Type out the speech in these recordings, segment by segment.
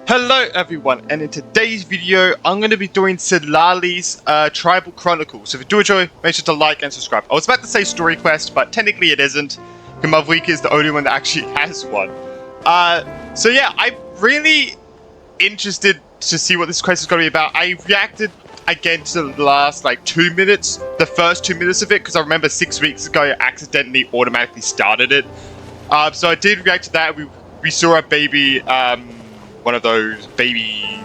Hello everyone, and in today's video I'm going to be doing Citlali's Tribal Chronicles. So if you do enjoy, make sure to like and subscribe. I was about to say story quest, but technically it isn't, because Mavwika is the only one that actually has one. So yeah, I'm really interested to see what this quest is going to be about. I reacted again to the last like 2 minutes, the first 2 minutes of it, because I remember 6 weeks ago I accidentally automatically started it. So I did react to that. We saw a baby, one of those baby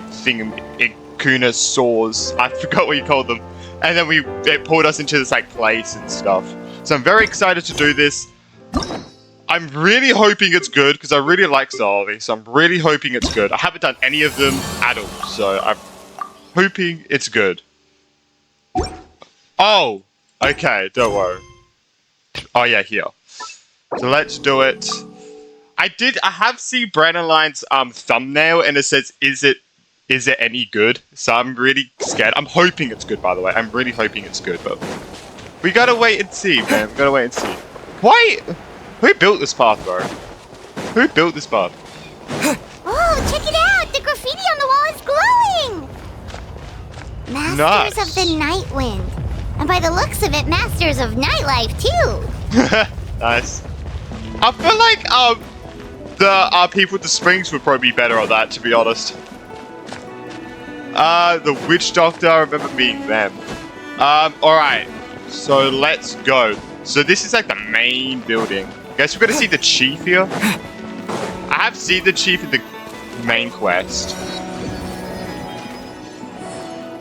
Kuna saws. I forgot what you called them. And then it pulled us into this like place and stuff. So I'm very excited to do this. I'm really hoping it's good because I really like Citlali. So I'm really hoping it's good. I haven't done any of them at all. So I'm hoping it's good. Oh, okay. Don't worry. Oh yeah, here. So let's do it. I have seen Brandonline's thumbnail and it says, is it any good? So I'm really scared. I'm hoping it's good, by the way. I'm really hoping it's good, but we gotta wait and see, man. We gotta wait and see. Why? Who built this path, bro? Who built this path? Oh, check it out! The graffiti on the wall is glowing! Masters of the Night Wind. And by the looks of it, Masters of Nightlife, too! Nice. I feel like, the people at the springs would probably be better at that, to be honest. The witch doctor, I remember being them. Alright. So let's go. So this is like the main building. Guess we're gonna see the chief here. I have seen the chief in the main quest.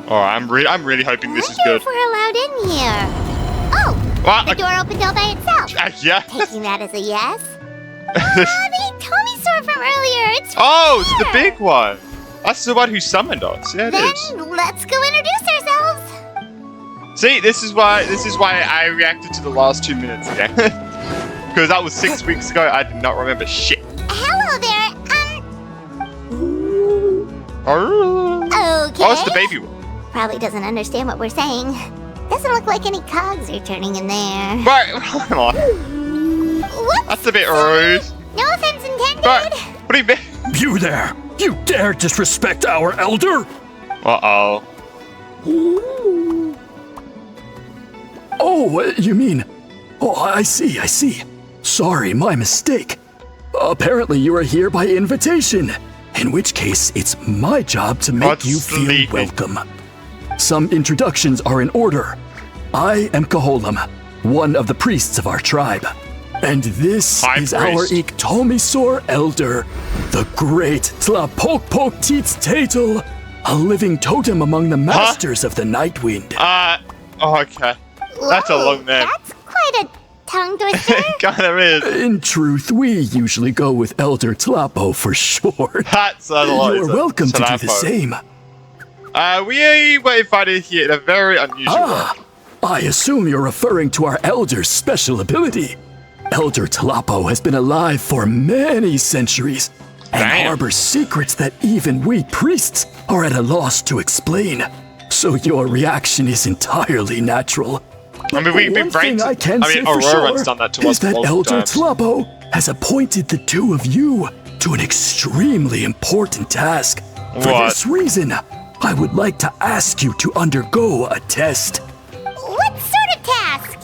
Alright, I'm really hoping this is good. If we're allowed in here. Oh, the door opened all by itself. Yeah. Taking that as a yes. The Tommy sword from earlier. It's right it's the big one. That's the one who summoned us. Yeah, it is. Then let's go introduce ourselves. See, this is why I reacted to the last 2 minutes again. Because that was 6 weeks ago. I did not remember shit. Hello there. Okay. Oh, it's the baby one. Probably doesn't understand what we're saying. Doesn't look like any cogs are turning in there. Right, come on. Whoops, that's a bit rude. No offense intended. Right. What do you mean? You there! You dare disrespect our elder? Uh-oh. Oh, you mean... Oh, I see. Sorry, my mistake. Apparently you are here by invitation. In which case, it's my job to make you feel welcome. Some introductions are in order. I am Kaholam, one of the priests of our tribe. And this is our Iktomisor elder, the great Tlapokpok Teets Tatel, a living totem among the masters of the Night Wind. Okay. That's a long name. That's quite a tongue twister. It kind of is. In truth, we usually go with Elder Tlapo for short. That's a lot. You're welcome to do the same. We were invited here in a very unusual way. I assume you're referring to our elder's special ability. Elder Tlapo has been alive for many centuries and harbors secrets that even we priests are at a loss to explain. So your reaction is entirely natural. I mean, One thing I can say for sure done that to us is that Elder times. Tlapo has appointed the two of you to an extremely important task. For this reason, I would like to ask you to undergo a test. What sort of task?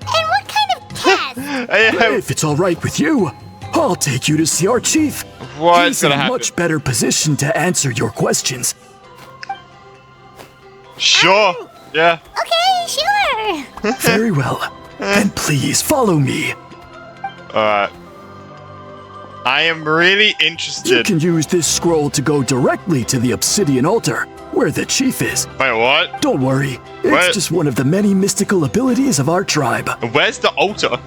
And what kind of test? If it's all right with you, I'll take you to see our chief. What's He's in a much better position to answer your questions. Sure. Yeah. Okay, sure. Very well. And please follow me. Alright. I am really interested. You can use this scroll to go directly to the obsidian altar, where the chief is. Wait, what? Don't worry. It's just one of the many mystical abilities of our tribe. Where's the altar?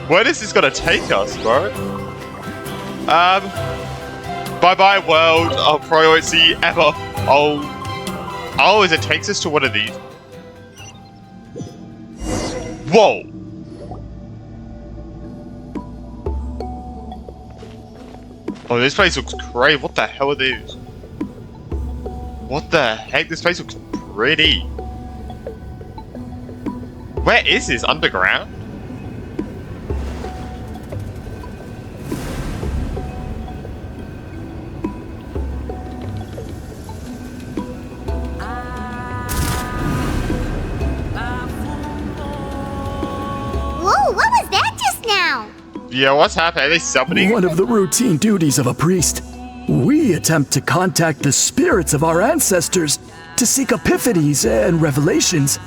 Where is this gonna take us, bro? Bye-bye world. I'll probably won't see you ever. Oh, as it takes us to one of these. Whoa. Oh, this place looks great. What the hell are these? What the heck? This place looks pretty. Where is this? Underground? Yeah, what's happening? Are they summoning? One of the routine duties of a priest. We attempt to contact the spirits of our ancestors to seek epiphanies and revelations.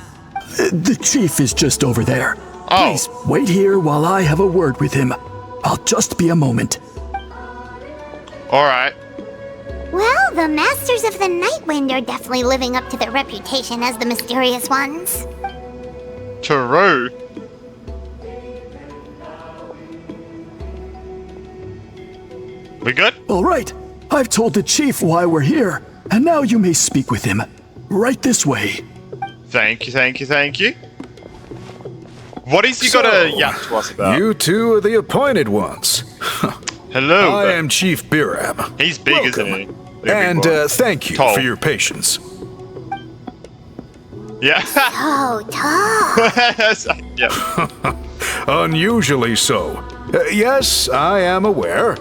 The chief is just over there. Oh. Please wait here while I have a word with him. I'll just be a moment. Alright. Well, the Masters of the Nightwind are definitely living up to their reputation as the mysterious ones. True. We good? All right. I've told the chief why we're here, and now you may speak with him. Right this way. Thank you, thank you, thank you. What has he got to yap to us about? You two are the appointed ones. Hello. I am Chief Biram. He's big, Welcome. isn't he? And thank you Tall. for your patience. Yeah. Oh, tall. Yeah. Unusually so. Yes, I am aware.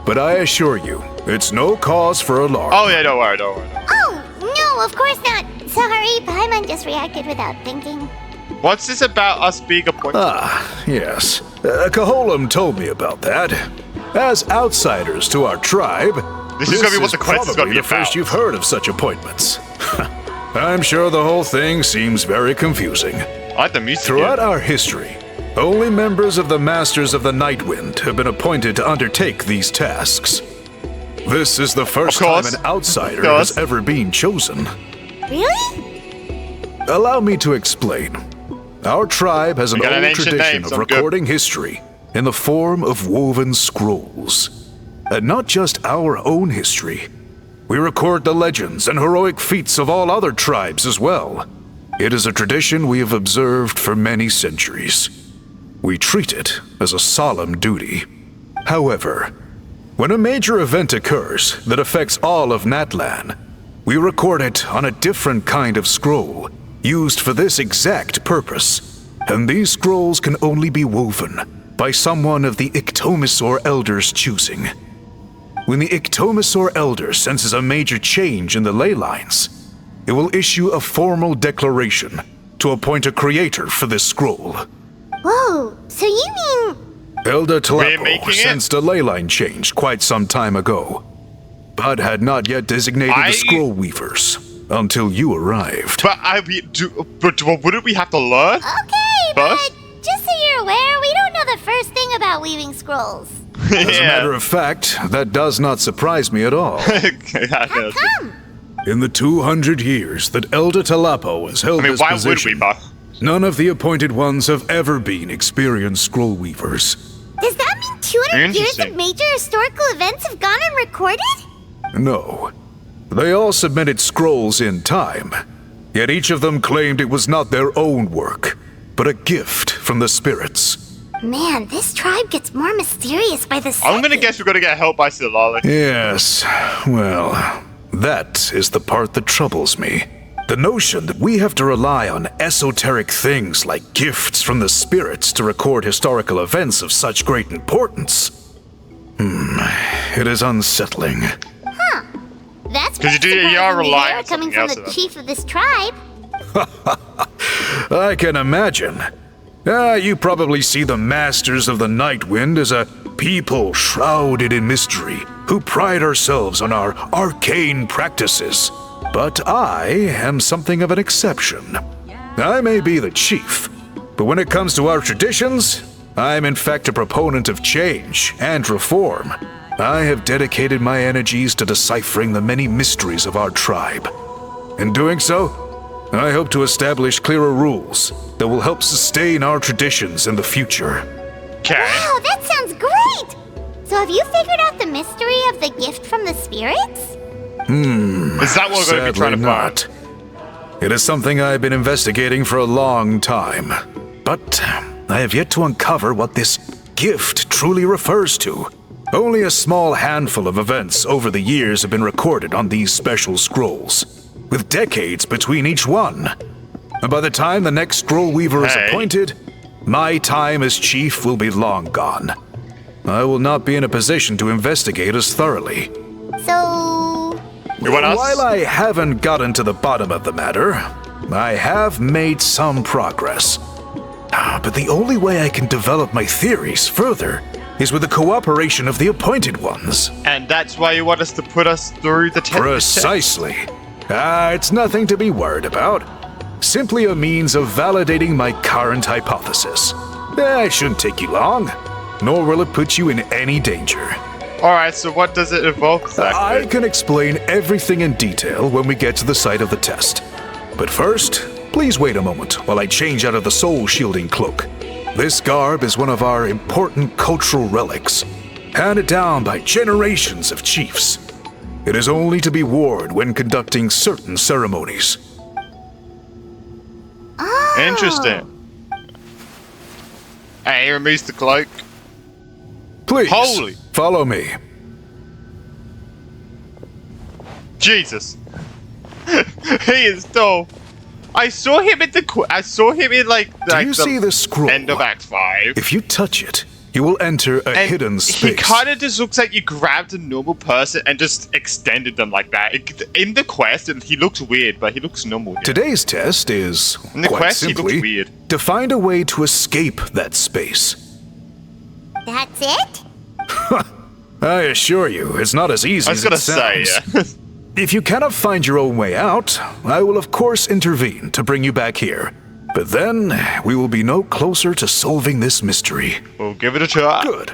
But I assure you, it's no cause for alarm. Oh yeah, don't worry, don't worry. Oh, no, of course not. Sorry, Paimon just reacted without thinking. What's this about us being appointed? Ah, yes. Caholam told me about that. As outsiders to our tribe, This is gonna be what the quest is gonna probably be the first about. you've heard of such appointments. I'm sure the whole thing seems very confusing. I like the music. Throughout here. our history, only members of the Masters of the Nightwind have been appointed to undertake these tasks. This is the first time course. an outsider Of course. has ever been chosen. Really? Allow me to explain. Our tribe has an We got an old ancient tradition name, of so I'm good. recording history in the form of woven scrolls. And not just our own history. We record the legends and heroic feats of all other tribes as well. It is a tradition we have observed for many centuries. We treat it as a solemn duty. However, when a major event occurs that affects all of Natlan, we record it on a different kind of scroll, used for this exact purpose. And these scrolls can only be woven by someone of the Iktomisor Elders' choosing. When the Iktomisor Elder senses a major change in the ley lines, it will issue a formal declaration to appoint a creator for this scroll. Whoa, so you mean... Elder We're Talapo making it? sensed a ley line change quite some time ago, but had not yet designated the scroll weavers until you arrived. But wouldn't we have to learn? Okay, First? but just so you're aware, we don't know the first thing about weaving scrolls. As a matter of fact, that does not surprise me at all. How come? In the 200 years that Elder Talapo has held I mean, this why position, would we, Buck? none of the appointed ones have ever been experienced scroll weavers. Does that mean 200 years Interesting. of major historical events have gone unrecorded? No. They all submitted scrolls in time, yet each of them claimed it was not their own work, but a gift from the spirits. Man, this tribe gets more mysterious by the second. I'm gonna guess we're gonna get help by Citlali. Yes, well, that is the part that troubles me. The notion that we have to rely on esoteric things like gifts from the spirits to record historical events of such great importance. It is unsettling. That's 'Cause pretty you are surprising to relying hear on coming something from else, the though. chief of this tribe. I can imagine. You probably see the Masters of the Nightwind as a people shrouded in mystery, who pride ourselves on our arcane practices. But I am something of an exception. I may be the chief, but when it comes to our traditions, I'm in fact a proponent of change and reform. I have dedicated my energies to deciphering the many mysteries of our tribe. In doing so, I hope to establish clearer rules that will help sustain our traditions in the future. Okay. Wow, that sounds great! So have you figured out the mystery of the gift from the spirits? Is that what we're gonna be trying to not. find? It is something I've been investigating for a long time, but I have yet to uncover what this gift truly refers to. Only a small handful of events over the years have been recorded on these special scrolls, with decades between each one. And by the time the next scroll weaver is Hey. appointed, my time as chief will be long gone. I will not be in a position to investigate as thoroughly. So... You want us? While I haven't gotten to the bottom of the matter, I have made some progress. But the only way I can develop my theories further is with the cooperation of the Appointed Ones. And that's why you want us to put us through the test? Precisely. It's nothing to be worried about. Simply a means of validating my current hypothesis. It shouldn't take you long, nor will it put you in any danger. Alright, so what does it involve exactly? I can explain everything in detail when we get to the site of the test. But first, please wait a moment while I change out of the soul-shielding cloak. This garb is one of our important cultural relics, handed down by generations of chiefs. It is only to be worn when conducting certain ceremonies. Oh. Interesting. Hey, he removes the cloak. Please, Holy. follow me. Jesus. He is tall. I saw him in like Do you the see this scroll? end of Act 5. If you touch it, you will enter a And hidden space. He kind of just looks like you grabbed a normal person and just extended them like that. In the quest, he looks weird, but he looks normal. Here. Today's test is, In the quite quest, he simply, looks weird. to find a way to escape that space. That's it? I assure you, it's not as easy I was as gonna it say, sounds. yeah. If you cannot find your own way out, I will of course intervene to bring you back here. But then, we will be no closer to solving this mystery. We'll give it a try. Good.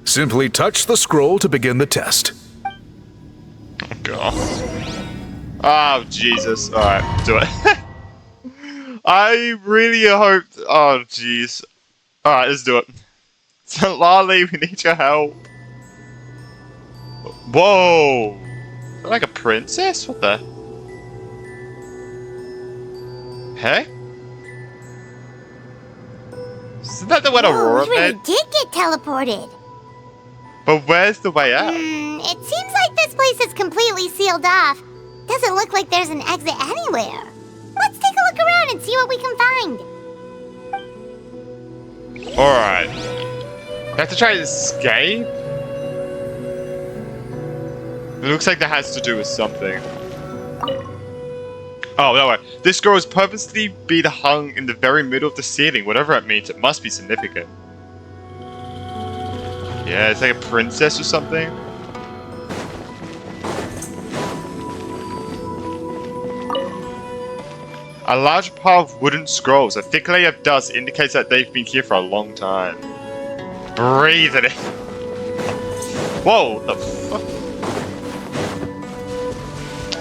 Simply touch the scroll to begin the test. God. Oh, Jesus. Alright, do it. I really hope... Oh, jeez. Alright, let's do it. Citlali, we need your help. Whoa! Is that like a princess? What the? Hey? Isn't that the one Whoa, Aurora you really met? did get teleported. But where's the way out? It seems like this place is completely sealed off. Doesn't look like there's an exit anywhere. Let's take a look around and see what we can find. Alright. We have to try to escape? It looks like that has to do with something. Oh, no way. This scroll is purposely been hung in the very middle of the ceiling. Whatever it means, it must be significant. Yeah, it's like a princess or something. A large pile of wooden scrolls. A thick layer of dust indicates that they've been here for a long time. Breathe it in. Whoa, what the fuck?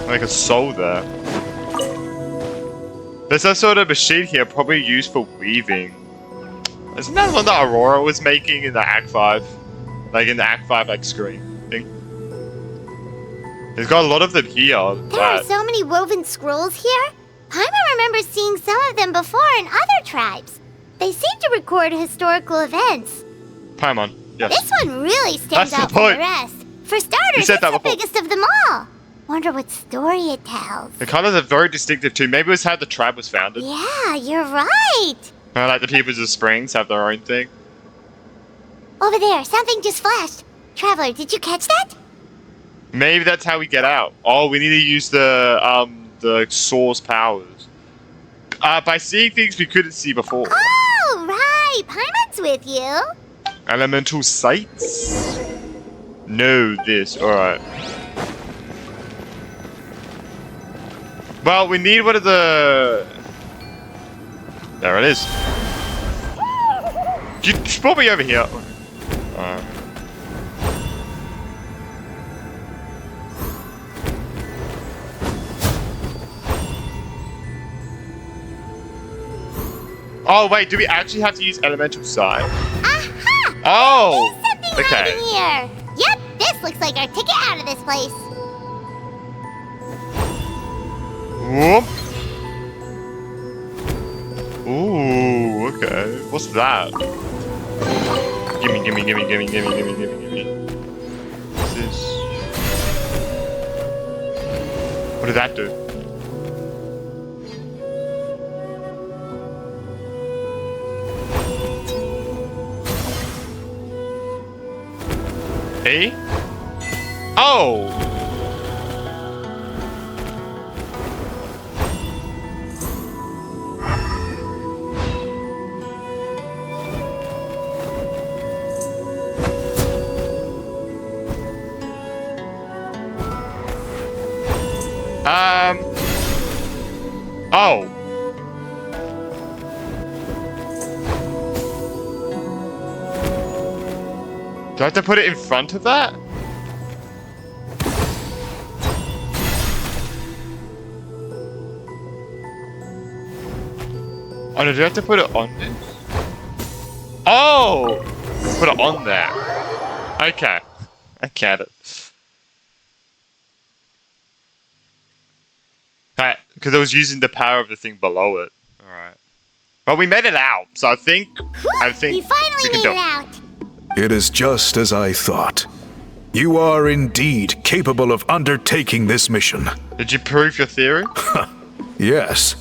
Like a soul there. There's some sort of machine here, probably used for weaving. Isn't that one that Aurora was making in the Act 5? Like in the Act 5 like screen thing? There's got a lot of them here. There are so many woven scrolls here. Paimon remembers seeing some of them before in other tribes. They seem to record historical events. Paimon, yes. This one really stands That's the out from point. the rest. For starters, said it's that the before. biggest of them all. Wonder what story it tells. The colors are very distinctive too. Maybe it was how the tribe was founded. Yeah, you're right. Like the Peoples of Springs have their own thing. Over there, something just flashed. Traveler, did you catch that? Maybe that's how we get out. Oh, we need to use the source powers. By seeing things we couldn't see before. Oh, right. Paimon's with you. Elemental sights? Know this. Alright. Well, we need one of the... There it is. You brought me over here. Alright. Oh, wait, do we actually have to use elemental sight? Aha! Oh! There's something Okay. hiding here. Yep, this looks like our ticket out of this place. Whoop. Ooh, okay. What's that? Gimme, gimme, gimme, gimme, gimme, gimme, gimme, gimme. What's this? What did that do? Hey? Oh! Oh. Do I have to put it in front of that? Oh no, do I have to put it on this? Oh! Put it on there. Okay. I get it. Right, because I was using the power of the thing below it. Alright. But we made it out, so I think You finally we can made do it out. It is just as I thought. You are indeed capable of undertaking this mission. Did you prove your theory? Yes.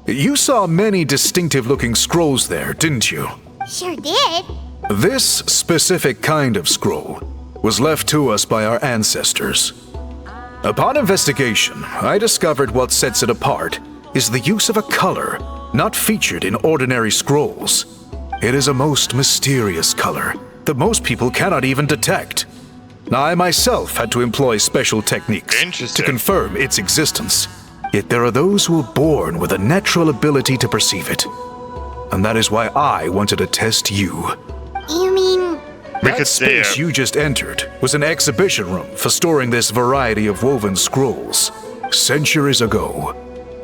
You saw many distinctive-looking scrolls there, didn't you? Sure did. This specific kind of scroll was left to us by our ancestors. Upon investigation, I discovered what sets it apart is the use of a color not featured in ordinary scrolls. It is a most mysterious color that most people cannot even detect. I myself had to employ special techniques to confirm its existence. Yet there are those who are born with a natural ability to perceive it. And that is why I wanted to test you. You mean... That space you just entered was an exhibition room for storing this variety of woven scrolls. Centuries ago,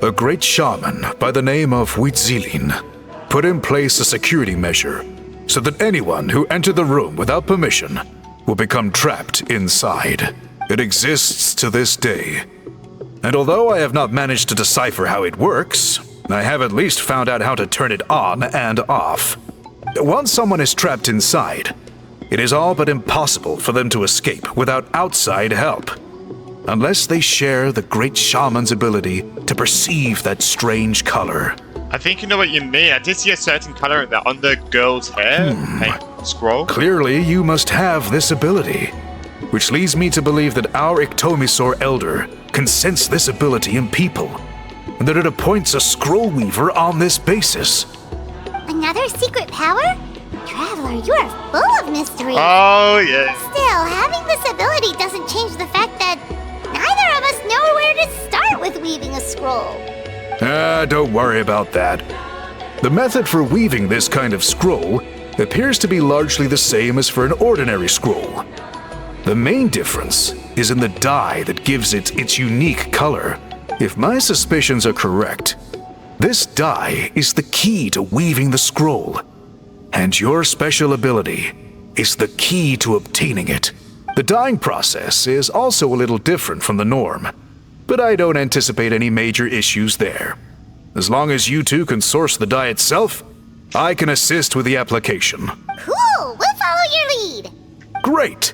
a great shaman by the name of Citlali put in place a security measure so that anyone who entered the room without permission will become trapped inside. It exists to this day. And although I have not managed to decipher how it works, I have at least found out how to turn it on and off. Once someone is trapped inside, it is all but impossible for them to escape without outside help. Unless they share the great shaman's ability to perceive that strange color. I think you know what you mean. I did see a certain color on the girl's hair. Scroll. Clearly, you must have this ability. Which leads me to believe that our Ictomisaur Elder can sense this ability in people. And that it appoints a scroll weaver on this basis. Another secret power? Traveler, you are full of mystery. Oh, yeah. Still, having this ability doesn't change the fact that neither of us know where to start with weaving a scroll. Don't worry about that. The method for weaving this kind of scroll appears to be largely the same as for an ordinary scroll. The main difference is in the dye that gives it its unique color. If my suspicions are correct, this dye is the key to weaving the scroll. And your special ability is the key to obtaining it. The dyeing process is also a little different from the norm, but I don't anticipate any major issues there. As long as you two can source the dye itself, I can assist with the application. Cool! We'll follow your lead! Great!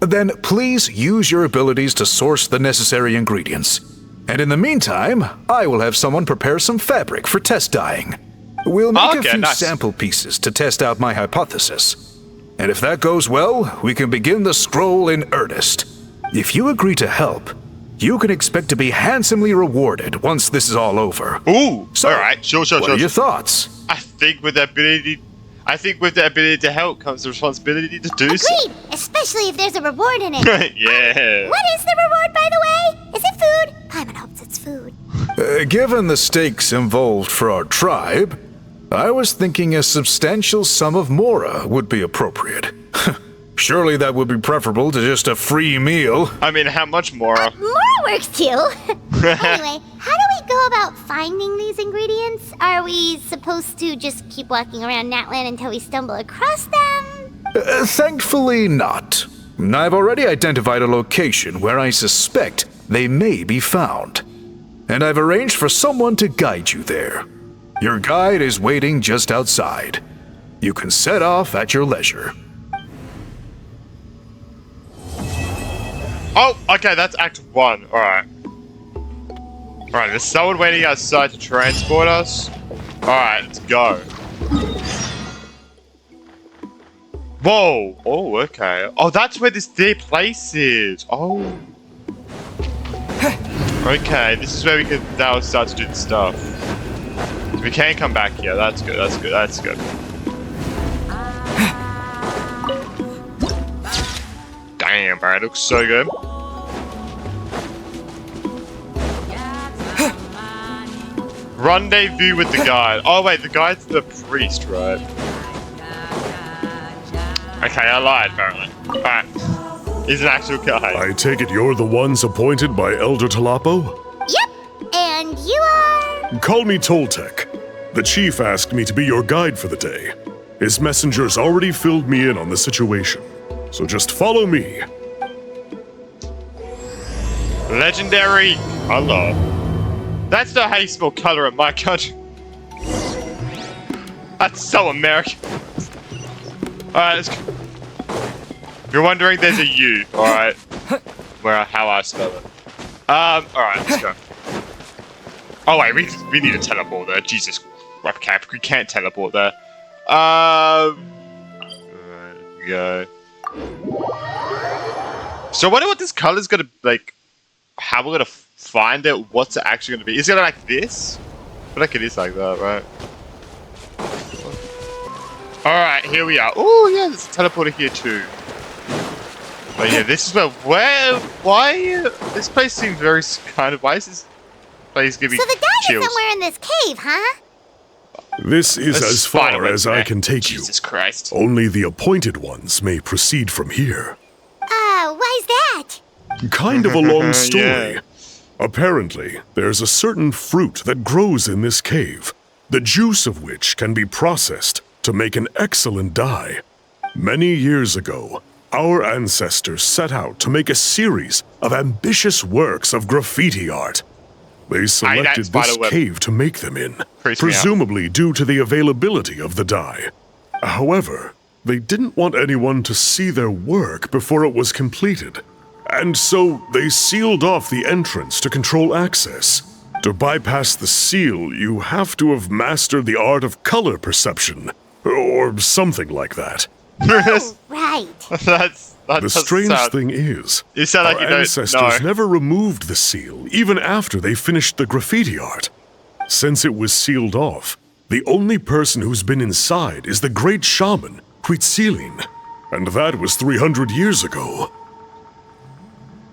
Then please use your abilities to source the necessary ingredients. And in the meantime, I will have someone prepare some fabric for test dyeing. We'll make a few sample pieces to test out my hypothesis. And if that goes well, we can begin the scroll in earnest. If you agree to help, you can expect to be handsomely rewarded once this is all over. Ooh, so, alright, sure. What are your thoughts? I think with the ability to help comes the responsibility to do so. Agreed, especially if there's a reward in it. Yeah. What is the reward, by the way? Is it food? Paimon hopes it's food. Given the stakes involved for our tribe, I was thinking a substantial sum of mora would be appropriate. Surely that would be preferable to just a free meal. I mean, how much mora? Mora works too. Anyway, how do we go about finding these ingredients? Are we supposed to just keep walking around Natland until we stumble across them? Thankfully not. I've already identified a location where I suspect they may be found. And I've arranged for someone to guide you there. Your guide is waiting just outside. You can set off at your leisure. Oh, okay, that's Act 1. Alright. Alright, there's someone waiting outside to transport us. Alright, let's go. Whoa! Oh, okay. Oh, that's where their place is. Oh. Okay, this is where we can now start to do the stuff. So we can come back here. That's good, that's good, that's good. Damn, bro, it looks so good. Rendezvous with the guide. Oh wait, the guide's the priest, right? Okay, I lied apparently. Alright. He's an actual guide. I take it you're the ones appointed by Elder Talapo? Yep. And you are? Call me Toltec. The chief asked me to be your guide for the day. His messengers already filled me in on the situation. So just follow me. Legendary color. That's not how you spell color in my country. That's so American. Alright, let's go. If you're wondering, there's a U, alright? How I spell it. Alright, let's go. Oh wait, we need to teleport there. Jesus. Okay, we can't teleport there. Alright, go. So I wonder what this color's gonna, like, how we're gonna find it, what's it actually gonna be. Is it like this? I feel like it is like that, right? Alright, here we are. Oh yeah, there's a teleporter here too. But yeah, this is why, this place seems very kind of, why is this place giving So the guy chills? is somewhere in this cave, huh? This is Let's as find far a way as I back. can take Jesus you. Christ. Only the appointed ones may proceed from here. Why's that? Kind of a long story. Yeah. Apparently, there's a certain fruit that grows in this cave, the juice of which can be processed to make an excellent dye. Many years ago, our ancestors set out to make a series of ambitious works of graffiti art. They selected this cave to make them in, presumably due to the availability of the dye. However, they didn't want anyone to see their work before it was completed, and so they sealed off the entrance to control access. To bypass the seal, you have to have mastered the art of color perception, or something like that. Oh, right. The strange thing is, You sound like our you don't ancestors know. never removed the seal, even after they finished the graffiti art. Since it was sealed off, the only person who's been inside is the great shaman, Citlali, and that was 300 years ago.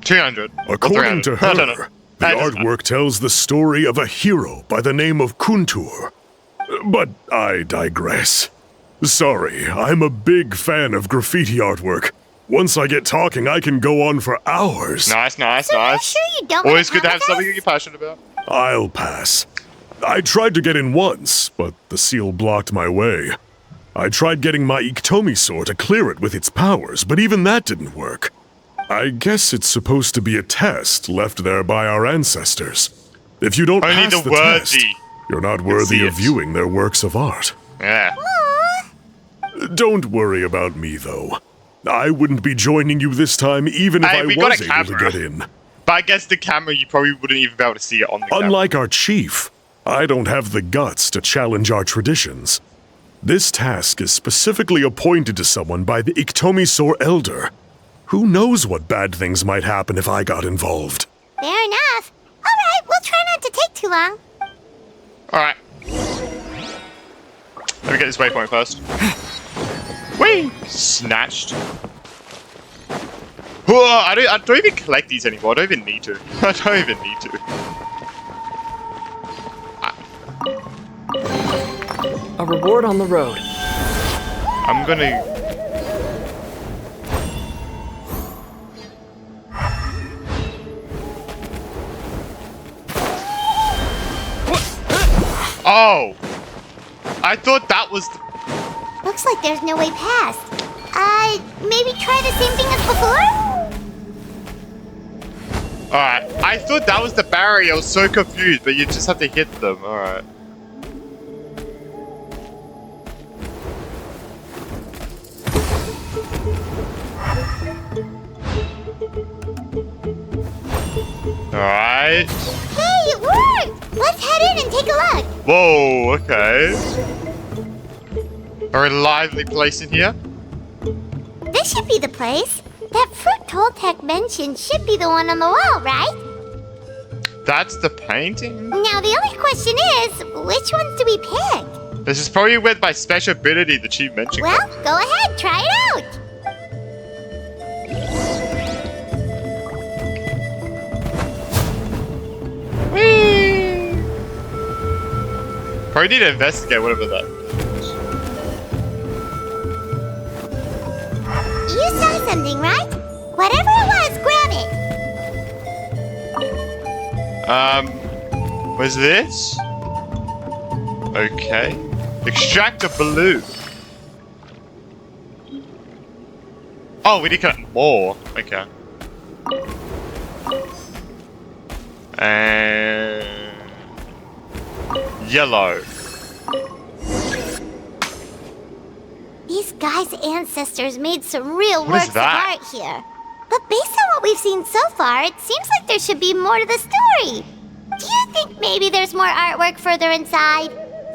200. According to I don't know. her, the artwork tells the story of a hero by the name of Kuntur. But I digress. Sorry, I'm a big fan of graffiti artwork. Once I get talking, I can go on for hours. Nice. So are you sure you don't Always want good to have come something with you're passionate about. I'll pass. I tried to get in once, but the seal blocked my way. I tried getting my Iktomi to clear it with its powers, but even that didn't work. I guess it's supposed to be a test left there by our ancestors. If you don't Only pass the the test, worthy you're not worthy see of it. viewing their works of art. Yeah. Don't worry about me, though. I wouldn't be joining you this time even if Hey, I we got was a able to camera. get in. But I guess the camera, you probably wouldn't even be able to see it on the camera. Unlike our chief, I don't have the guts to challenge our traditions. This task is specifically appointed to someone by the Iktomi Elder. Who knows what bad things might happen if I got involved? Fair enough. All right, we'll try not to take too long. Alright. Let me get this waypoint first. Whee! Snatched. Whoa, I don't even collect these anymore. I don't even need to. I don't even need to. A reward on the road. I'm gonna... Oh! I thought that was the... Looks like there's no way past. Maybe try the same thing as before? Alright, I thought that was the barrier. I was so confused, but you just have to hit them. Alright. Alright. Hey, it worked! Let's head in and take a look. Whoa, okay. Very lively place in here. This should be the place. That fruit Toltec mentioned should be the one on the wall, right? That's the painting? Now the only question is, which ones do we pick? This is probably with my special ability the chief mentioned. Well, go ahead, try it out. Probably need to investigate whatever that. You saw something, right? Whatever it was, grab it. Was this? Okay. Extract a balloon. Oh, we need to collect more. Okay. And yellow. These guys' ancestors made some real What is works of that? art here. But based on what we've seen so far, it seems like there should be more to the story. Do you think maybe there's more artwork further inside?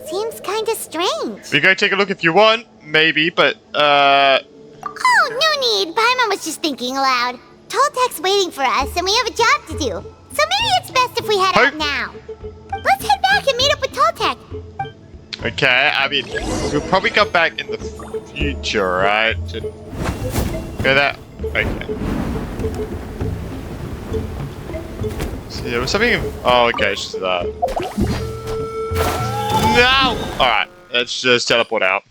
Seems kinda strange. We go take a look if you want, maybe, but Oh, no need. Paimon was just thinking aloud. Toltek's waiting for us, and we have a job to do. So maybe it's best if we head out now. Let's head back and meet up with Toltek. okay. I mean, we'll probably come back in the future, right? Go that. Okay. So there was something. Oh, okay, it's just that. No. All right, let's just teleport out.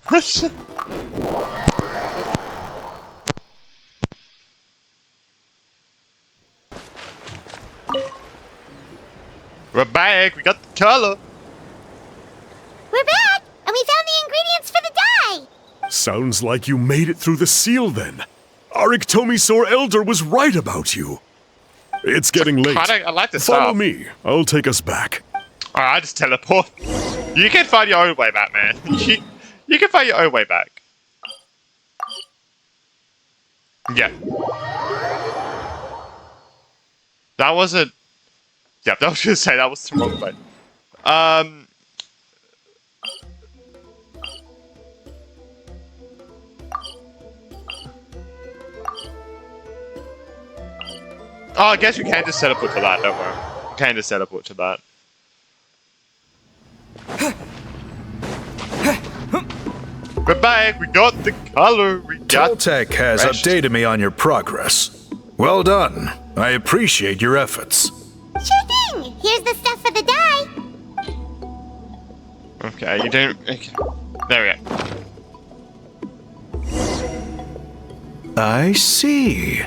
We're back. We got the color. We're back, and we found the ingredients for the dye. Sounds like you made it through the seal then. Our Iktomisaur Elder was right about you. It's getting late. I like the Follow stuff. me. I'll take us back. Alright, I just teleport. You can find your own way back, man. You can find your own way back. Yeah. That wasn't... Yeah, I was gonna say that was the wrong way. Oh, I guess we can just teleport to that, don't worry. We can just teleport to that. We're back, we got the color, we got... Toltek has Rest. updated me on your progress. Well done. I appreciate your efforts. Sure thing. Here's the stuff for the dye. Okay, you don't... Okay. There we go. I see.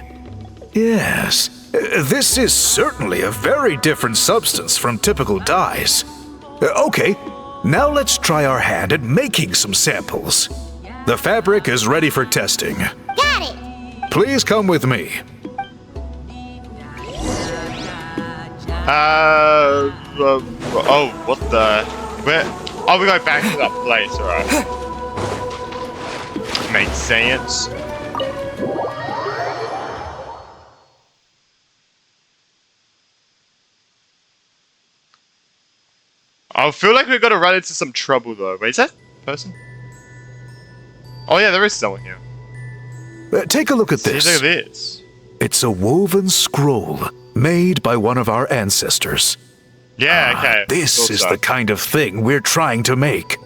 Yes. This is certainly a very different substance from typical dyes. Okay, now let's try our hand at making some samples. The fabric is ready for testing. Got it. Please come with me. Oh, what the... Where... Oh, we go back to that place, alright. Makes sense. I feel like we're gonna run into some trouble though. Wait, is that a person? Oh yeah, there is someone here. Take a look at See, this. look at this. It's a woven scroll made by one of our ancestors. Yeah, okay. This Thought is so. the kind of thing we're trying to make.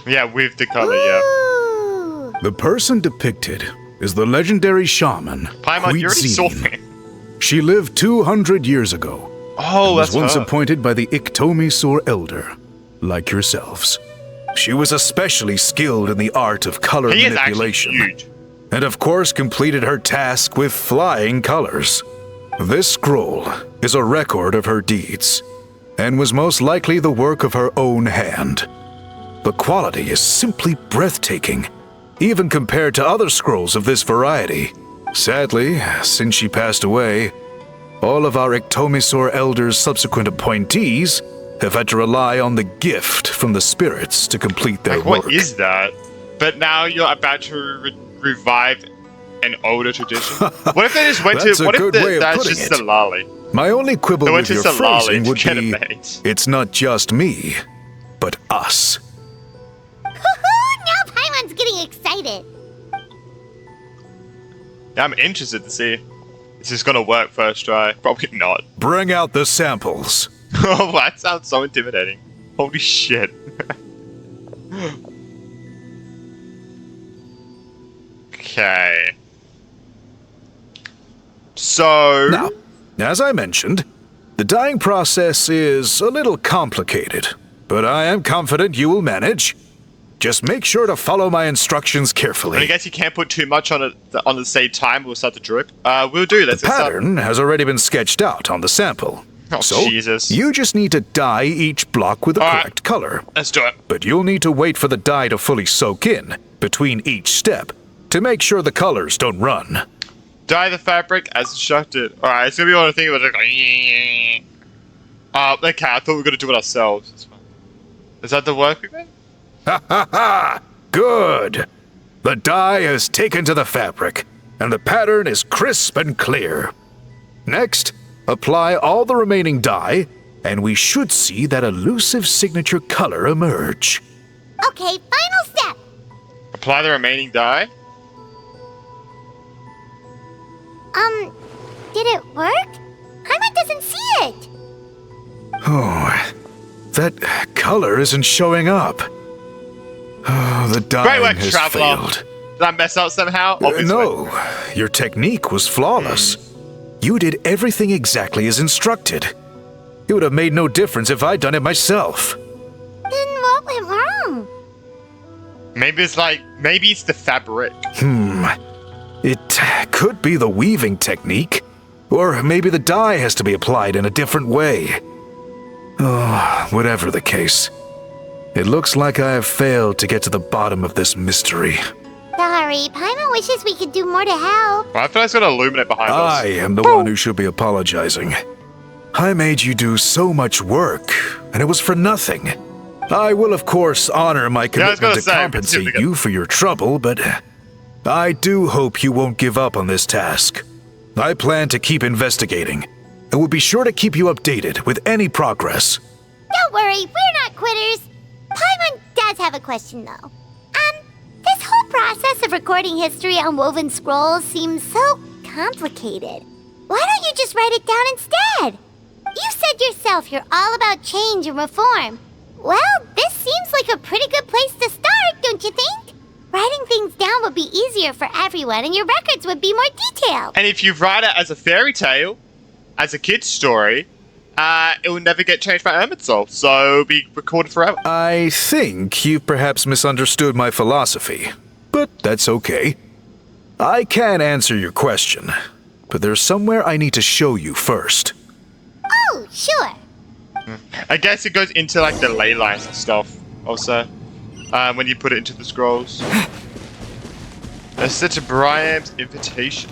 Yeah, with the color, yeah. Ooh. The person depicted is the legendary shaman, Paimon, you already saw Huidzin. me. She lived 200 years ago. Oh, and that's was once her. appointed by the Iktomisaur Elder, like yourselves. She was especially skilled in the art of color He is actually manipulation. huge. And of course completed her task with flying colors. This scroll is a record of her deeds, and was most likely the work of her own hand. The quality is simply breathtaking, even compared to other scrolls of this variety. Sadly, since she passed away, all of our Iktomisaur Elder's subsequent appointees have had to rely on the gift from the spirits to complete their Like, work. what is that? But now you're about to revive an older tradition? What if they just went That's to... a What if good way of that's putting just it. Citlali? My only quibble They went with to your Citlali phrasing to would get a be, mate. it's not just me, but us. Now Paimon's getting excited. Yeah, I'm interested to see. Is this gonna work first try? Probably not. Bring out the samples. Oh, that sounds so intimidating. Holy shit. Okay. So... Now, as I mentioned, the dyeing process is a little complicated. but I am confident you will manage. Just make sure to follow my instructions carefully. I guess you can't put too much on it on the same time. We'll start to drip. We'll do. Let's the pattern has already been sketched out on the sample. Oh, so Jesus. You just need to dye each block with the correct color. Let's do it. But you'll need to wait for the dye to fully soak in between each step to make sure the colors don't run. Dye the fabric as instructed. Alright, it's gonna be one of the things about okay, I thought we were gonna do it ourselves. It's fine. Is that the work we made? Ha ha ha! Good! The dye is taken to the fabric, and the pattern is crisp and clear. Next, apply all the remaining dye, and we should see that elusive signature color emerge. Okay, final step. Apply the remaining dye? Did it work? Paimon doesn't see it. Oh, that color isn't showing up. Oh, the dyeing Great work, has Traveler. failed. Did I mess up somehow? Obviously. No, your technique was flawless. You did everything exactly as instructed. It would have made no difference if I'd done it myself. Then what went wrong? Maybe it's the fabric. It could be the weaving technique, or maybe the dye has to be applied in a different way. Oh, whatever the case, it looks like I have failed to get to the bottom of this mystery. Sorry, Paimon wishes we could do more to help. Well, I feel like it's got to illuminate behind us. I am the one who should be apologizing. I made you do so much work, and it was for nothing. I will, of course, honor my commitment to compensate you for your trouble, but I do hope you won't give up on this task. I plan to keep investigating, and will be sure to keep you updated with any progress. Don't worry, we're not quitters. Paimon does have a question, though. This whole process of recording history on woven scrolls seems so complicated. Why don't you just write it down instead? You said yourself you're all about change and reform. Well, this seems like a pretty good place to start, don't you think? Writing things down would be easier for everyone, and your records would be more detailed. And if you write it as a fairy tale, as a kid's story, it will never get changed by Irminsul, so it'll be recorded forever. I think you've perhaps misunderstood my philosophy, but that's okay. I can answer your question, but there's somewhere I need to show you first. Oh, sure. I guess it goes into like the ley lines and stuff also, when you put it into the scrolls. There's such a Brian's invitation.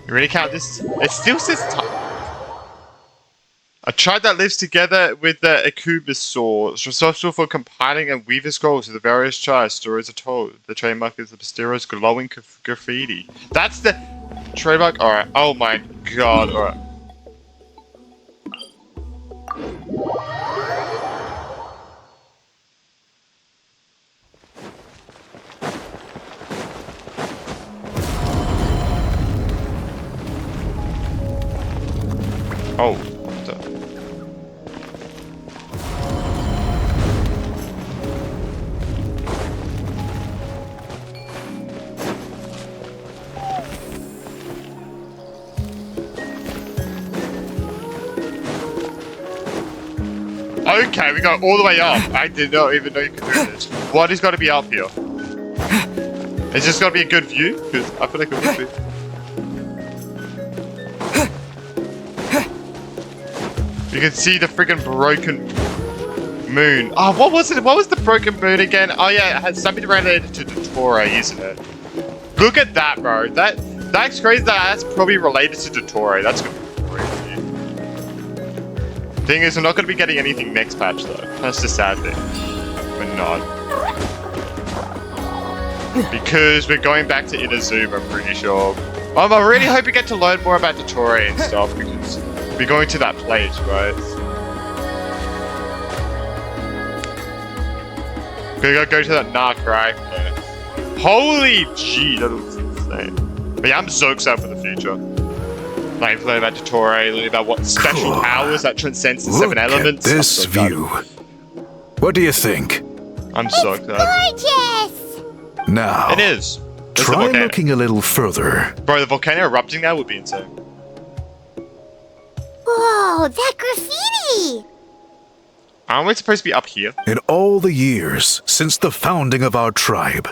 You really count this? It still says time. A tribe that lives together with the Akubasaur is responsible for compiling and weaving scrolls of the various tribes. Stories are told. The trademark is the mysterious glowing graffiti. That's the trademark? Alright. Oh my god. Alright. Oh, what the? Okay, we go all the way up. I did not even know you could do this. What has got to be up here? Is this got to be a good view? Because I feel like it would be. You can see the freaking broken moon. Oh, what was it? What was the broken moon again? Oh yeah, it has something related to Dottore, isn't it? Look at that, bro. That's crazy. That's probably related to Dottore. That's gonna be crazy. Thing is, we're not gonna be getting anything next patch though. That's the sad thing. We're not. Because we're going back to Inazuma, I'm pretty sure. I really hope we get to learn more about Dottore and stuff, because we're going to that place, right? Go to that Narc, right? Yeah. Holy gee, that looks insane. But yeah, I'm so excited for the future. Like, learning about Dottore, learning about what special powers that transcends the seven elements. Look at this view. What do you think? I'm so excited. Gorgeous! Now, It is. There's the try volcano. looking a little further. Bro, the volcano erupting now would be insane. Whoa, that graffiti! Aren't we supposed to be up here? In all the years since the founding of our tribe,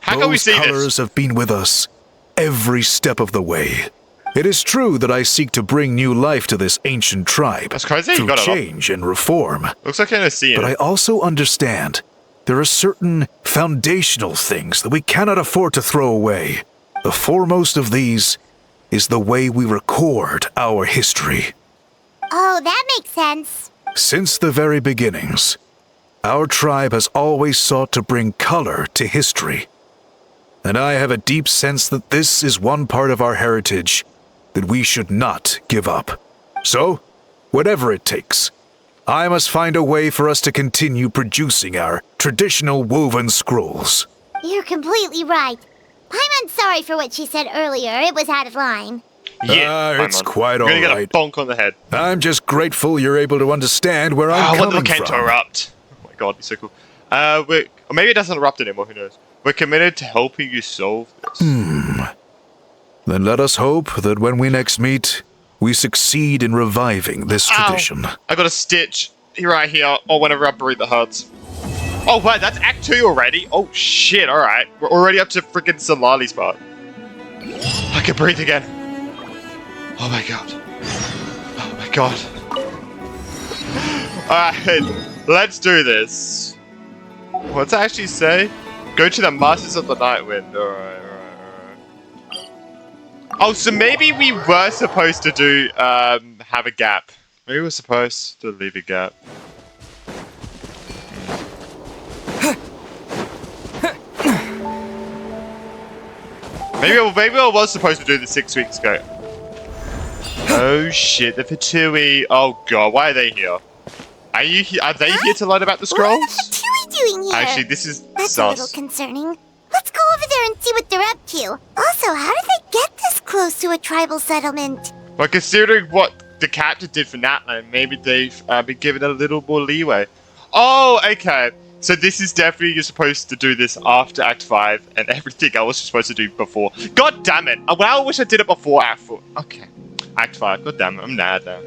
How can we those see colors this? have been with us every step of the way. It is true that I seek to bring new life to this ancient tribe That's crazy. You through got it up. change and reform. Looks like I can see it. But I also understand there are certain foundational things that we cannot afford to throw away. The foremost of these is the way we record our history. Oh, that makes sense. Since the very beginnings, our tribe has always sought to bring color to history. And I have a deep sense that this is one part of our heritage that we should not give up. So, whatever it takes, I must find a way for us to continue producing our traditional woven scrolls. You're completely right. Paimon's sorry for what she said earlier. It was out of line. Yeah, It's quite We're gonna get a alright. bonk on the head. I'm just grateful you're able to understand where I'm I want the coming volcano from. to erupt. Oh my god, it's so cool. Or maybe it doesn't erupt anymore, who knows? We're committed to helping you solve this. Then let us hope that when we next meet, we succeed in reviving this tradition. I got a stitch right here, or whenever I breathe it hurts. Oh wait, that's Act 2 already? Oh shit, alright. We're already up to freaking Citlali's part. I can breathe again. Oh my god. Oh my god. Alright, let's do this. What's it actually say? Go to the Masters of the Nightwind. Alright. Oh, so maybe we were supposed to do, have a gap. Maybe we're supposed to leave a gap. Maybe I was supposed to do this 6 weeks ago. Oh shit, the Fatui. Oh god, why are they here? Are they here to learn about the scrolls? What are the Fatui doing here? Actually, this is That's a little sus. concerning. Let's go over there and see what they're up to. Also, how did they get this close to a tribal settlement? Well, considering what the captain did for Natlan, maybe they've been given a little more leeway. Oh, okay. So this is definitely, you're supposed to do this after Act 5, and everything else you're supposed to do before. God damn it! Well, I wish I did it before Act 4. Okay. Act 5. God damn it, I'm mad now.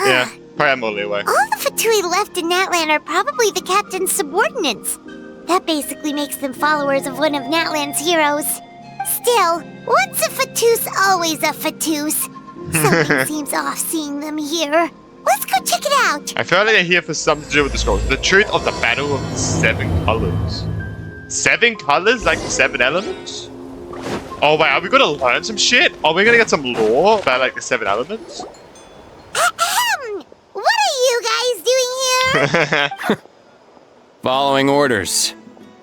Yeah, probably have more leeway. All the Fatui left in Natlan are probably the captain's subordinates. That basically makes them followers of one of Natlan's heroes. Still, once a Fatus, always a Fatus. Something seems off seeing them here. Let's go check it out. I feel like they're here for something to do with the scrolls. The truth of the battle of the 7 colors. 7 colors? Like 7 elements? Oh wait, are we gonna learn some shit? Are we gonna get some lore about like the 7 elements? Ahem! What are you guys doing here? Following orders.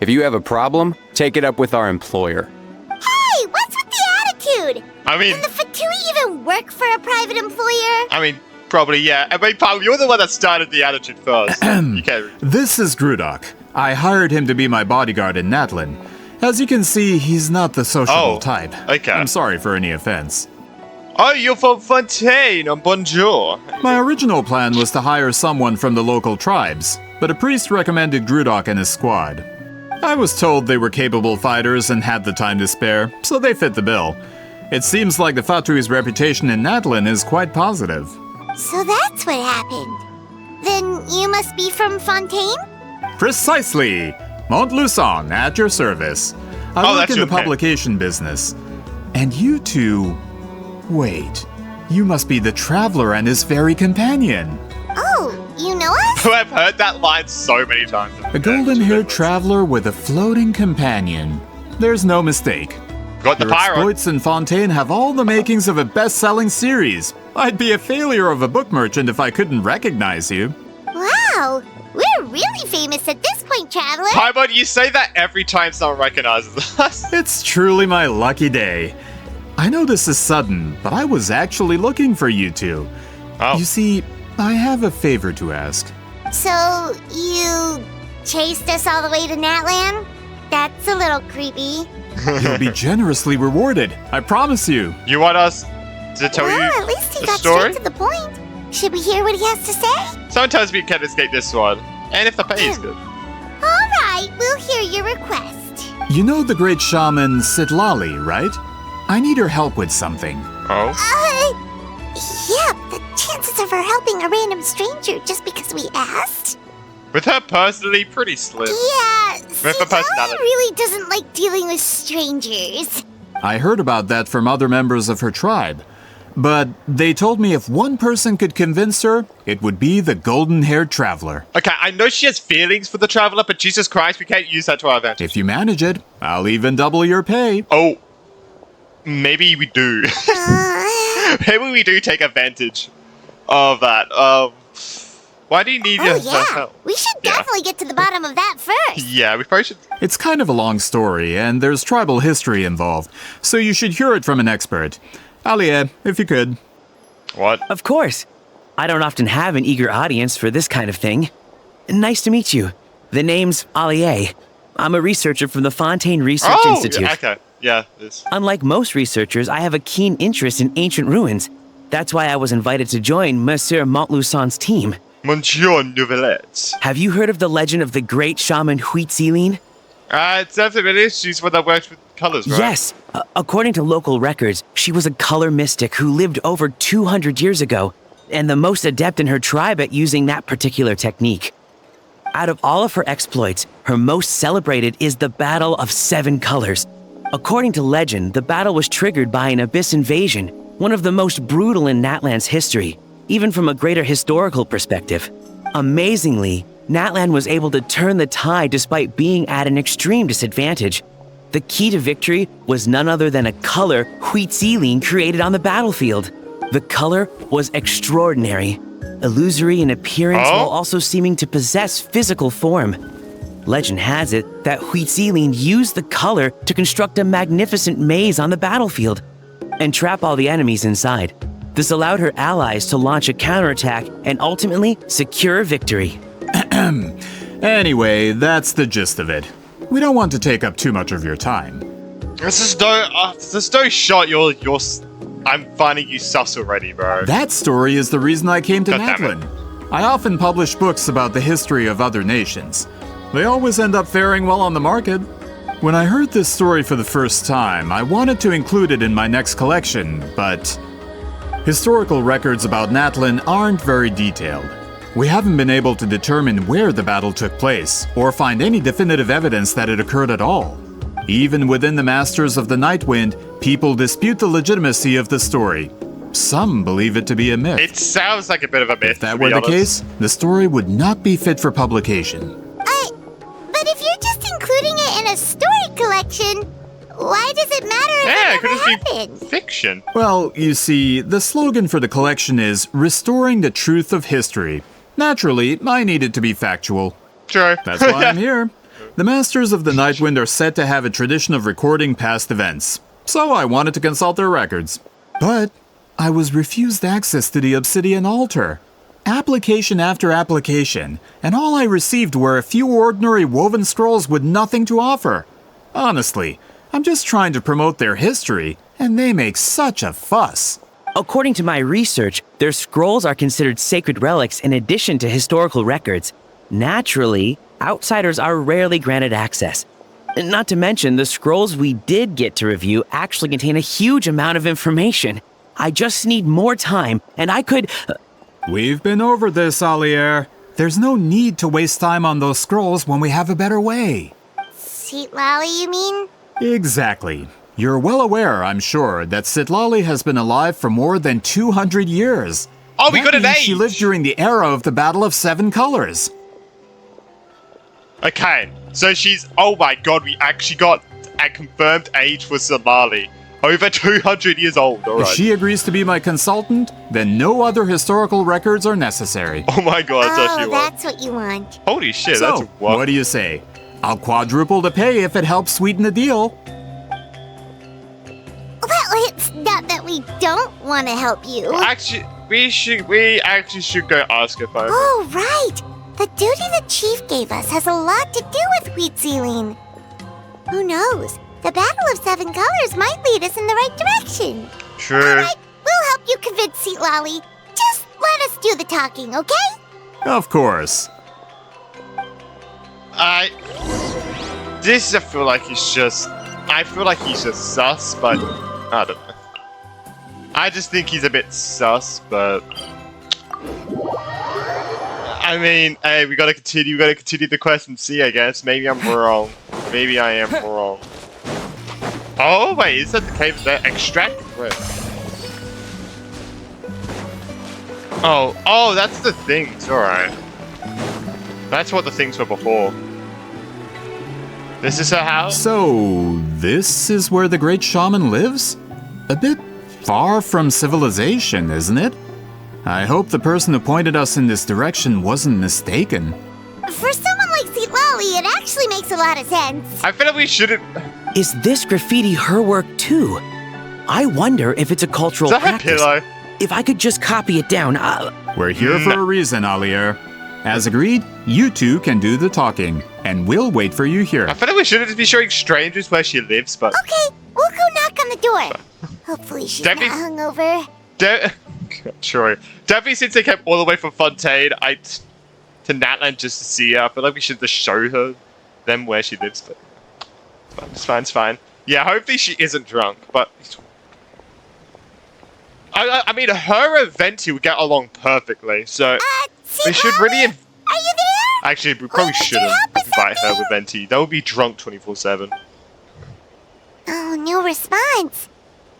If you have a problem, take it up with our employer. Hey, what's with the attitude? I mean, Can the Fatui even work for a private employer? Probably, yeah. I mean, Paul, you're the one that started the attitude first. You can't. This is Grudok. I hired him to be my bodyguard in Natlan. As you can see, he's not the sociable type. Okay. I'm sorry for any offense. Oh, you're from Fontaine. Bonjour. My original plan was to hire someone from the local tribes, but a priest recommended Grudok and his squad. I was told they were capable fighters and had the time to spare, so they fit the bill. It seems like the Fatui's reputation in Natlan is quite positive. So that's what happened. Then you must be from Fontaine? Precisely! Montluçon, at your service. I work that's in the okay. publication business. And you two... Wait, you must be the traveler and his fairy companion. Oh, you know us? I've heard that line so many times. A golden-haired traveler with a floating companion. There's no mistake. Got the Your pyro. exploits in Fontaine have all the makings of a best-selling series. I'd be a failure of a book merchant if I couldn't recognize you. Wow, we're really famous at this point, traveler. Paimon, you say that every time someone recognizes us. It's truly my lucky day. I know this is sudden, but I was actually looking for you two. Oh. You see, I have a favor to ask. So, you chased us all the way to Natlan? That's a little creepy. You'll be generously rewarded, I promise you. You want us to tell Well, you at least he the got story? straight to the point. Should we hear what he has to say? Someone tells me you can escape this one. And if the pay is good. All right, we'll hear your request. You know the great shaman Citlali, right? I need her help with something. Oh? Yeah, the chances of her helping a random stranger just because we asked? With her personally, pretty slim. Yeah, With her Citlali personality. really doesn't like dealing with strangers. I heard about that from other members of her tribe. But they told me if one person could convince her, it would be the golden-haired traveler. Okay, I know she has feelings for the Traveler, but Jesus Christ, we can't use that to our advantage. If you manage it, I'll even double your pay. Oh, maybe we do. Maybe we do take advantage of that. Why do you need your help? We should definitely get to the bottom of that first. Yeah, we probably should. It's kind of a long story, and there's tribal history involved, so you should hear it from an expert. Alie, if you could. What? Of course. I don't often have an eager audience for this kind of thing. Nice to meet you. The name's Alie. I'm a researcher from the Fontaine Research Institute. Yeah, okay. Yeah, this. Unlike most researchers, I have a keen interest in ancient ruins. That's why I was invited to join Monsieur Montluçon's team. Monsieur Nouvellette. Have you heard of the legend of the great shaman Citlali? It's definitely she's one that works with colors, right? Yes. According to local records, she was a color mystic who lived over 200 years ago, and the most adept in her tribe at using that particular technique. Out of all of her exploits, her most celebrated is the Battle of Seven Colors. According to legend, the battle was triggered by an abyss invasion, one of the most brutal in Natlan's history, even from a greater historical perspective. Amazingly, Natlan was able to turn the tide despite being at an extreme disadvantage. The key to victory was none other than a color Citlali created on the battlefield. The color was extraordinary, illusory in appearance while also seeming to possess physical form. Legend has it that Citlali used the color to construct a magnificent maze on the battlefield and trap all the enemies inside. This allowed her allies to launch a counterattack and ultimately secure victory. Anyway, that's the gist of it. We don't want to take up too much of your time. There's no shot I'm finding you sus already, bro. That story is the reason I came to God damn Natlan. I often publish books about the history of other nations. They always end up faring well on the market. When I heard this story for the first time, I wanted to include it in my next collection, but historical records about Natlan aren't very detailed. We haven't been able to determine where the battle took place, or find any definitive evidence that it occurred at all. Even within the Masters of the Nightwind, people dispute the legitimacy of the story. Some believe it to be a myth. It sounds like a bit of a myth. If that were the case, the story would not be fit for publication. But if you're just including it in a story collection, why does it matter if it never happened? Fiction. Well, you see, the slogan for the collection is Restoring the Truth of History. Naturally, I need it to be factual. Sure. That's why I'm here. The Masters of the Nightwind are said to have a tradition of recording past events, so I wanted to consult their records. But I was refused access to the Obsidian Altar. Application after application, and all I received were a few ordinary woven scrolls with nothing to offer. Honestly, I'm just trying to promote their history, and they make such a fuss. According to my research, their scrolls are considered sacred relics in addition to historical records. Naturally, outsiders are rarely granted access. Not to mention, the scrolls we did get to review actually contain a huge amount of information. I just need more time, and I could... We've been over this, Alier. There's no need to waste time on those scrolls when we have a better way. Citlali, you mean? Exactly. You're well aware, I'm sure, that Citlali has been alive for more than 200 years. Oh, we got an age! She lived during the era of the Battle of Seven Colors. Okay, so she's... Oh my god, we actually got a confirmed age for Citlali. Over 200 years old, alright. If she agrees to be my consultant, then no other historical records are necessary. Oh my god, so she that's what you want. Holy shit, So, that's a what? what do you say? I'll quadruple the pay if it helps sweeten the deal. Well, it's not that we don't want to help you. Actually, we actually should go ask her for it. Oh, right. The duty the chief gave us has a lot to do with Citlali. Who knows? The Battle of Seven Colors might lead us in the right direction. True. All right, we'll help you convince Citlali. Just let us do the talking, okay? Of course. I feel like he's just sus, but I don't know. I just think he's a bit sus, but I mean, hey, we gotta continue the quest and see, I guess. Maybe I'm wrong. Maybe I am wrong. Oh wait, is that the cave there? Extract where? Oh, that's the things, alright. That's what the things were before. This is her house? So, this is where the great shaman lives? A bit far from civilization, isn't it? I hope the person who pointed us in this direction wasn't mistaken. For someone like Citlali, it actually makes a lot of sense. I feel like we shouldn't... Is this graffiti her work too? I wonder if it's a cultural Is that her practice. pillow? If I could just copy it down, We're here for a reason, Alier. As agreed, you two can do the talking, and we'll wait for you here. I feel like we shouldn't be showing strangers where she lives, but... Okay, we'll go knock on the door. Hopefully she's not hungover. Sure. Definitely since they came all the way from Fontaine to Natland just to see her, I feel like we should just show them where she lives, but... It's fine. Yeah, hopefully she isn't drunk, but... I mean, her and Venti would get along perfectly, so... we should really... Are you there? Actually, we probably shouldn't invite her with Venti. They would be drunk 24/7. Oh, no response.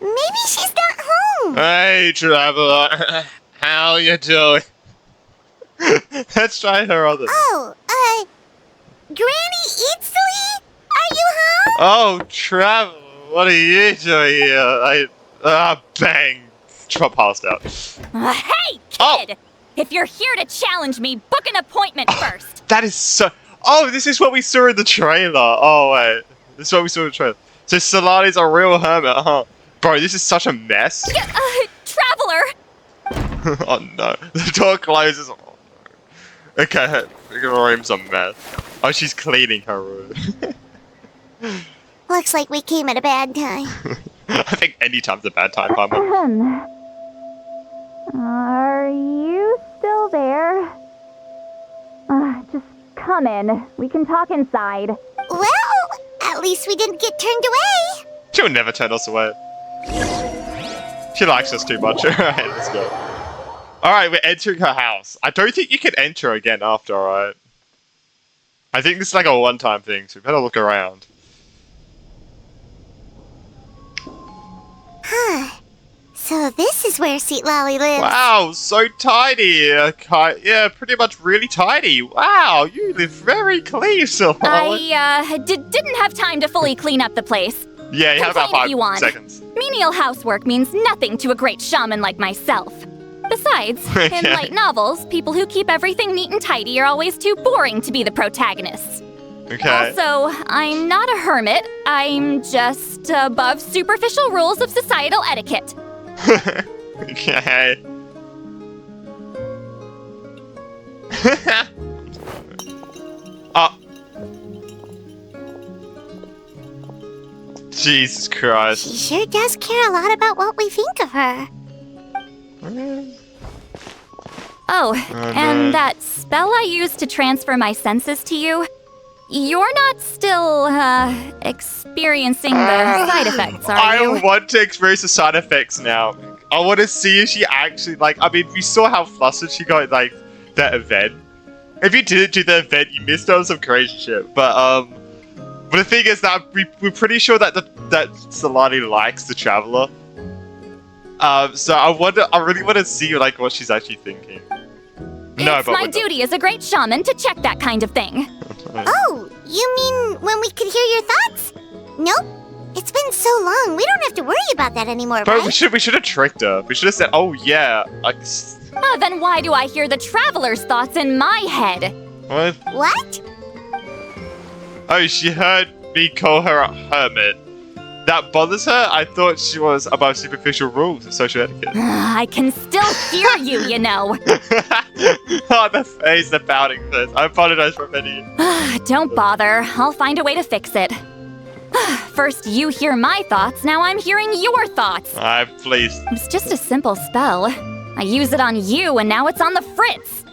Maybe she's not home. Hey, traveler. How you doing? Let's try her other. Oh, Granny Citlali? Are you home? Oh, traveler. What are you doing here? Bang. Trump passed out. Hey, kid! If you're here to challenge me, book an appointment first. That is so... Oh, this is what we saw in the trailer. Oh, wait. This is what we saw in the trailer. So Citlali's a real hermit, huh? Bro, this is such a mess. Traveler! Oh, no. The door closes. Oh, no. Okay, her room's a mess. Oh, she's cleaning her room. Looks like we came at a bad time. I think any time's a bad time, Mama. Are you still there? Just come in. We can talk inside. Well, at least we didn't get turned away. She'll never turn us away. She likes us too much. Alright, let's go. Alright, we're entering her house. I don't think you can enter again after, alright? I think this is like a one-time thing, so we better look around. Huh. So this is where Citlali lives. Wow, so tidy. Yeah, pretty much really tidy. Wow, you live very clean, Citlali. I didn't have time to fully clean up the place. Yeah, you had about Complain if you 5 want. seconds. Menial housework means nothing to a great shaman like myself. Besides, in light novels, people who keep everything neat and tidy are always too boring to be the protagonists. Okay. Also, I'm not a hermit. I'm just above superficial rules of societal etiquette. Okay. Jesus Christ. She sure does care a lot about what we think of her. Oh, and that spell I used to transfer my senses to you, you're not still, experiencing the side effects, are you? I want to experience the side effects now. I want to see if she actually, I mean, we saw how flustered she got, that event. If you didn't do the event, you missed out on some crazy shit. But the thing is that we're pretty sure that that Citlali likes the Traveler. So I really want to see, what she's actually thinking. It's my duty as a great shaman to check that kind of thing. Oh, you mean when we could hear your thoughts? Nope. It's been so long, we don't have to worry about that anymore, but right? we should have tricked her. We should have said, oh yeah. Then why do I hear the Traveler's thoughts in my head? What? What? Oh, she heard me call her a hermit. That bothers her? I thought she was above superficial rules of social etiquette. I can still hear you, you know. Oh, the face, the pouting face. I apologize for offending you. Don't bother. I'll find a way to fix it. First you hear my thoughts, now I'm hearing your thoughts. Please. It's just a simple spell. I use it on you and now it's on the fritz.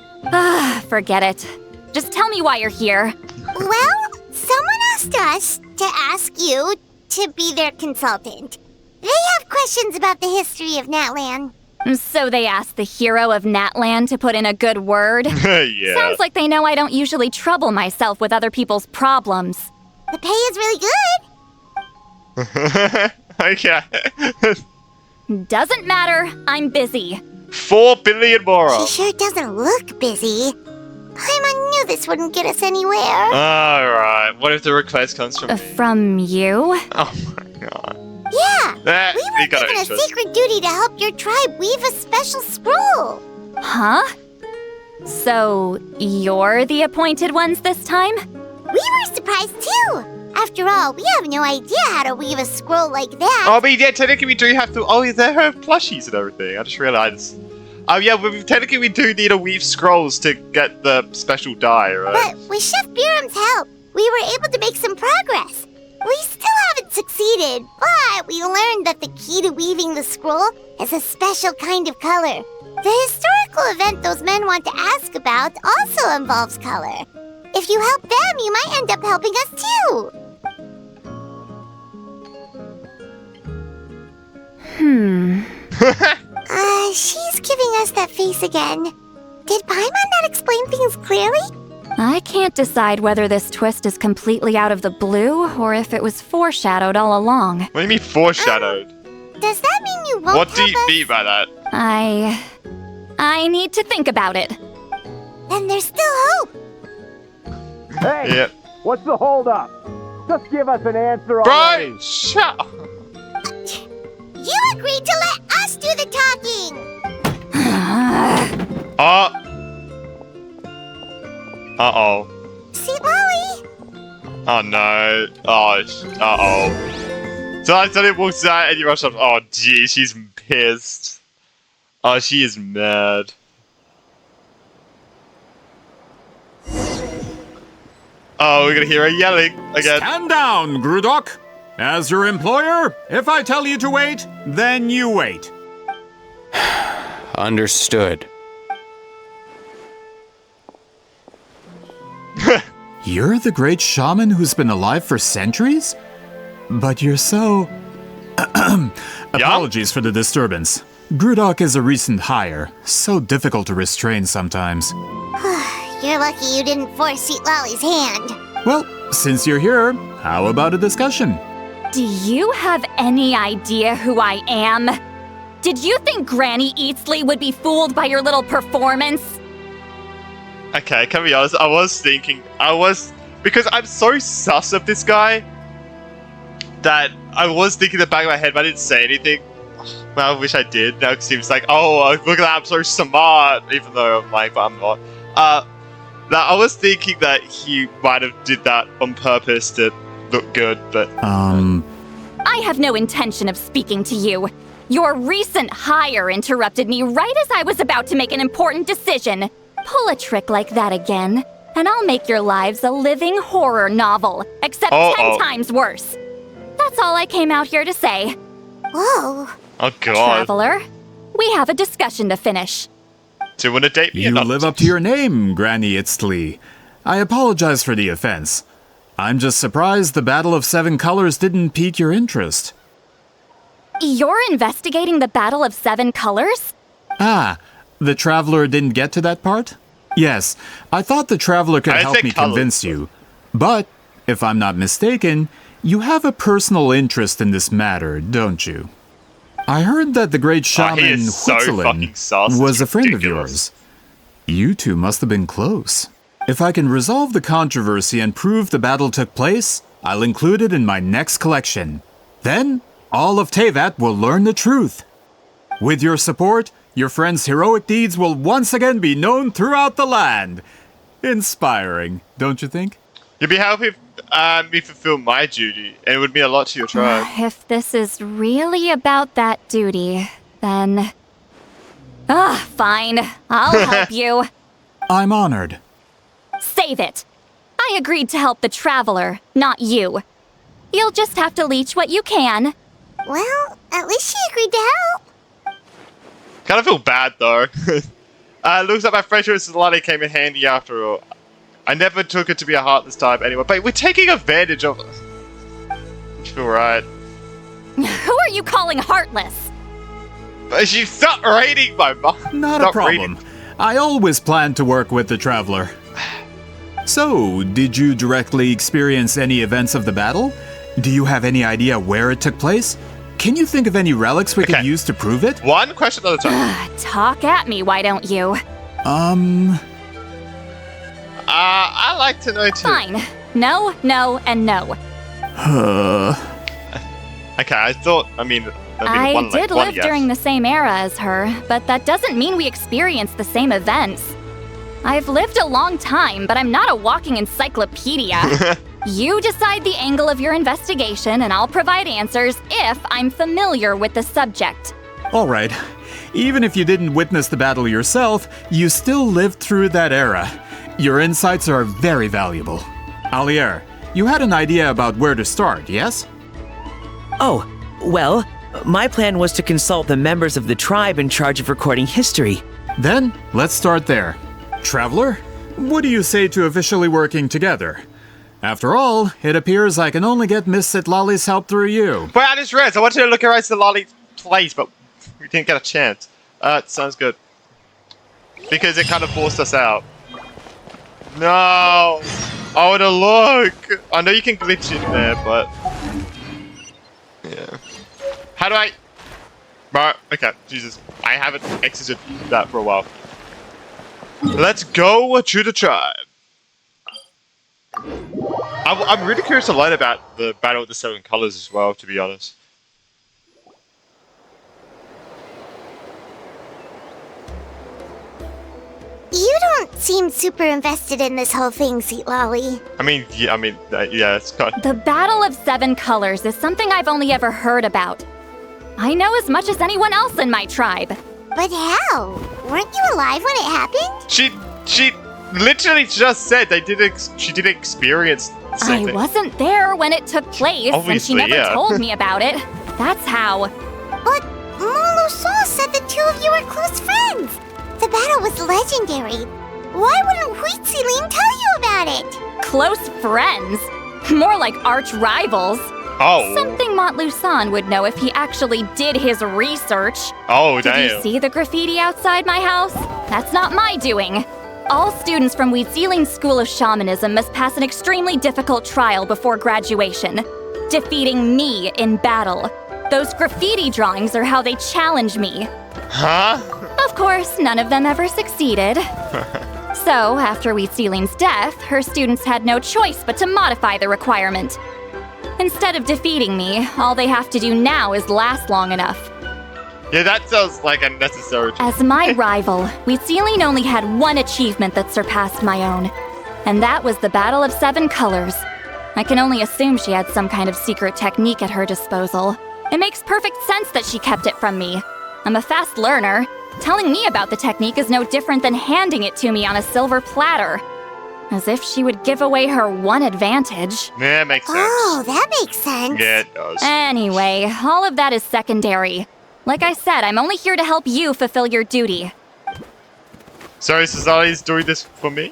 Forget it. Just tell me why you're here. Well, someone asked us to ask you to be their consultant. They have questions about the history of Natlan. So they asked the hero of Natlan to put in a good word? Yeah. Sounds like they know I don't usually trouble myself with other people's problems. The pay is really good. Okay. Doesn't matter, I'm busy. 4 billion more. She sure doesn't look busy. Paimon knew this wouldn't get us anywhere. Alright, what if the request comes from me? From you? Oh my god. Yeah, we were got given a interest. secret duty to help your tribe weave a special scroll. Huh? So, you're the appointed ones this time? We were surprised too. After all, we have no idea how to weave a scroll like that. Oh, but yeah, technically we do have to. Oh, yeah, they have plushies and everything. I just realized. Oh, yeah, technically we do need to weave scrolls to get the special die, right? But with Chef Biram's help, we were able to make some progress. We still haven't succeeded, but we learned that the key to weaving the scroll is a special kind of color. The historical event those men want to ask about also involves color. If you help them, you might end up helping us too. She's giving us that face again. Did Paimon not explain things clearly? I can't decide whether this twist is completely out of the blue or if it was foreshadowed all along. What do you mean foreshadowed? Does that mean you won't What do help you us? mean by that? I need to think about it. Then there's still hope. Hey, Yeah. what's the holdup? Just give us an answer Bro, already. shut up. You agreed to let us do the talking. Uh-oh. Citlali. Oh, no. Oh, uh-oh. So I suddenly walks out and you rush up. Oh, gee, she's pissed. Oh, she is mad. Oh, we're gonna hear her yelling again. Stand down, Grudok. As your employer, if I tell you to wait, then you wait. Understood. You're the great shaman who's been alive for centuries? But you're so... Apologies for the disturbance. Grudok is a recent hire, so difficult to restrain sometimes. You're lucky you didn't force Citlali's hand. Well, since you're here, how about a discussion? Do you have any idea who I am? Did you think Granny Eatsley would be fooled by your little performance? Okay, can be honest, because I'm so sus of this guy that I was thinking in the back of my head, but I didn't say anything. Well, I wish I did. Now it seems like, oh, look at that, I'm so smart, even though I'm like, but I'm not. Now I was thinking that he might have did that on purpose to look good, but... I have no intention of speaking to you. Your recent hire interrupted me right as I was about to make an important decision. Pull a trick like that again, and I'll make your lives a living horror novel, except 10 times worse. That's all I came out here to say. Whoa. Oh, God. Traveler, we have a discussion to finish. Do you want to date me? You live up to your name, Granny Itztli. I apologize for the offense. I'm just surprised the Battle of Seven Colors didn't pique your interest. You're investigating the Battle of Seven Colors? Ah, the Traveler didn't get to that part? Yes, I thought the Traveler could help me convince you. But, if I'm not mistaken, you have a personal interest in this matter, don't you? I heard that the great shaman Huitzilin was a friend of yours. You two must have been close. If I can resolve the controversy and prove the battle took place, I'll include it in my next collection. Then, all of Tevat will learn the truth. With your support, your friend's heroic deeds will once again be known throughout the land. Inspiring, don't you think? You'd be helping me fulfill my duty, and it would mean a lot to your tribe. If this is really about that duty, then... fine. I'll help you. I'm honored. Save it. I agreed to help the Traveler, not you. You'll just have to leech what you can. Well, at least she agreed to help. Kind of feel bad, though. Looks like my friendship with Citlali came in handy after all. I never took it to be a heartless type anyway, but we're taking advantage of it. I feel right. Who are are you calling heartless? She's not reading my mind. Not a problem. I always plan to work with the Traveler. So, did you directly experience any events of the battle? Do you have any idea where it took place? Can you think of any relics we could use to prove it? One question at a time. Talk at me, why don't you? I like to know too. Fine. No, no, and no. Okay, I mean, I did live during the same era as her, but that doesn't mean we experienced the same events. I've lived a long time, but I'm not a walking encyclopedia. You decide the angle of your investigation, and I'll provide answers if I'm familiar with the subject. All right. Even if you didn't witness the battle yourself, you still lived through that era. Your insights are very valuable. Alier, you had an idea about where to start, yes? Oh, well, my plan was to consult the members of the tribe in charge of recording history. Then, let's start there. Traveler, what do you say to officially working together? After all, it appears I can only get Miss Citlali's help through you. But I just realized I wanted to look around Citlali's place, but we didn't get a chance. It sounds good. Because it kind of forced us out. No! I want to look! I know you can glitch in there, but... Yeah. How do I... Right, okay, Jesus. I haven't exited that for a while. Let's go to the tribe. I'm really curious to learn about the Battle of the Seven Colors as well, to be honest. You don't seem super invested in this whole thing, Citlali. Yeah, it's kind of... The Battle of Seven Colors is something I've only ever heard about. I know as much as anyone else in my tribe. But how? Weren't you alive when it happened? She literally just said she did experience the same thing. I wasn't there when it took place, and she never told me about it. That's how. But Molusan said the two of you were close friends. The battle was legendary. Why wouldn't Citlali tell you about it? Close friends? More like arch rivals. Oh. Something Montlusan would know if he actually did his research. Oh, damn. Did you see the graffiti outside my house? That's not my doing. All students from Citlali's School of Shamanism must pass an extremely difficult trial before graduation, defeating me in battle. Those graffiti drawings are how they challenge me. Huh? Of course, none of them ever succeeded. So, after Citlali's death, her students had no choice but to modify the requirement. Instead of defeating me, all they have to do now is last long enough. Yeah, that sounds like unnecessary. As my rival, Citlali only had one achievement that surpassed my own, and that was the Battle of Seven Colors. I can only assume she had some kind of secret technique at her disposal. It makes perfect sense that she kept it from me. I'm a fast learner. Telling me about the technique is no different than handing it to me on a silver platter. As if she would give away her one advantage. Yeah, makes sense. Oh, that makes sense. Yeah, it does. Anyway, all of that is secondary. Like I said, I'm only here to help you fulfill your duty. Sorry, Citlali's doing this for me?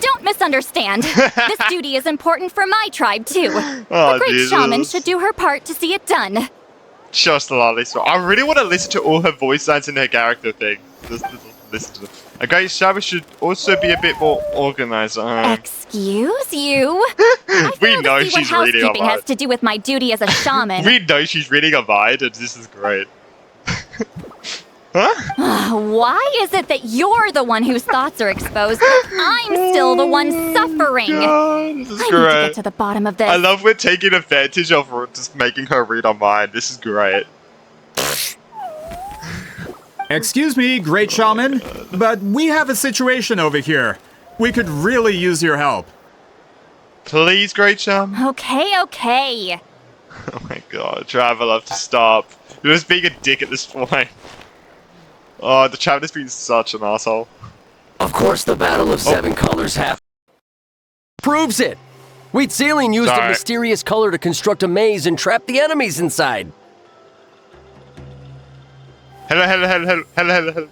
Don't misunderstand. This duty is important for my tribe, too. Oh, the great Jesus. shaman should do her part to see it done. Sure, Citlali. So I really want to listen to all her voice lines and her character thing. Just listen to them. A great shaman should also be a bit more organized. Excuse you? We know she's reading a housekeeping has mind. to do with my duty as a shaman. We know she's reading a mind, and this is great. Huh? Why is it that you're the one whose thoughts are exposed, but I'm still the one suffering? God, this is I great. need to get to the bottom of this. I love we're taking advantage of her, just making her read our mind. This is great. Excuse me, great shaman, but we have a situation over here. We could really use your help. Please, great shaman. Okay. Oh my god, Travel, have to stop. You're just being a dick at this point. Oh, the Travel has been such an asshole. Of course, the Battle of Seven Colors proves it. Citlali used a mysterious color to construct a maze and trap the enemies inside. Hello.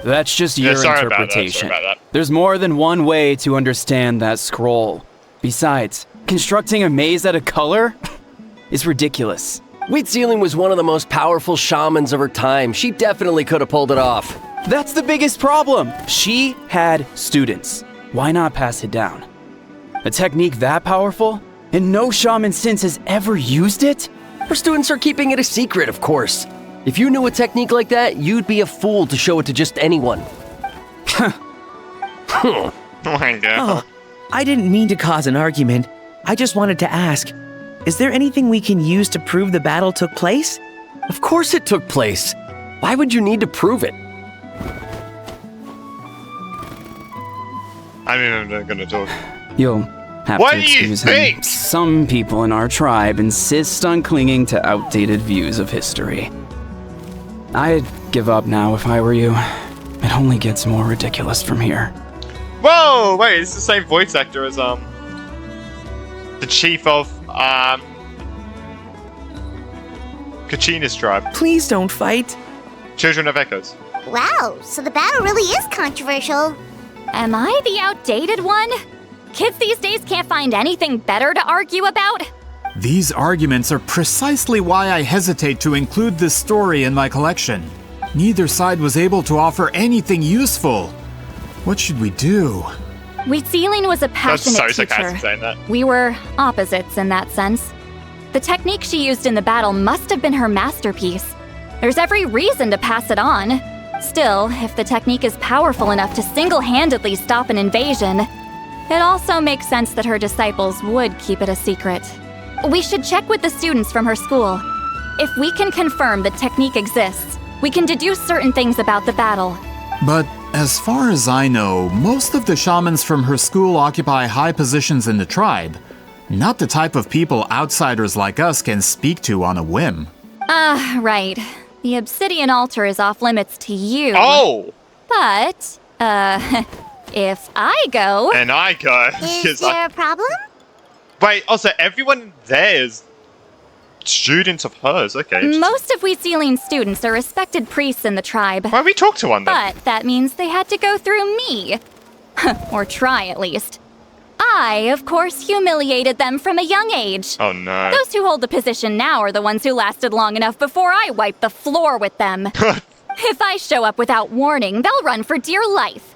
That's just your interpretation. Sorry about that. There's more than one way to understand that scroll. Besides, constructing a maze out of color is ridiculous. Wheat Ceiling was one of the most powerful shamans of her time. She definitely could have pulled it off. That's the biggest problem. She had students. Why not pass it down? A technique that powerful, and no shaman since has ever used it? Her students are keeping it a secret, of course. If you knew a technique like that, you'd be a fool to show it to just anyone. Oh my god. Oh, I didn't mean to cause an argument. I just wanted to ask, is there anything we can use to prove the battle took place? Of course it took place. Why would you need to prove it? I mean, I'm not gonna talk. You'll have What to do you excuse him. think? Some people in our tribe insist on clinging to outdated views of history. I'd give up now if I were you. It only gets more ridiculous from here. Whoa! Wait, it's the same voice actor as the chief of Kachina's tribe. Please don't fight. Children of Echoes. Wow, so the battle really is controversial. Am I the outdated one? Kids these days can't find anything better to argue about? These arguments are precisely why I hesitate to include this story in my collection. Neither side was able to offer anything useful. What should we do? Wheat Ceiling was a passionate That's so teacher. sarcastic saying that. We were opposites in that sense. The technique she used in the battle must have been her masterpiece. There's every reason to pass it on. Still, if the technique is powerful enough to single-handedly stop an invasion, it also makes sense that her disciples would keep it a secret. We should check with the students from her school. If we can confirm the technique exists, we can deduce certain things about the battle. But as far as I know, most of the shamans from her school occupy high positions in the tribe. Not the type of people outsiders like us can speak to on a whim. Right. The obsidian altar is off limits to you. Oh! But, if I go... And I go. Is there a problem? Wait, also, everyone there is students of hers. Okay. Most of Wheat Ceiling's students are respected priests in the tribe. Why don't we talk to one then? But that means they had to go through me. Or try, at least. I, of course, humiliated them from a young age. Oh no. Those who hold the position now are the ones who lasted long enough before I wiped the floor with them. If I show up without warning, they'll run for dear life.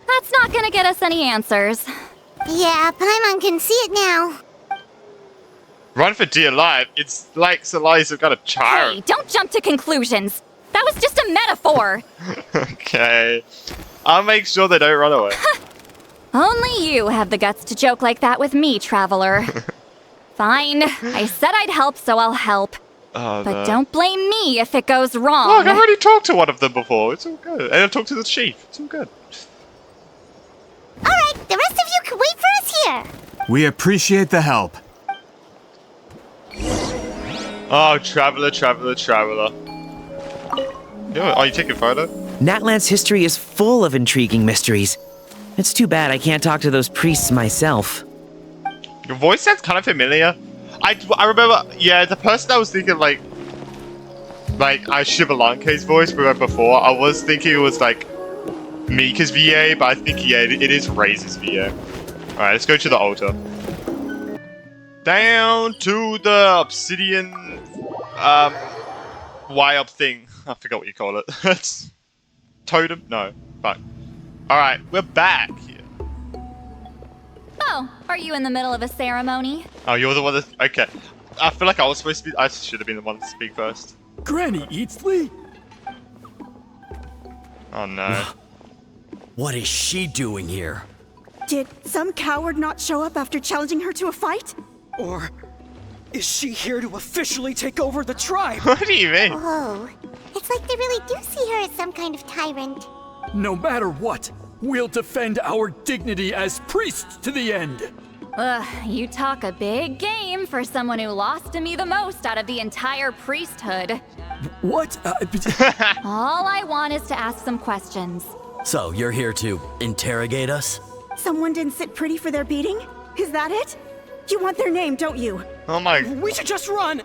That's not gonna get us any answers. Yeah, Paimon can see it now. Run for dear life. It's like Citlali's have got a child. Hey, don't jump to conclusions. That was just a metaphor. Okay. I'll make sure they don't run away. Only you have the guts to joke like that with me, traveler. Fine. I said I'd help, so I'll help. Oh, But no. don't blame me if it goes wrong. Look, I've already talked to one of them before. It's all good. And I've talked to the chief. It's all good. Alright, the rest of you can wait for us here. We appreciate the help. Oh, traveler, traveler, traveler. Are you taking a photo? Natland's history is full of intriguing mysteries. It's too bad I can't talk to those priests myself. Your voice sounds kind of familiar. I remember, yeah, the person I was thinking like Shivalanke's voice we went before. I was thinking it was like Mika's VA, but I think yeah, it is Razor's VA. All right, let's go to the altar. Down to the obsidian, Y-up thing. I forgot what you call it. It's totem? No, fuck. All right, we're back here. Oh, are you in the middle of a ceremony? Oh, you're the one that. Okay. I feel like I was supposed to be. I should have been the one to speak first. Granny Eatsley? Oh no. What is she doing here? Did some coward not show up after challenging her to a fight? Or is she here to officially take over the tribe? What do you mean? Whoa. It's like they really do see her as some kind of tyrant. No matter what, we'll defend our dignity as priests to the end. Ugh, you talk a big game for someone who lost to me the most out of the entire priesthood. What? All I want is to ask some questions. So, you're here to interrogate us? Someone didn't sit pretty for their beating? Is that it? You want their name, don't you? Oh my. We should just run!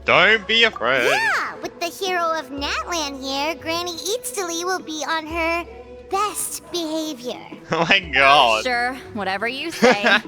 Don't be afraid. Yeah, with the hero of Natland here, Granny Eatsley will be on her best behavior. Oh my god. Sure, whatever you say.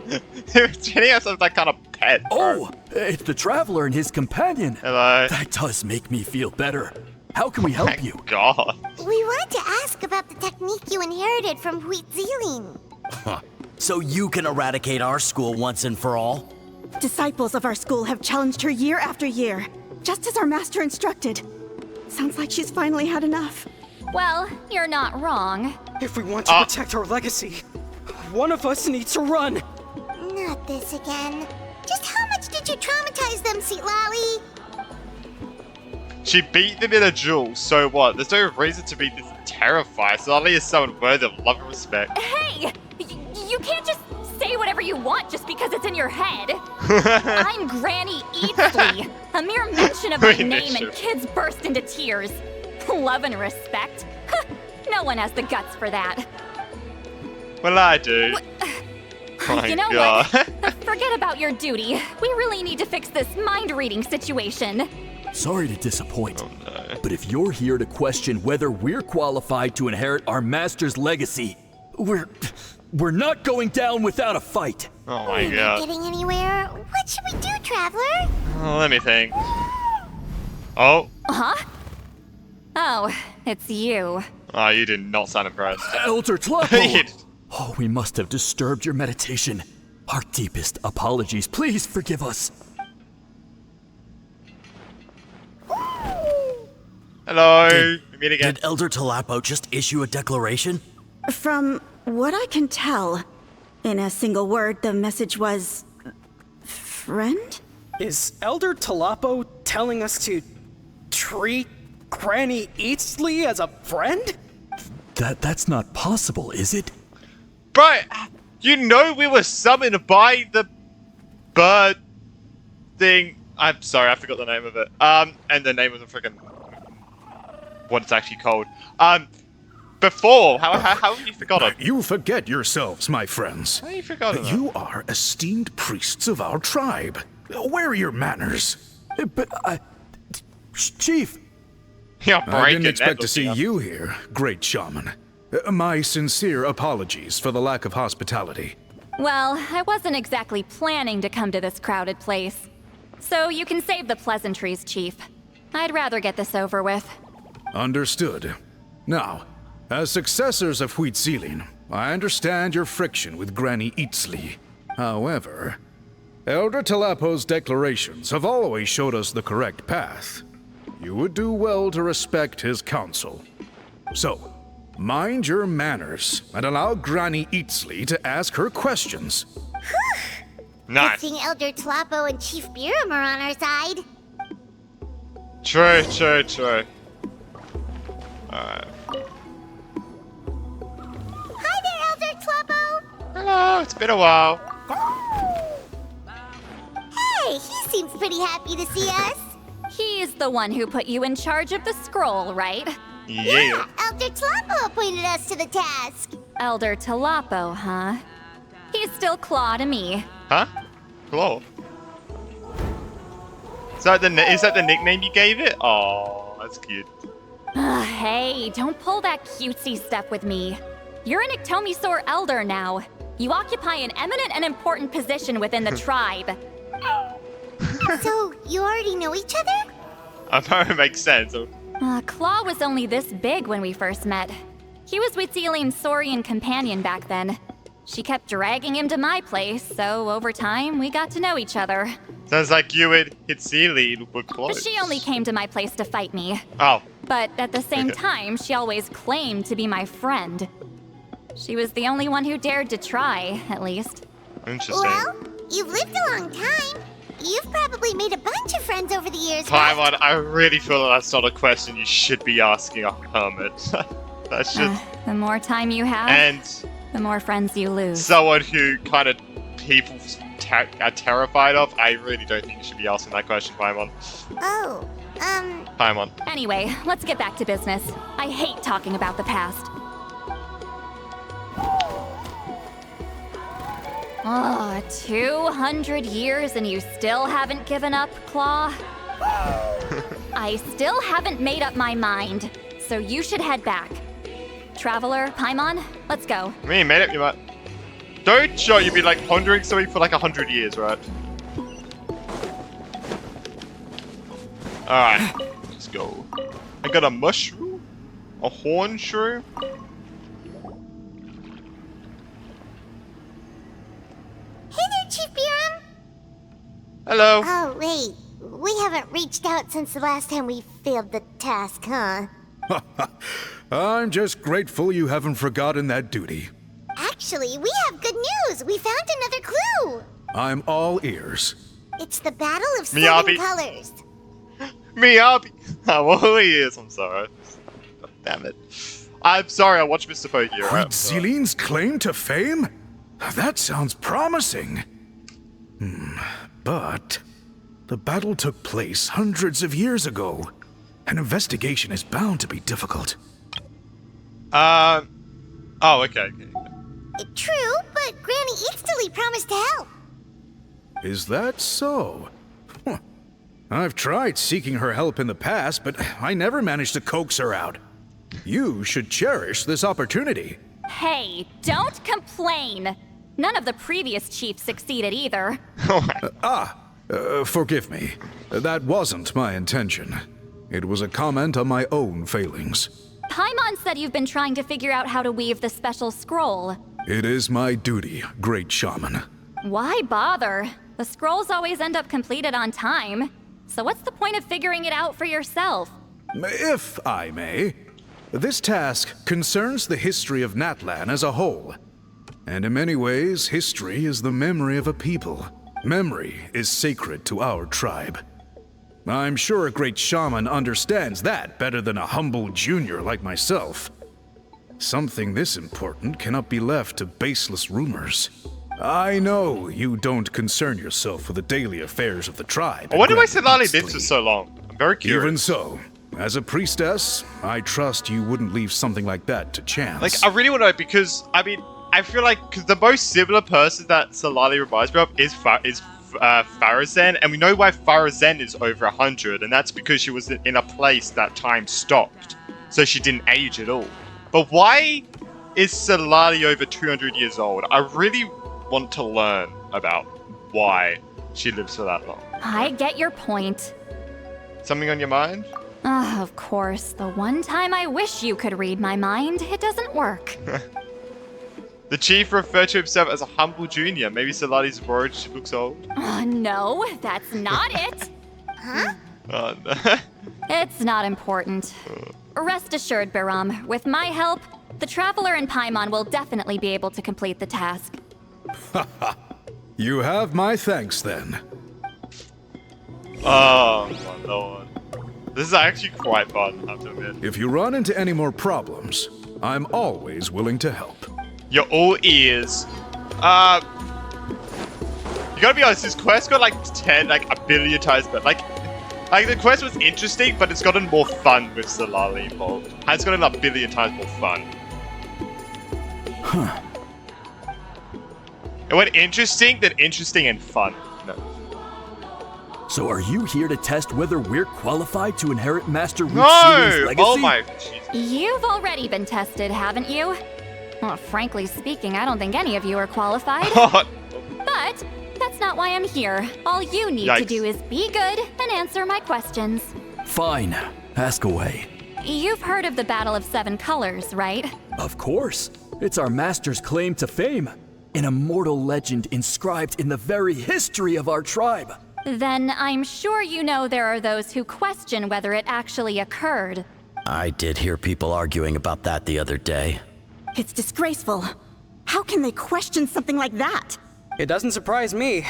Jenny has some like kind of pet. Oh, it's the traveler and his companion. Hello. That does make me feel better. How can we help you? God. We wanted to ask about the technique you inherited from Citlali. So you can eradicate our school once and for all? Disciples of our school have challenged her year after year, just as our master instructed. Sounds like she's finally had enough. Well, you're not wrong. If we want to protect our legacy, one of us needs to run. Not this again. Just how much did you traumatize them, Citlali? She beat them in a duel, so what? There's no reason to be this terrified. Citlali is someone worthy of love and respect. Hey! You can't just say whatever you want just because it's in your head. I'm Granny Eatsley. A mere mention of my name and kids burst into tears. Love and respect? No one has the guts for that. Well, I do. Oh You know God. what? Forget about your duty. We really need to fix this mind-reading situation. Sorry to disappoint, but if you're here to question whether we're qualified to inherit our master's legacy, we're not going down without a fight. Oh my We're God. not getting anywhere. What should we do, Traveler? Oh, let me think. Oh. Huh? Oh, it's you. Oh, you did not sound impressed. Elder Tlapo! Oh, we must have disturbed your meditation. Our deepest apologies. Please forgive us. Hello. We meet again. Did Elder Tlapo just issue a declaration? From what I can tell, in a single word, the message was... friend? Is Elder Tlapo telling us to treat Granny Eatsley as a friend? That's not possible, is it? But you know we were summoned by the bird thing. I'm sorry, I forgot the name of it. And the name of the freaking what it's actually called. Before, how have you forgotten? You forget yourselves, my friends. How have you forgotten that? You are esteemed priests of our tribe. Where are your manners? But Chief. I didn't expect to see you here, great shaman. My sincere apologies for the lack of hospitality. Well, I wasn't exactly planning to come to this crowded place. So you can save the pleasantries, Chief. I'd rather get this over with. Understood. Now, as successors of Citlali, I understand your friction with Granny Eatsley. However, Elder Tlapo's declarations have always showed us the correct path. You would do well to respect his counsel. So, mind your manners and allow Granny Eatsley to ask her questions. Nice. Good thing Elder Tlapo and Chief Biram are on our side. True. Alright. Hi there, Elder Tlapo. Hello, it's been a while. Hey, he seems pretty happy to see us. He's the one who put you in charge of the scroll, right? Yeah. Elder Tlapo appointed us to the task. Elder Tlapo, huh? He's still Claw to me. Huh? Cool. Is that the nickname you gave it? Oh, that's cute. Hey, don't pull that cutesy stuff with me. You're an Iktomisaur Elder now. You occupy an eminent and important position within the tribe. So, you already know each other? I know it makes sense. Claw was only this big when we first met. He was with Celine's Saurian companion back then. She kept dragging him to my place, so over time, we got to know each other. Sounds like you and Citlali were close. She only came to my place to fight me. Oh. But at the same time, she always claimed to be my friend. She was the only one who dared to try, at least. Interesting. Well, you've lived a long time. You've probably made a bunch of friends over the years, right? Paimon, I really feel like that's not a question you should be asking a hermit. That's just... The more time you have, and the more friends you lose. someone who kind of people are terrified of, I really don't think you should be asking that question, Paimon. Oh, Paimon. Anyway, let's get back to business. I hate talking about the past. Oh, 200 years and you still haven't given up, Claw? I still haven't made up my mind, so you should head back. Traveler, Paimon, let's go. I mean, made it, you might. Don't show you've been like pondering something for like 100 years, right? Alright, let's go. I got a mushroom? A horn shroom? Hey there, Chief Biram. Hello. Oh, wait. We haven't reached out since the last time we failed the task, huh? I'm just grateful you haven't forgotten that duty. Actually, we have good news. We found another clue. I'm all ears. It's the Battle of Miyabi. 7 Colors. Miyabi! I'm all ears, I'm sorry. God damn it. I'm sorry, I watched Mr. Pokey. Queen Celine's claim to fame? That sounds promising. But the battle took place hundreds of years ago. An investigation is bound to be difficult. Oh, okay. True, but Granny Eatstily promised to help. Is that so? Huh. I've tried seeking her help in the past, but I never managed to coax her out. You should cherish this opportunity. Hey, don't complain. None of the previous chiefs succeeded either. Forgive me. That wasn't my intention. It was a comment on my own failings. Paimon said you've been trying to figure out how to weave the special scroll. It is my duty, great shaman. Why bother? The scrolls always end up completed on time. So what's the point of figuring it out for yourself? If I may, this task concerns the history of Natlan as a whole. And in many ways, history is the memory of a people. Memory is sacred to our tribe. I'm sure a great shaman understands that better than a humble junior like myself. Something this important cannot be left to baseless rumors. I know you don't concern yourself with the daily affairs of the tribe. I wonder why Citlali lived for so long. I'm very curious. Even so, as a priestess, I trust you wouldn't leave something like that to chance. Like, I really want to know because, I mean, I feel like cause the most similar person that Citlali reminds me of is Farazan, and we know why Farazan is over 100, and that's because she was in a place that time stopped, so she didn't age at all. But why is Citlali over 200 years old? I really want to learn about why she lives for that long. I get your point. Something on your mind? Of course, the one time I wish you could read my mind, it doesn't work. The chief referred to himself as a humble junior. Maybe Citlali's world looks old. No, that's not it. Huh? Oh, no. It's not important. Rest assured, Biram, with my help, the Traveler and Paimon will definitely be able to complete the task. You have my thanks then. Oh, my lord. This is actually quite fun, I have to admit. If you run into any more problems, I'm always willing to help. You're all ears. You gotta be honest, this quest got like 10, like a billion times, but like the quest was interesting, but it's gotten more fun with Citlali involved. It's gotten a billion times more fun. Huh. It went interesting, then interesting and fun. No. So are you here to test whether we're qualified to inherit Master Celine's legacy? Oh my... You've already been tested, haven't you? Well, frankly speaking, I don't think any of you are qualified. But that's not why I'm here. All you need to do is be good and answer my questions. Fine. Ask away. You've heard of the Battle of 7 Colors, right? Of course. It's our master's claim to fame. An immortal legend inscribed in the very history of our tribe. Then I'm sure you know there are those who question whether it actually occurred. I did hear people arguing about that the other day. It's disgraceful. How can they question something like that? It doesn't surprise me.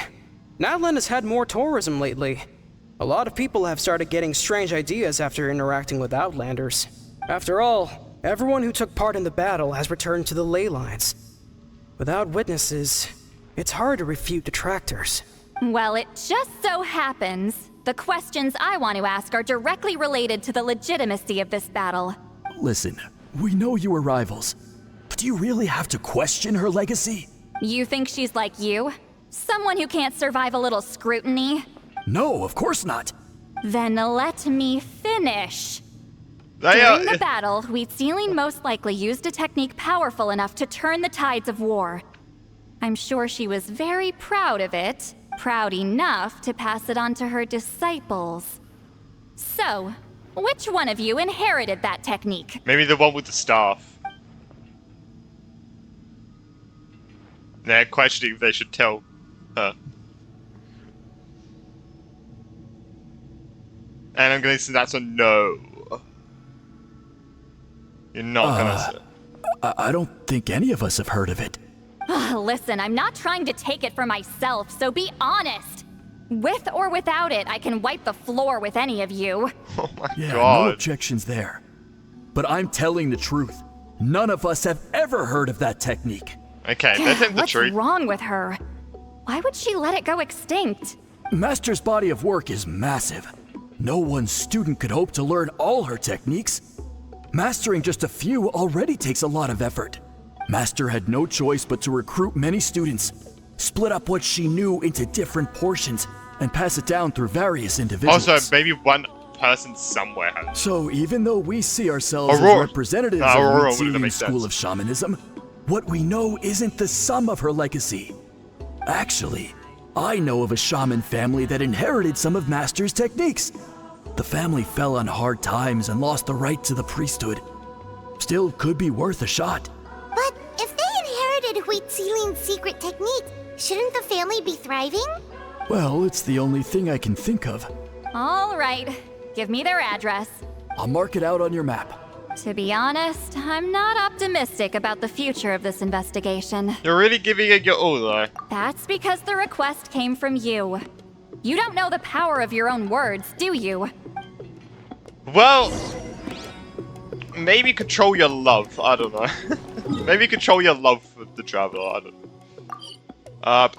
Natlan has had more tourism lately. A lot of people have started getting strange ideas after interacting with Outlanders. After all, everyone who took part in the battle has returned to the ley lines. Without witnesses, it's hard to refute detractors. Well, it just so happens the questions I want to ask are directly related to the legitimacy of this battle. Listen, we know you were rivals, but do you really have to question her legacy? You think she's like you? Someone who can't survive a little scrutiny? No, of course not. Then let me finish. During the battle, Citlali most likely used a technique powerful enough to turn the tides of war. I'm sure she was very proud of it, proud enough to pass it on to her disciples. So, which one of you inherited that technique? Maybe the one with the staff. They're questioning if they should tell her. And I'm gonna say that's a no. You're not gonna say. I don't think any of us have heard of it. Listen, I'm not trying to take it for myself, so be honest. With or without it, I can wipe the floor with any of you. Oh my Yeah, god. no objections there. But I'm telling the truth. None of us have ever heard of that technique. Okay, that's the What's truth. wrong with her? Why would she let it go extinct? Master's body of work is massive. No one student could hope to learn all her techniques. Mastering just a few already takes a lot of effort. Master had no choice but to recruit many students, split up what she knew into different portions, and pass it down through various individuals. Also, maybe one person somewhere has. So even though we see ourselves Aurora. as representatives Aurora of wouldn't the make School sense. of Shamanism, what we know isn't the sum of her legacy. Actually, I know of a shaman family that inherited some of Master's techniques. The family fell on hard times and lost the right to the priesthood. Still could be worth a shot. But if they inherited Citlali's secret technique, shouldn't the family be thriving? Well, it's the only thing I can think of. All right, give me their address. I'll mark it out on your map. To be honest, I'm not optimistic about the future of this investigation. You're really giving it your all, though. That's because the request came from you. You don't know the power of your own words, do you? Well, maybe control your love. I don't know. Maybe control your love for the traveler. I don't know.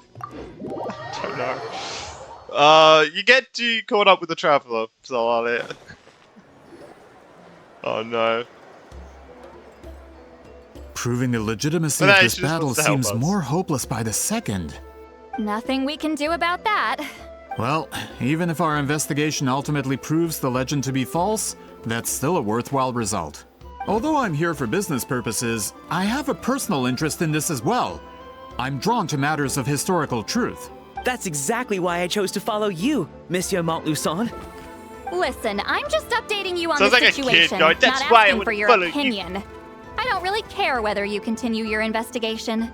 Don't know. You get too caught up with the traveler, Citlali. Oh no. Proving the legitimacy But of hey, this she just battle wants to help seems us. more hopeless by the second. Nothing we can do about that. Well, even if our investigation ultimately proves the legend to be false, that's still a worthwhile result. Although I'm here for business purposes, I have a personal interest in this as well. I'm drawn to matters of historical truth. That's exactly why I chose to follow you, Monsieur Montluçon. Listen, I'm just updating you on Sounds the like a kid situation, going, "That's not why I asking would for your follow you." opinion. I don't really care whether you continue your investigation.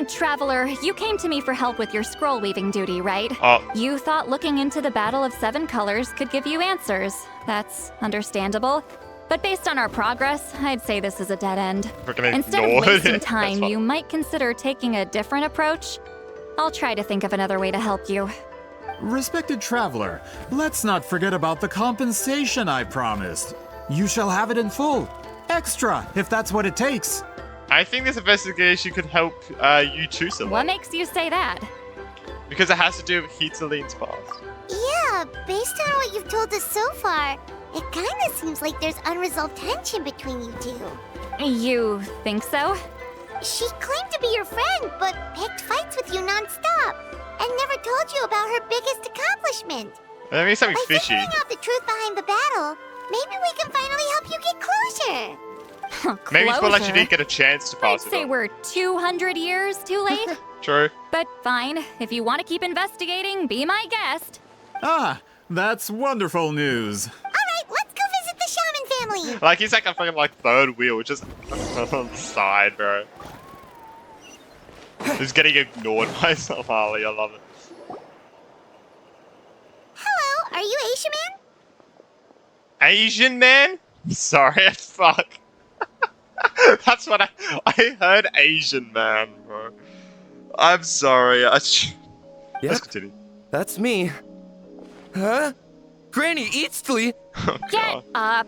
Traveler, you came to me for help with your scroll weaving duty, right? You thought looking into the Battle of Seven Colors could give you answers. That's understandable. But based on our progress, I'd say this is a dead end. Freaking Instead of ignored. wasting That's time, fine. you might consider taking a different approach. I'll try to think of another way to help you. Respected traveler, let's not forget about the compensation I promised. You shall have it in full. Extra, if that's what it takes. I think this investigation could help you too, Citlali. What makes you say that? Because it has to do with Citlali's past. Yeah, based on what you've told us so far, it kinda seems like there's unresolved tension between you two. You think so? She claimed to be your friend, but picked fights with you non-stop, and never told you about her biggest accomplishment. That means something By fishy. figuring out the truth behind the battle, maybe we can finally help you get closer. Maybe it's more like she Closure? didn't get a chance to I'd pass it say on. we're 200 years too late. True. But fine, if you want to keep investigating, be my guest. Ah, that's wonderful news. Alright, let's go visit the shaman family. Like, he's like a fucking like third wheel, just on the side, bro. He's getting ignored by Citlali, I love it. Hello, are you Asian man? Asian man? Sorry, fuck. That's what I heard Asian man, bro. I'm sorry. Let's continue. That's me. Huh? Granny Citlali? Oh, Get up!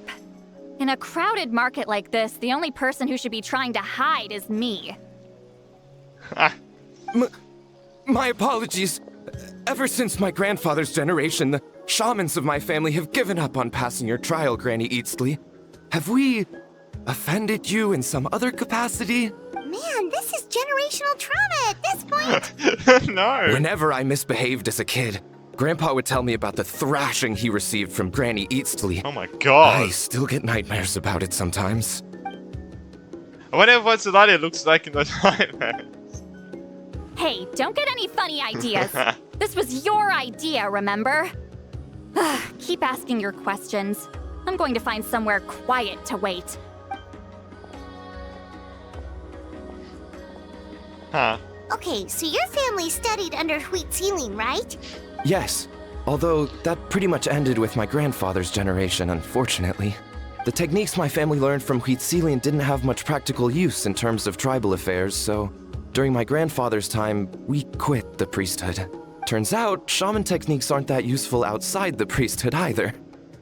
In a crowded market like this, the only person who should be trying to hide is me. My apologies. Ever since my grandfather's generation, the shamans of my family have given up on passing your trial, Granny Citlali. Have we offended you in some other capacity? Man, this is generational trauma at this point. No. Whenever I misbehaved as a kid, Grandpa would tell me about the thrashing he received from Granny Eastly. Oh my god. I still get nightmares about it sometimes. I wonder what Citlali looks like in those nightmares. Hey, don't get any funny ideas. This was your idea, remember? Keep asking your questions. I'm going to find somewhere quiet to wait. Huh. Okay, so your family studied under Citlali, right? Yes, although that pretty much ended with my grandfather's generation, unfortunately. The techniques my family learned from Citlali didn't have much practical use in terms of tribal affairs, so during my grandfather's time, we quit the priesthood. Turns out, shaman techniques aren't that useful outside the priesthood either.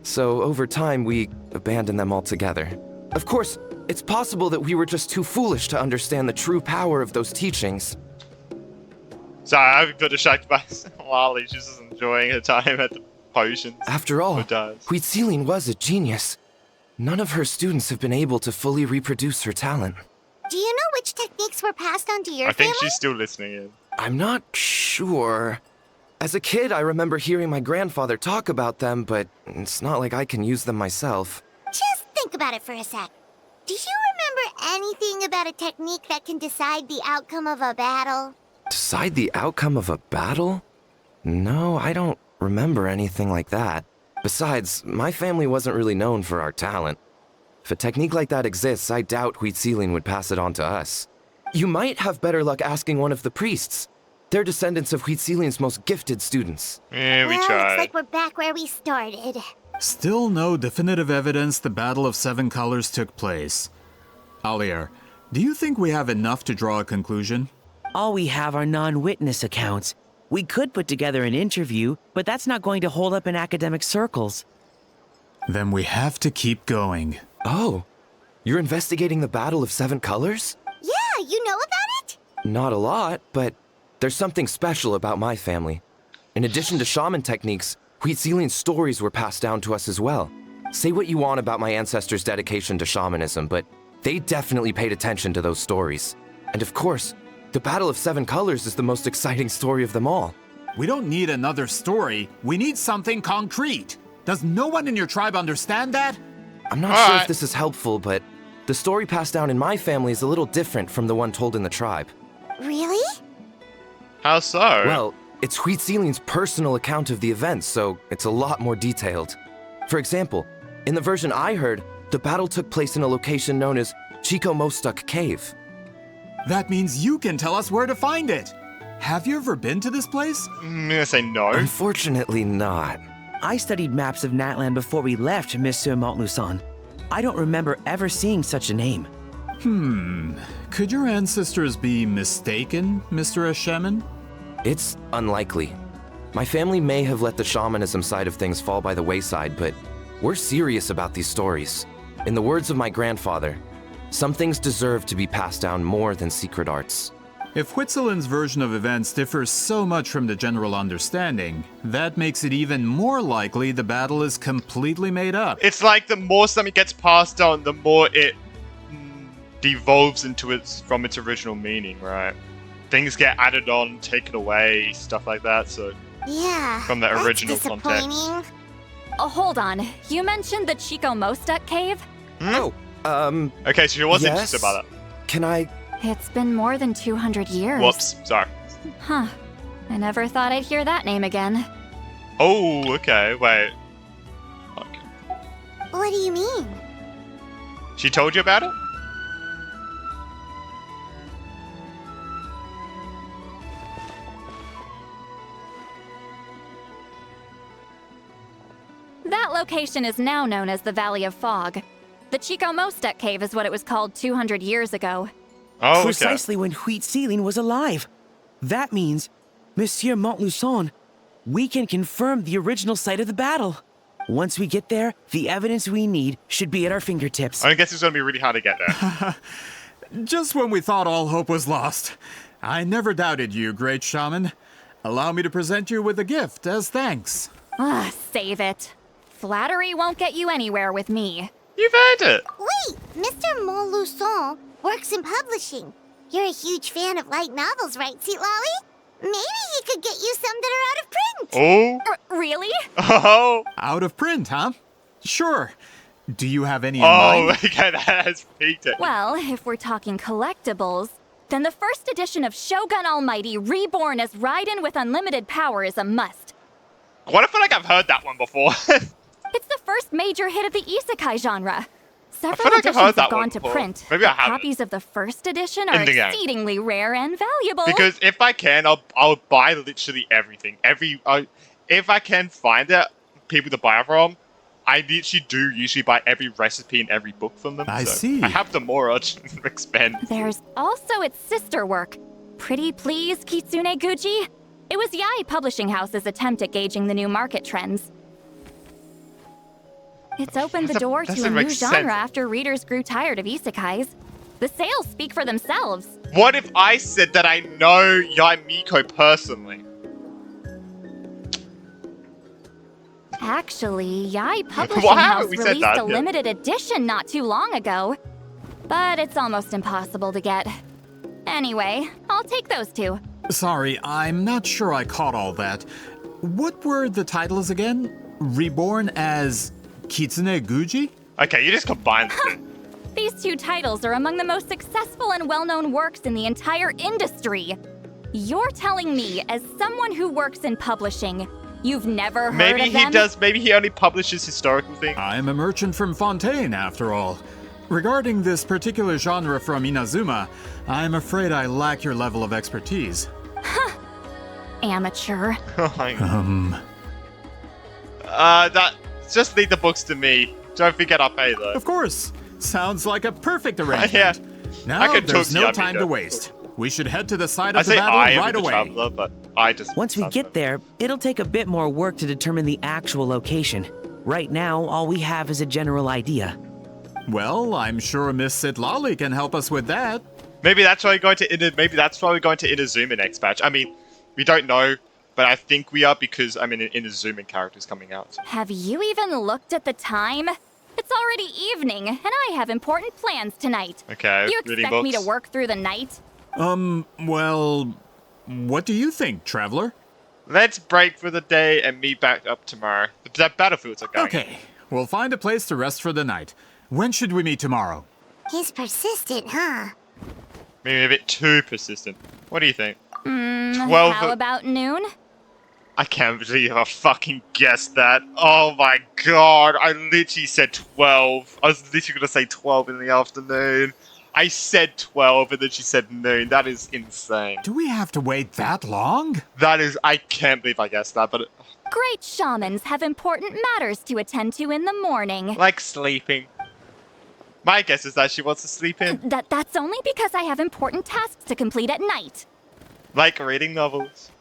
So over time, we abandoned them altogether. Of course, it's possible that we were just too foolish to understand the true power of those teachings. Sorry, I've got distracted by Citlali. She's just enjoying her time at the potions. After all, Citlali was a genius. None of her students have been able to fully reproduce her talent. Do you know which techniques were passed on to your I think family? she's still listening in. I'm not sure. As a kid, I remember hearing my grandfather talk about them, but it's not like I can use them myself. Just think about it for a sec. Do you remember anything about a technique that can decide the outcome of a battle? Decide the outcome of a battle? No, I don't remember anything like that. Besides, my family wasn't really known for our talent. If a technique like that exists, I doubt Citlali would pass it on to us. You might have better luck asking one of the priests. They're descendants of Citlali's most gifted students. Yeah, we well, tried. Looks like we're back where we started. Still no definitive evidence the Battle of Seven Colors took place. Alier, do you think we have enough to draw a conclusion? All we have are non-witness accounts. We could put together an interview, but that's not going to hold up in academic circles. Then we have to keep going. Oh, you're investigating the Battle of Seven Colors? Yeah, you know about it? Not a lot, but there's something special about my family. In addition to shaman techniques, Citlali's stories were passed down to us as well. Say what you want about my ancestors' dedication to shamanism, but they definitely paid attention to those stories. And of course, the Battle of Seven Colors is the most exciting story of them all. We don't need another story. We need something concrete. Does no one in your tribe understand that? I'm not sure if this is helpful, but the story passed down in my family is a little different from the one told in the tribe. Really? How so? Well, it's Citlali's personal account of the events, so it's a lot more detailed. For example, in the version I heard, the battle took place in a location known as Chico Mostuk Cave. That means you can tell us where to find it. Have you ever been to this place? I'm gonna say no. Unfortunately not. I studied maps of Natland before we left, Monsieur Montluçon. I don't remember ever seeing such a name. Could your ancestors be mistaken, Mr. Ashemin? It's unlikely. My family may have let the shamanism side of things fall by the wayside, but we're serious about these stories. In the words of my grandfather, some things deserve to be passed down more than secret arts. If Whitzelin's version of events differs so much from the general understanding, that makes it even more likely the battle is completely made up. It's like the more something gets passed down, the more it devolves into from its original meaning, right? Things get added on, taken away, stuff like that, so... Yeah, from the original context. Oh, hold on. You mentioned the Chico Mostuk Cave? Okay, so she was interested about that. Can I... It's been more than 200 years. Whoops, sorry. Huh. I never thought I'd hear that name again. Oh, okay, wait. Okay. What do you mean? She told you about it? That location is now known as the Valley of Fog. The Chico Mostuk Cave is what it was called 200 years ago. Oh, okay. Precisely when Citlali was alive. That means, Monsieur Montluçon, we can confirm the original site of the battle. Once we get there, the evidence we need should be at our fingertips. I guess it's going to be really hard to get there. Just when we thought all hope was lost. I never doubted you, great shaman. Allow me to present you with a gift as thanks. Save it. Flattery won't get you anywhere with me. You've heard it. Wait, Mr. Montluçon works in publishing. You're a huge fan of light novels, right, Citlali? Maybe he could get you some that are out of print. Oh. Really? Oh. Out of print, huh? Sure. Do you have any in Oh, mind? okay, that has peaked it. Well, if we're talking collectibles, then the first edition of Shogun Almighty reborn as Raiden with unlimited power is a must. What, I feel like I've heard that one before. It's the first major hit of the isekai genre. Several feel like I've editions heard that have gone one to before. print. Maybe I but haven't. copies of the first edition are In the game. exceedingly rare and valuable. Because if I can, I'll buy literally everything. If I can find it, people to buy from, I literally do usually buy every recipe and every book from them. I so see. I have the more to expend. There's also its sister work, Pretty Please Kitsune Guji. It was Yae Publishing House's attempt at gauging the new market trends. It's opened the door to a new genre after readers grew tired of isekais. The sales speak for themselves. What if I said that I know Yae Miko personally? Actually, Yae Publishing Why House haven't we said released that a yet? limited edition not too long ago. But it's almost impossible to get. Anyway, I'll take those two. Sorry, I'm not sure I caught all that. What were the titles again? Reborn as Kitsune Guji? Okay, you just combined it. These two titles are among the most successful and well-known works in the entire industry. You're telling me, as someone who works in publishing, you've never heard Maybe of he them? does. Maybe he only publishes historical things. I'm a merchant from Fontaine, after all. Regarding this particular genre from Inazuma, I'm afraid I lack your level of expertise. Amateur. Just leave the books to me. Don't forget I'll pay though. Of course. Sounds like a perfect arrangement. Yeah. Now I can there's talk to no Yami, time though. to waste. We should head to the site I of the say battle I am right the away. traveler, but I just. Once we get there, it'll take a bit more work to determine the actual location. Right now, all we have is a general idea. Well, I'm sure Miss Citlali can help us with that. Maybe that's why we're going to Maybe that's why we're going to Inazuma next batch. I mean, we don't know, but I think we are because I mean Inazuma character's coming out. Have you even looked at the time? It's already evening, and I have important plans tonight. Okay, You reading expect me to books. work through the night? Well, what do you think, traveler? Let's break for the day and meet back up tomorrow. That battlefields are going. Okay, we'll find a place to rest for the night. When should we meet tomorrow? He's persistent, huh? Maybe a bit too persistent. What do you think? 12. How about noon? I can't believe I fucking guessed that. Oh my god, I literally said 12. I was literally gonna say 12 in the afternoon. I said 12 and then she said noon. That is insane. Do we have to wait that long? That is, I can't believe I guessed that, but Great shamans have important matters to attend to in the morning. like sleeping. My guess is that she wants to sleep in. That's only because I have important tasks to complete at night. Like reading novels.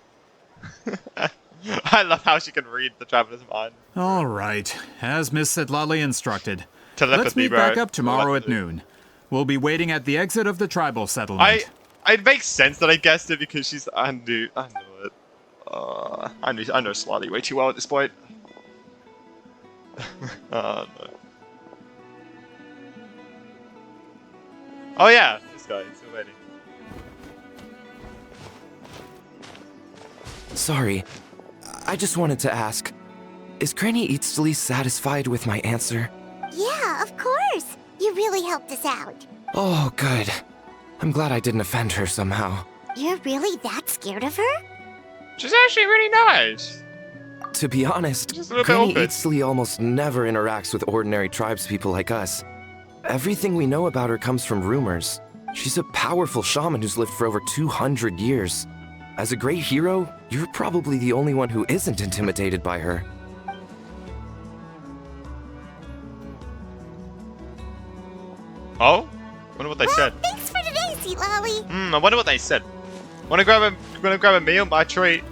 I love how she can read the traveler's mind. All right, as Miss Citlali instructed. Telepathy, Let's meet bro. back up tomorrow at noon. We'll be waiting at the exit of the tribal settlement. It makes sense that I guessed it because she's. I knew it. I know Citlali way too well at this point. Oh no. Oh yeah, this guy is still waiting. Sorry, I just wanted to ask, is Granny Eatsley satisfied with my answer? Yeah, of course. You really helped us out. Oh, good. I'm glad I didn't offend her somehow. You're really that scared of her? She's actually really nice. To be honest, Just a little bit Granny open. Eatsley almost never interacts with ordinary tribespeople like us. Everything we know about her comes from rumors. She's a powerful shaman who's lived for over 200 years. As a great hero, you're probably the only one who isn't intimidated by her. Oh? Wonder what they said. Thanks for today, Citlali. I wonder what they said. Wanna grab a meal? My treat.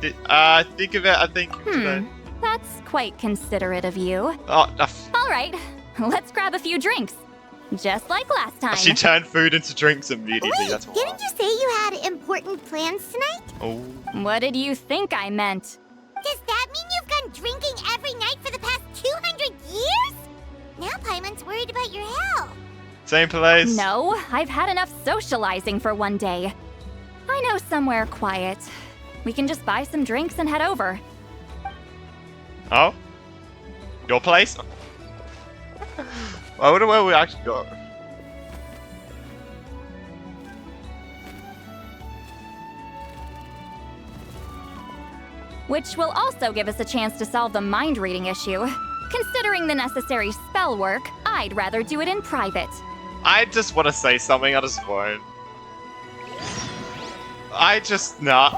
Think of it. I think today. That's quite considerate of you. Oh, All right, let's grab a few drinks. Just like last time. she turned food into drinks immediately. Wait, That's didn't you say you had important plans tonight? Oh. What did you think I meant? Does that mean you've gone drinking every night for the past 200 years? Now Paimon's worried about your health. Same place. No, I've had enough socializing for one day. I know somewhere quiet, We can just buy some drinks and head over. Oh? Your place? I wonder where we actually go. Which will also give us a chance to solve the mind reading issue. Considering the necessary spell work, I'd rather do it in private. I just want to say something, I just won't. I just, nah,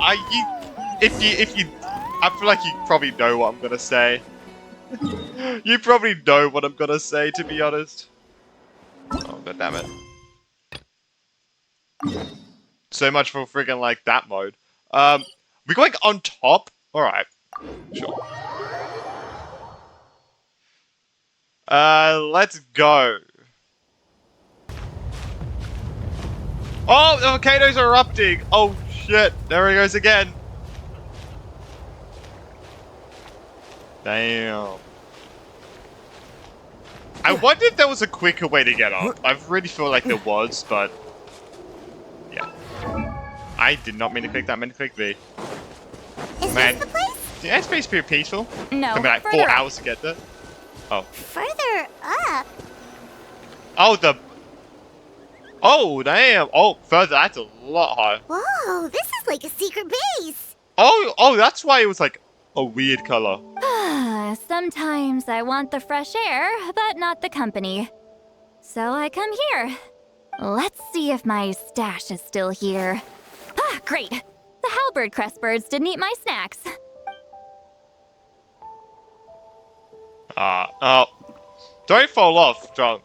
if you, I feel like you probably know what I'm gonna say. You probably know what I'm gonna say, to be honest. Oh, god damn it. So much for friggin' like that mode. We going on top? Alright. Sure. Let's go. Oh, the volcanoes are erupting! Oh shit, there he goes again. Damn. I wonder if there was a quicker way to get up. I really feel like there was, but... yeah. I did not mean to click that, I meant to click V. Is Man. this the place? Yeah, it's pretty peaceful. No, Took me like 4 further up. hours to get there. Oh. Further up? Oh, the... oh, damn. Oh, further, that's a lot higher. Whoa, this is like a secret base. Oh, that's why it was like a weird color. Sometimes I want the fresh air, but not the company. So I come here. Let's see if my stash is still here. Ah, great. The halberd crest birds didn't eat my snacks. Oh. Don't fall off, drunk.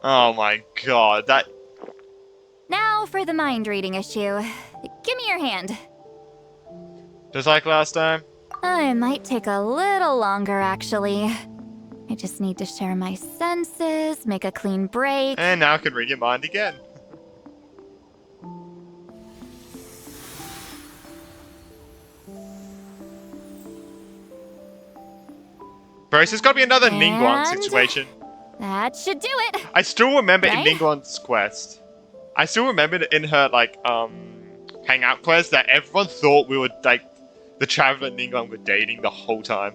Oh my god, that... Now for the mind reading issue. Give me your hand. just like last time? It might take a little longer, actually. I just need to share my senses, make a clean break. And now I can read your mind again. Bro, there's gotta be another Ningguang And situation. That should do it. I still remember Right? in Ningguang's quest. I still remember in her, like, hangout quest that everyone thought we were, like, the Traveler and Ningguang were dating the whole time.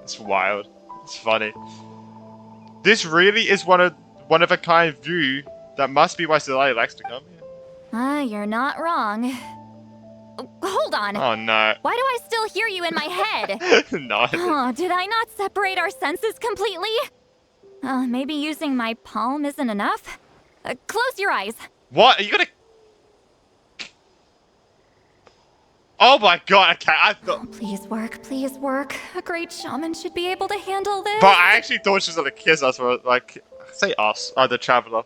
It's wild. It's funny. This really is one of a kind view that must be why Citlali likes to come here. You're not wrong. Hold on. Oh no. Why do I still hear you in my head? No. Oh, did I not separate our senses completely? Maybe using my palm isn't enough? Close your eyes. What? Are you gonna... oh my god, okay, I thought... Please work. A great shaman should be able to handle this. But I actually thought she was gonna kiss us for, like... say us, the Traveler.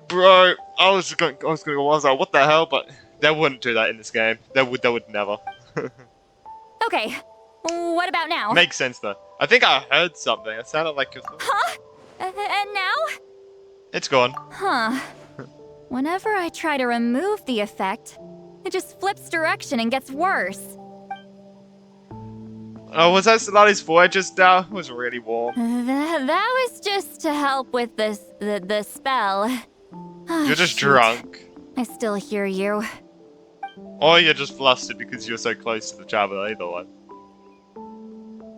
Bro, I was gonna go, what the hell, but... they wouldn't do that in this game. They would never. Okay, what about now? Makes sense though. I think I heard something. It sounded like your... Huh? And now? It's gone. Huh. Whenever I try to remove the effect, it just flips direction and gets worse. Oh, was that Citlali's forehead just now? It was really warm. That was just to help with the spell. You're just Shoot. drunk. I still hear you. Or you're just flustered because you're so close to the Traveler, either one.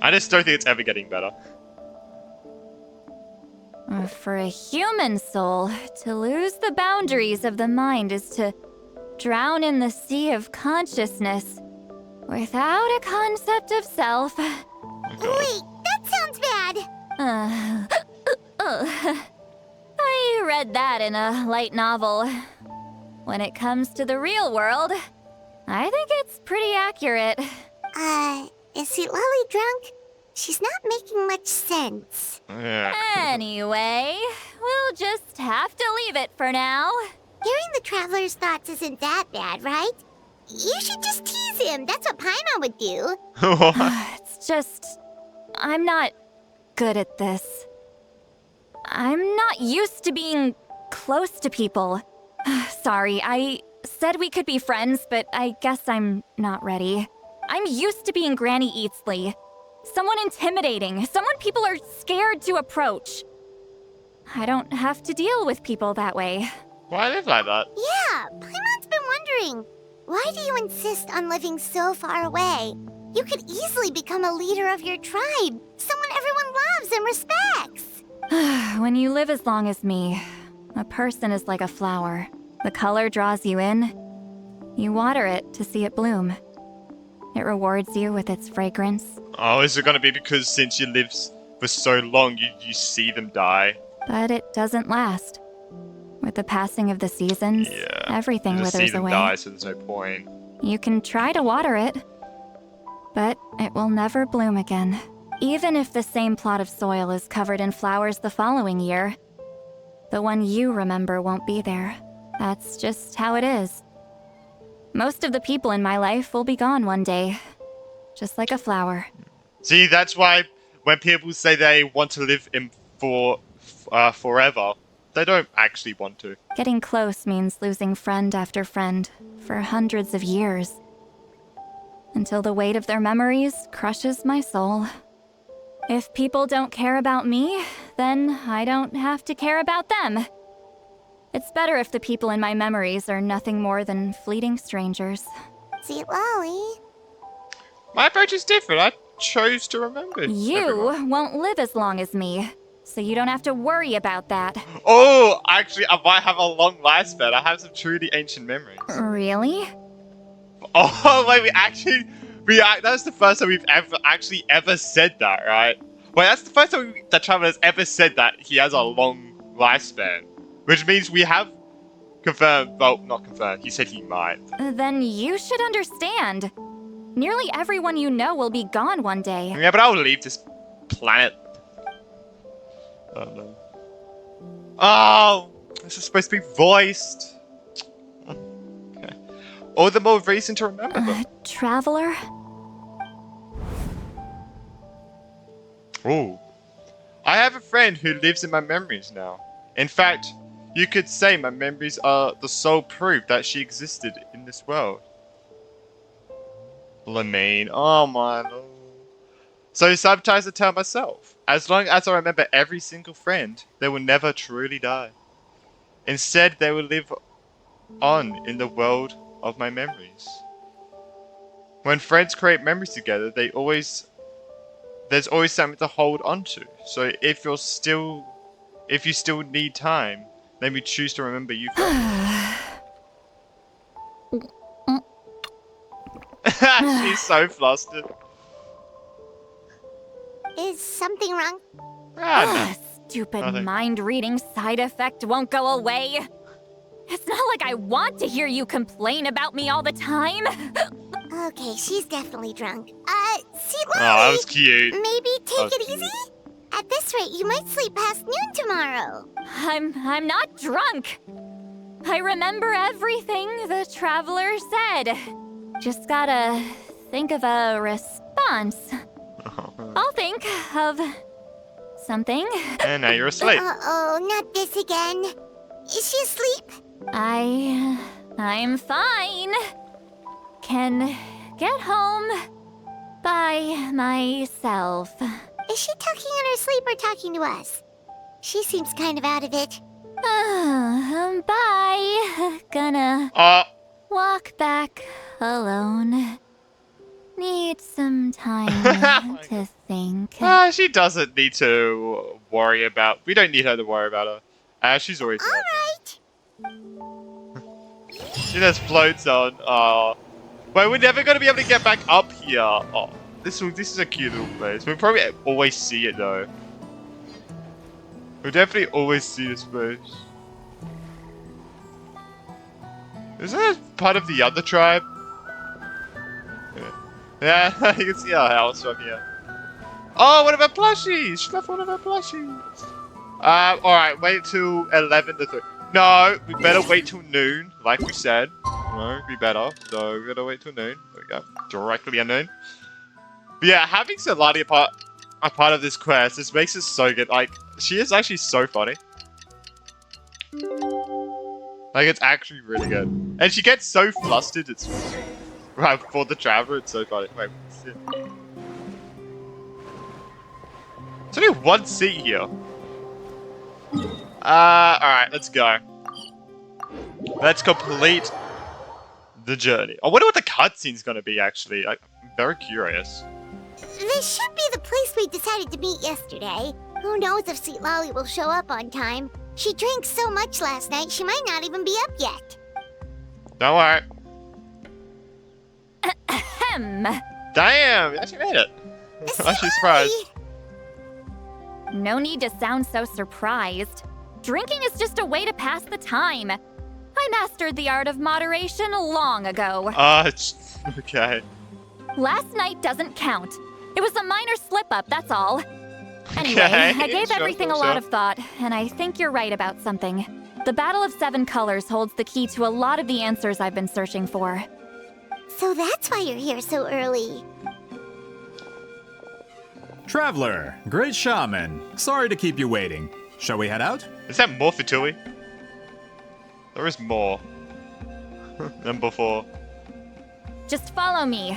I just don't think it's ever getting better. For a human soul, to lose the boundaries of the mind is to drown in the sea of consciousness without a concept of self. Wait, that sounds bad. I read that in a light novel. When it comes to the real world, I think it's pretty accurate. Is Citlali drunk? She's not making much sense. Yeah. Anyway, we'll just have to leave it for now. Hearing the Traveler's thoughts isn't that bad, right? You should just tease him. That's what Paimon would do. It's just... I'm not good at this. I'm not used to being close to people. Sorry, I said we could be friends, but I guess I'm not ready. I'm used to being Granny Eatsley. Someone intimidating, someone people are scared to approach. I don't have to deal with people that way. Why live like that? Yeah, Paimon's been wondering. Why do you insist on living so far away? You could easily become a leader of your tribe, someone everyone loves and respects. When you live as long as me, a person is like a flower. The color draws you in. You water it to see it bloom. It rewards you with its fragrance. Oh, is it gonna be because since you live for so long, you see them die? But it doesn't last. With the passing of the seasons, everything you just withers see them away. die, so there's no point. You can try to water it, but it will never bloom again. Even if the same plot of soil is covered in flowers the following year, the one you remember won't be there. That's just how it is. Most of the people in my life will be gone one day, just like a flower. See, that's why when people say they want to live in forever, they don't actually want to. Getting close means losing friend after friend for hundreds of years, until the weight of their memories crushes my soul. If people don't care about me, then I don't have to care about them. It's better if the people in my memories are nothing more than fleeting strangers. Citlali. My approach is different. I chose to remember. You won't live as long as me, so you don't have to worry about that. Oh, actually, I might have a long lifespan. I have some truly ancient memories. Really? Oh, wait, that was the first time we've ever said that, right? Wait, that's the first time that Traveler has ever said that he has a long lifespan. Which means we have confirmed, well, not confirmed, he said he might. Then you should understand. Nearly everyone you know will be gone one day. Yeah, but I'll leave this planet. Oh, no. Oh, this is supposed to be voiced. Okay. All the more reason to remember them. Traveler? Ooh. I have a friend who lives in my memories now. In fact, you could say my memories are the sole proof that she existed in this world. Lamine, oh my lord. So sometimes I tell myself, as long as I remember every single friend, they will never truly die. Instead, they will live on in the world of my memories. When friends create memories together, there's always something to hold on to. So if you still need time, let me choose to remember you first. She's so flustered. Is something wrong? Stupid mind-reading side effect won't go away. It's not like I want to hear you complain about me all the time. Okay, she's definitely drunk. Citlali! Oh, that was cute. Maybe take it easy? At this rate, you might sleep past noon tomorrow. I'm not drunk. I remember everything the Traveler said. Just gotta think of a response. I'll think of something. And now you're asleep. Uh-oh, not this again. Is she asleep? I'm fine. Can get home by myself. Is she talking in her sleep or talking to us? She seems kind of out of it. Bye. Gonna walk back alone. Need some time to think. She doesn't need to worry about... We don't need her to worry about her. She's always Alright. She just floats on. Wait, we're never going to be able to get back up here. Oh, this is a cute little place. We'll probably always see it though. We'll definitely always see this place. Isn't that part of the other tribe? Yeah, you can see our house from here. Oh, one of our plushies! She left one of our plushies. Alright, wait till 11 to 3. No, we better wait till noon, like we said. No, we better. So we gotta wait till noon. There we go. Directly at noon. But yeah, having Citlali a part of this quest, this makes it so good. Like, she is actually so funny. Like, it's actually really good. And she gets so flustered, it's... Right, for the Traveler, it's so funny. Wait, what's it? There's only one seat here. Alright, let's go. Let's complete The journey. I wonder what the cutscene's gonna be, actually. I'm very curious. This should be the place we decided to meet yesterday. Who knows if Citlali will show up on time. She drank so much last night, she might not even be up yet. Don't worry. Ahem. Damn, you actually made it. I'm actually surprised. No need to sound so surprised. Drinking is just a way to pass the time. I mastered the art of moderation long ago. Okay. Last night doesn't count. It was a minor slip-up, that's all. Anyway, Okay, I gave sure, everything a lot of thought, and I think you're right about something. The Battle of Seven Colors holds the key to a lot of the answers I've been searching for. So that's why you're here so early. Traveler, great shaman. Sorry to keep you waiting. Shall we head out? Is that more for Tui? There is more than before. Just follow me.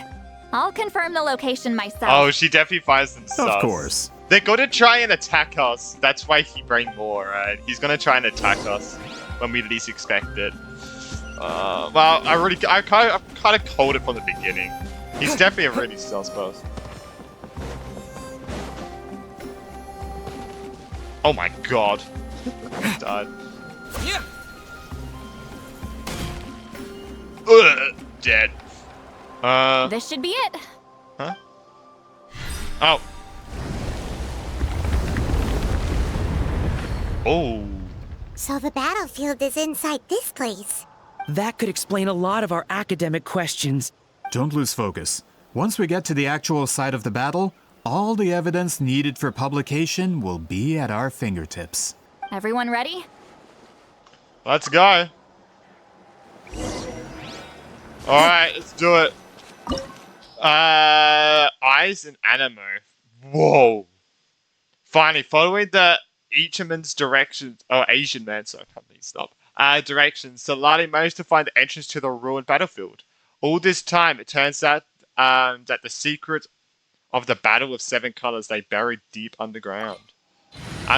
I'll confirm the location myself. Oh, she definitely finds them sus. Of course. They're gonna try and attack us. That's why he bring more, right? He's gonna try and attack us when we least expect it. Well, I kind of called it from the beginning. He's definitely a really sus boss. Oh my god. Died. Yeah. Dead. This should be it. Huh? Oh. Oh. So the battlefield is inside this place. That could explain a lot of our academic questions. Don't lose focus. Once we get to the actual site of the battle, all the evidence needed for publication will be at our fingertips. Everyone ready? Let's go. Alright, let's do it. Eyes and Animo. Whoa. Finally, following the Ichiman's directions, Asian man, sorry, stop. Directions, Citlali managed to find the entrance to the ruined battlefield. All this time, it turns out that the secret of the Battle of Seven Colors lay buried deep underground.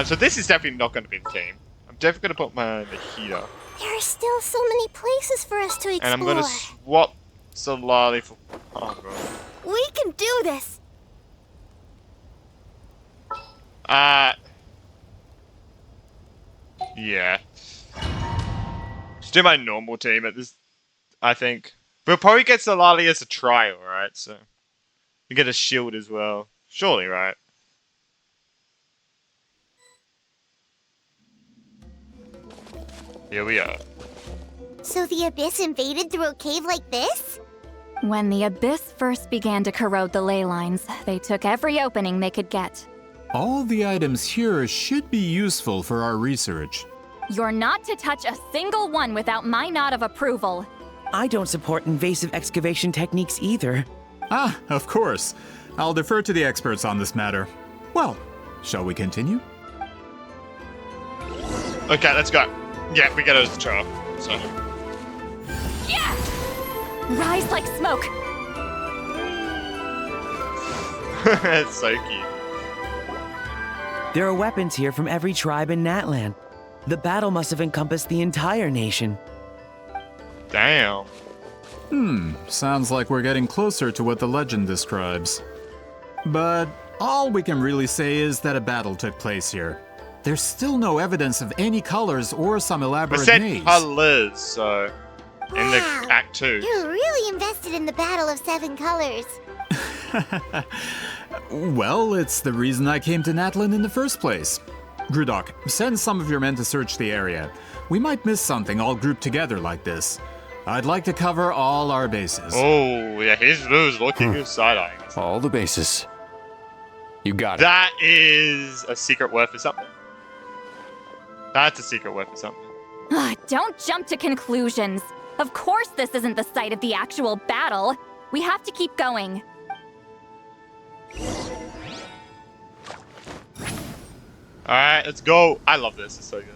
So this is definitely not going to be the team. I'm definitely going to put my Nahida. There are still so many places for us to explore. And I'm going to swap Citlali for... Oh, God. We can do this! Yeah. Just do my normal team at this, I think. We'll probably get Citlali as a trial, right? So we get a shield as well. Surely, right? Here we are. So the Abyss invaded through a cave like this? When the Abyss first began to corrode the ley lines, they took every opening they could get. All the items here should be useful for our research. You're not to touch a single one without my nod of approval. I don't support invasive excavation techniques either. Ah, of course. I'll defer to the experts on this matter. Well, shall we continue? Okay, let's go. Yeah, we get it as a trial. So. Yeah! Rise like smoke. It's so cute. There are weapons here from every tribe in Natlan. The battle must have encompassed the entire nation. Damn. Sounds like we're getting closer to what the legend describes. But all we can really say is that a battle took place here. There's still no evidence of any colors or some elaborate maze. colors, so in the Act 2. You're really invested in the Battle of Seven Colors. Well, it's the reason I came to Natlan in the first place. Grudok, send some of your men to search the area. We might miss something all grouped together like this. I'd like to cover all our bases. Oh, yeah, he's looking good side-eyeing. All the bases. You got it. That is a secret word for something. That's a secret word for something. Don't jump to conclusions. Of course this isn't the site of the actual battle. We have to keep going. Alright, let's go. I love this. It's so good.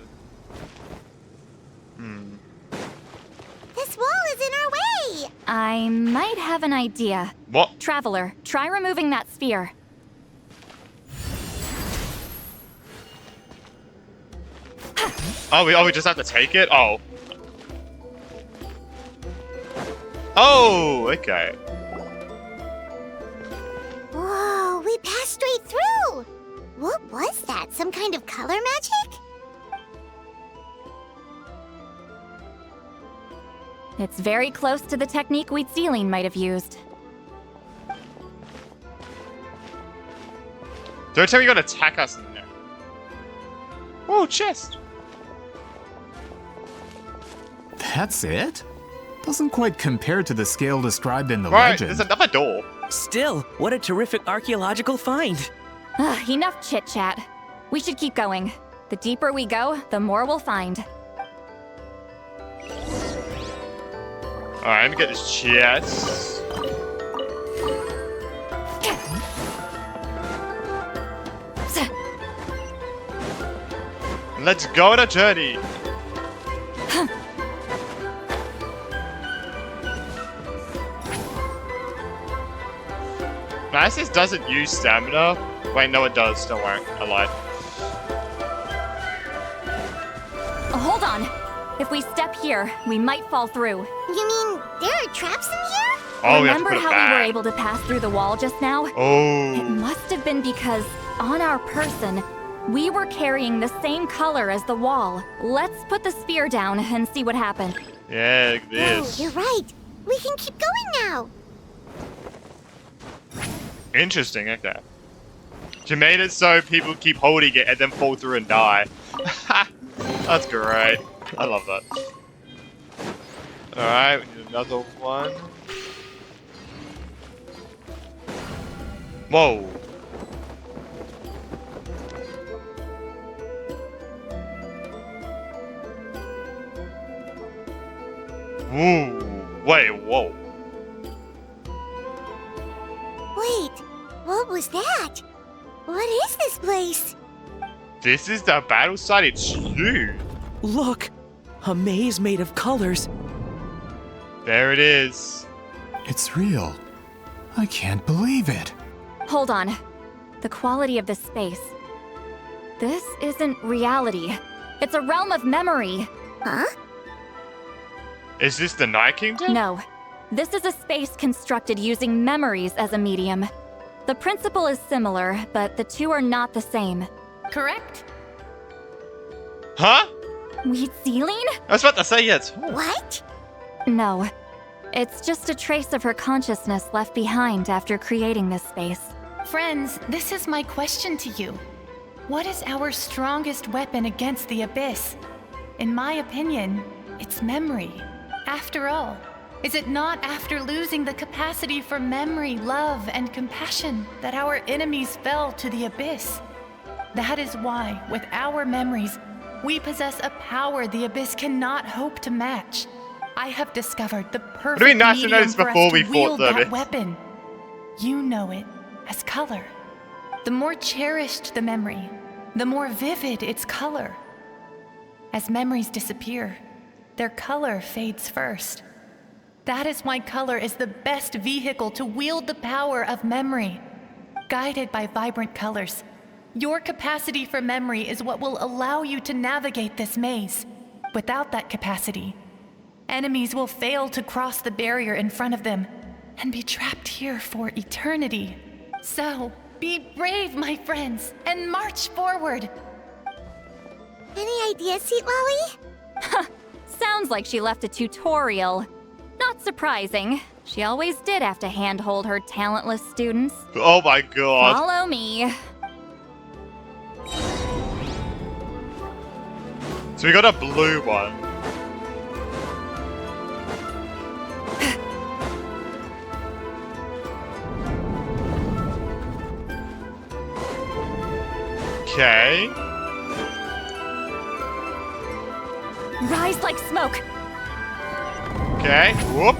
This wall is in our way! I might have an idea. What? Traveler, try removing that sphere. Oh, we just have to take it? Oh. Oh, okay. Whoa, we passed straight through! What was that? Some kind of color magic? It's very close to the technique Citlali might have used. Don't tell me you're gonna attack us in there. Oh, chest! That's it? Doesn't quite compare to the scale described in the Right, legend. there's another door. Still, what a terrific archaeological find. Enough chit-chat. We should keep going. The deeper we go, the more we'll find. Alright, let me get this chest. Let's go on a journey. Nice, this doesn't use stamina. Wait, no it does, don't worry, I lied. Hold on. If we step here, we might fall through. You mean there are traps in here? Oh, Remember we have to put it how back. we were able to pass through the wall just now? Oh. It must have been because, on our person, we were carrying the same color as the wall. Let's put the spear down and see what happened. Yeah, like this. Oh, you're right. We can keep going now. Interesting, okay. You made it so people keep holding it and then fall through and die. That's great. I love that. Alright, we need another one. Whoa. Ooh. Wait, whoa. Wait, what was that? What is this place? This is the battle site, it's huge. Look, a maze made of colors. There it is. It's real. I can't believe it. Hold on. The quality of this space. This isn't reality. It's a realm of memory. Huh? Is this the Night Kingdom? No. This is a space constructed using memories as a medium. The principle is similar, but the two are not the same. Correct? Huh? Citlali? I was about to say yes. What? No. It's just a trace of her consciousness left behind after creating this space. Friends, this is my question to you. What is our strongest weapon against the Abyss? In my opinion, it's memory. After all, is it not after losing the capacity for memory, love, and compassion that our enemies fell to the Abyss? That is why, with our memories, we possess a power the Abyss cannot hope to match. I have discovered the perfect It'd be nice to know medium this for us before to we fought wield the that Abyss. weapon. You know it as color. The more cherished the memory, the more vivid its color. As memories disappear, their color fades first. That is why color is the best vehicle to wield the power of memory. Guided by vibrant colors, your capacity for memory is what will allow you to navigate this maze. Without that capacity, enemies will fail to cross the barrier in front of them and be trapped here for eternity. So, be brave, my friends, and march forward. Any ideas, Citlali? Sounds like she left a tutorial. Not surprising. She always did have to handhold her talentless students. Oh my god. Follow me. So we got a blue one. Okay. Rise like smoke. Okay. Whoop.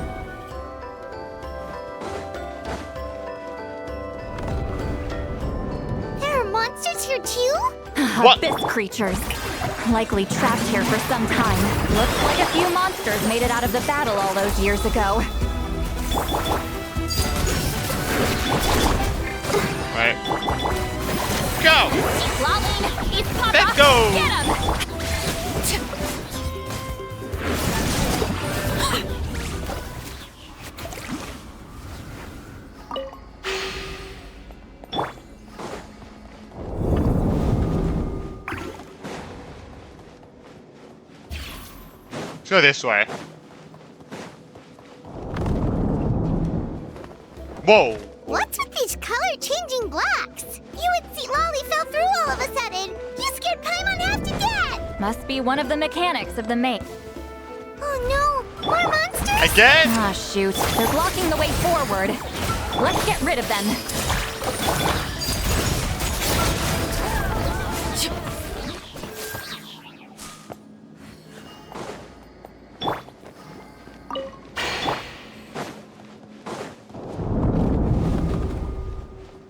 There are monsters here too? What? Abyss creatures. Likely trapped here for some time. Looks like a few monsters made it out of the battle all those years ago. Right. Go! Citlali, he's Papa! Let's go! Get him! Let's go this way. Whoa. What's with these color-changing blocks? You and Citlali fell through all of a sudden. You scared Paimon half to death. Must be one of the mechanics of the maze. Oh no, more monsters? Again? Ah, shoot. They're blocking the way forward. Let's get rid of them.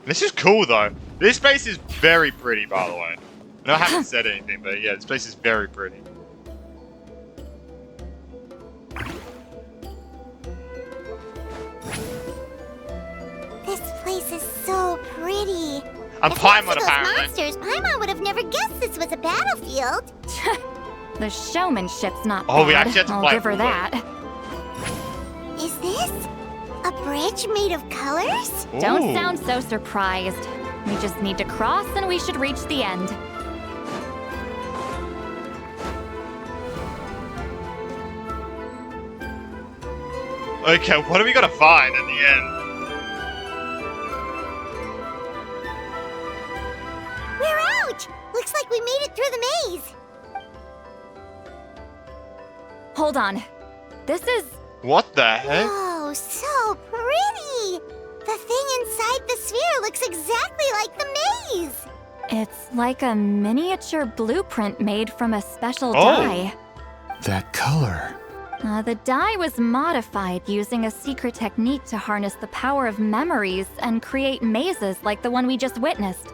This is cool though. This space is very pretty, by the way. I know I haven't said anything, but yeah, this place is very pretty. This place is so pretty. I'm Paimon, apparently. Monsters, Paimon would have never guessed this was a battlefield. The showmanship's not Oh, bad. we actually had to I'll play give her it. that. Is this a bridge made of colors? Don't Ooh. sound so surprised. We just need to cross and we should reach the end. Okay, what are we gonna find at the end? We're out! Looks like we made it through the maze. Hold on. This is... What the heck? Oh, so pretty! The thing inside the sphere looks exactly like the maze! It's like a miniature blueprint made from a special Oh. dye. That color. The dye was modified using a secret technique to harness the power of memories and create mazes like the one we just witnessed.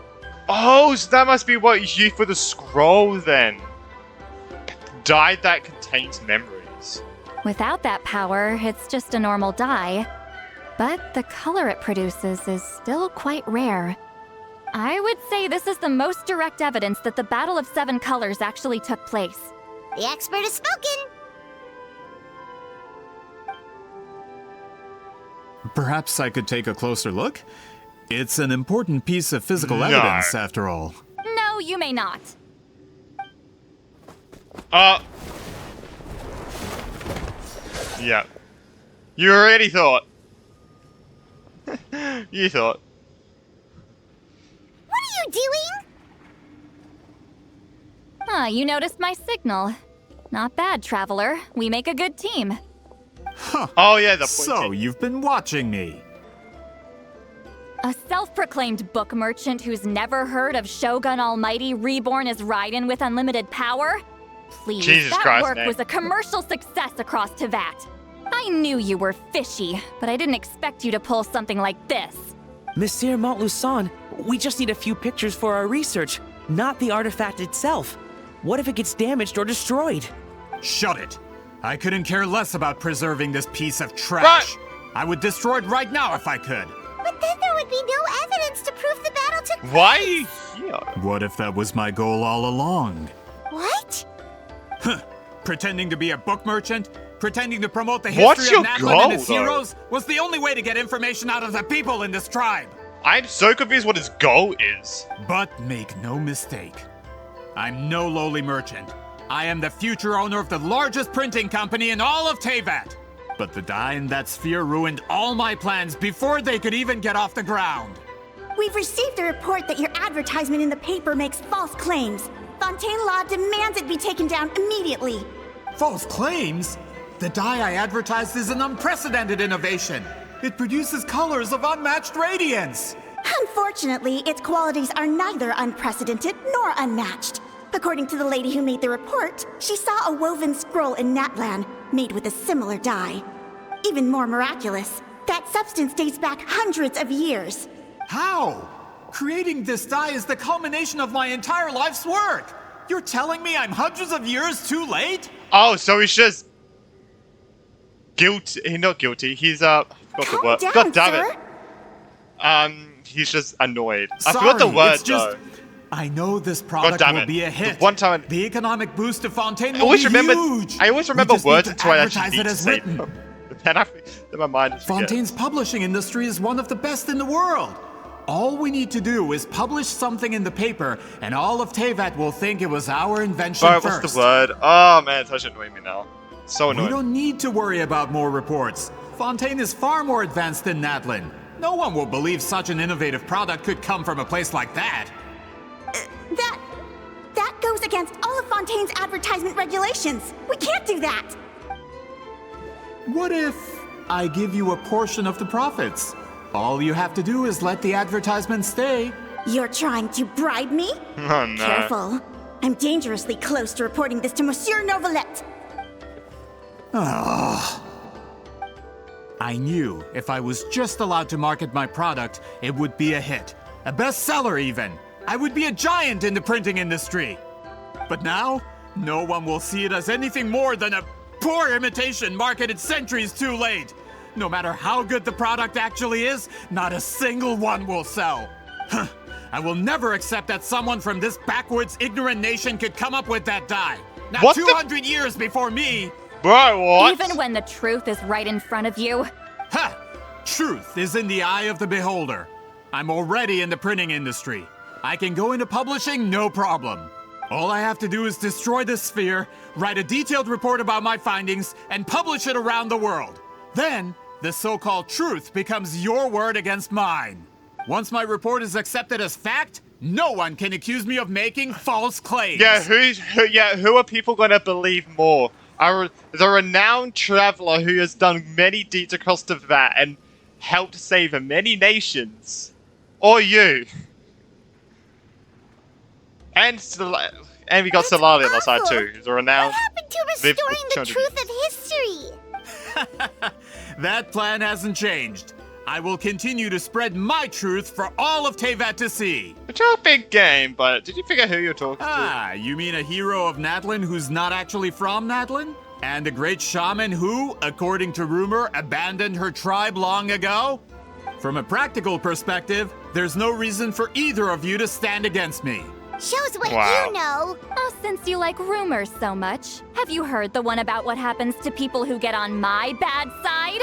Oh, so that must be what you use for the scroll then. Dye that contains memories. Without that power, it's just a normal dye. But the color it produces is still quite rare. I would say this is the most direct evidence that the Battle of Seven Colors actually took place. The expert has spoken! Perhaps I could take a closer look? It's an important piece of physical No. evidence, after all. No, you may not. Yeah. You already thought. You thought. What are you doing? Ah, you noticed my signal. Not bad, Traveler. We make a good team. Oh yeah, the So, you've been watching me. A self-proclaimed book merchant who's never heard of Shogun Almighty reborn as Raiden with unlimited power? Please, Jesus that Christ, work man. was a commercial success across Tevat. I knew you were fishy, but I didn't expect you to pull something like this. Monsieur Montluçon, we just need a few pictures for our research, not the artifact itself. What if it gets damaged or destroyed? Shut it! I couldn't care less about preserving this piece of trash. I would destroy it right now if I could. But then there would be no evidence to prove the battle took place. Why are you here? What if that was my goal all along? What? Huh. Pretending to be a book merchant? Pretending to promote the What's history of your Natlan and its goal, though? heroes was the only way to get information out of the people in this tribe. I'm so confused what his goal is. But make no mistake, I'm no lowly merchant. I am the future owner of the largest printing company in all of Tevat. But the dye in that sphere ruined all my plans before they could even get off the ground. We've received a report that your advertisement in the paper makes false claims. Fontaine Law demands it be taken down immediately. False claims? The dye I advertised is an unprecedented innovation. It produces colors of unmatched radiance. Unfortunately, its qualities are neither unprecedented nor unmatched. According to the lady who made the report, she saw a woven scroll in Natlan made with a similar dye. Even more miraculous, that substance dates back hundreds of years. How? Creating this dye is the culmination of my entire life's work. You're telling me I'm hundreds of years too late? Oh, so he's just guilty. He's not guilty. He's I forgot the word. down, God damn sir. it. He's just annoyed. I Sorry, forgot the word it's just, though. I know this God product damn will it. be a hit. The one time The economic boost to Fontaine I will always be remember. huge. I always We remember just words need to until I actually advertise need it to as say written. them. Then my mind just forgets. Fontaine's publishing industry is one of the best in the world. All we need to do is publish something in the paper, and all of Tevat will think it was our invention Alright, first. what's the word? Oh man, it's actually annoying me now. So annoying. We don't need to worry about more reports. Fontaine is far more advanced than Natlin. No one will believe such an innovative product could come from a place like that. That goes against all of Fontaine's advertisement regulations. We can't do that. What if I give you a portion of the profits? All you have to do is let the advertisement stay. You're trying to bribe me? Oh no. Careful. I'm dangerously close to reporting this to Monsieur Novelette. Oh. I knew if I was just allowed to market my product, it would be a hit. A bestseller even. I would be a giant in the printing industry. But now, no one will see it as anything more than a poor imitation marketed centuries too late. No matter how good the product actually is, not a single one will sell. I will never accept that someone from this backwoods, ignorant nation could come up with that dye. Now, What 200 years before me. Bro, what? Even when the truth is right in front of you. Ha! Truth is in the eye of the beholder. I'm already in the printing industry. I can go into publishing, no problem. All I have to do is destroy the sphere, write a detailed report about my findings, and publish it around the world. Then, the so-called truth becomes your word against mine. Once my report is accepted as fact, no one can accuse me of making false claims. Yeah, who are people going to believe more? The renowned traveler who has done many deeds across the vat and helped save many nations? Or you? And we got Citlali on the side too, who's a renowned... What happened to restoring the truth of history? That plan hasn't changed. I will continue to spread my truth for all of Teyvat to see. It's a big game, but did you figure who you're talking to? Ah, you mean a hero of Natlin who's not actually from Natlin? And a great shaman who, according to rumor, abandoned her tribe long ago? From a practical perspective, there's no reason for either of you to stand against me. Shows what Wow. you know. Oh, since you like rumors so much, have you heard the one about what happens to people who get on my bad side?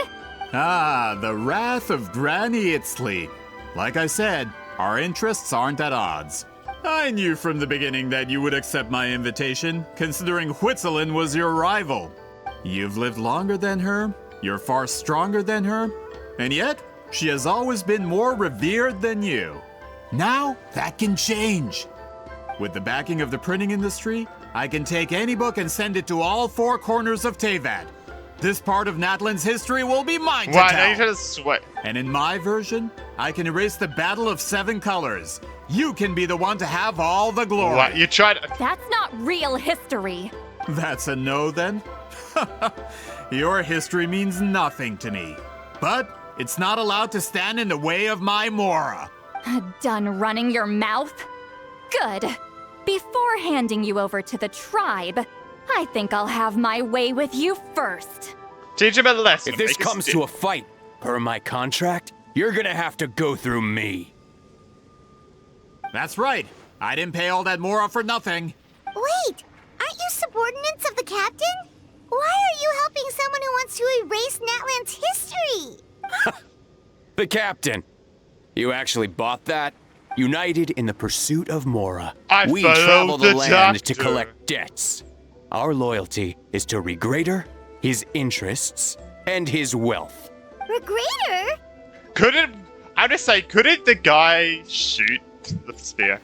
Ah, the wrath of Granny Itzli. Like I said, our interests aren't at odds. I knew from the beginning that you would accept my invitation, considering Huitzilin was your rival. You've lived longer than her, you're far stronger than her, and yet, she has always been more revered than you. Now, that can change. With the backing of the printing industry, I can take any book and send it to all four corners of Teyvat. This part of Natlin's history will be mine to Wow, tell. now you're gonna sweat. And in my version, I can erase the Battle of 7 Colors. You can be the one to have all the glory. What? You tried... That's not real history. That's a no then? Your history means nothing to me. But it's not allowed to stand in the way of my Mora. Done running your mouth? Good. Before handing you over to the tribe, I think I'll have my way with you first. Teach him a lesson. If this Make comes to a fight, per my contract, you're gonna have to go through me. That's right. I didn't pay all that Mora for nothing. Wait, aren't you subordinates of the captain? Why are you helping someone who wants to erase Natland's history? The captain. You actually bought that? United in the pursuit of Mora. We followed travel the the land to doctor. collect debts. Our loyalty is to Regrader, his interests, and his wealth. Regrader? Couldn't the guy shoot the spear?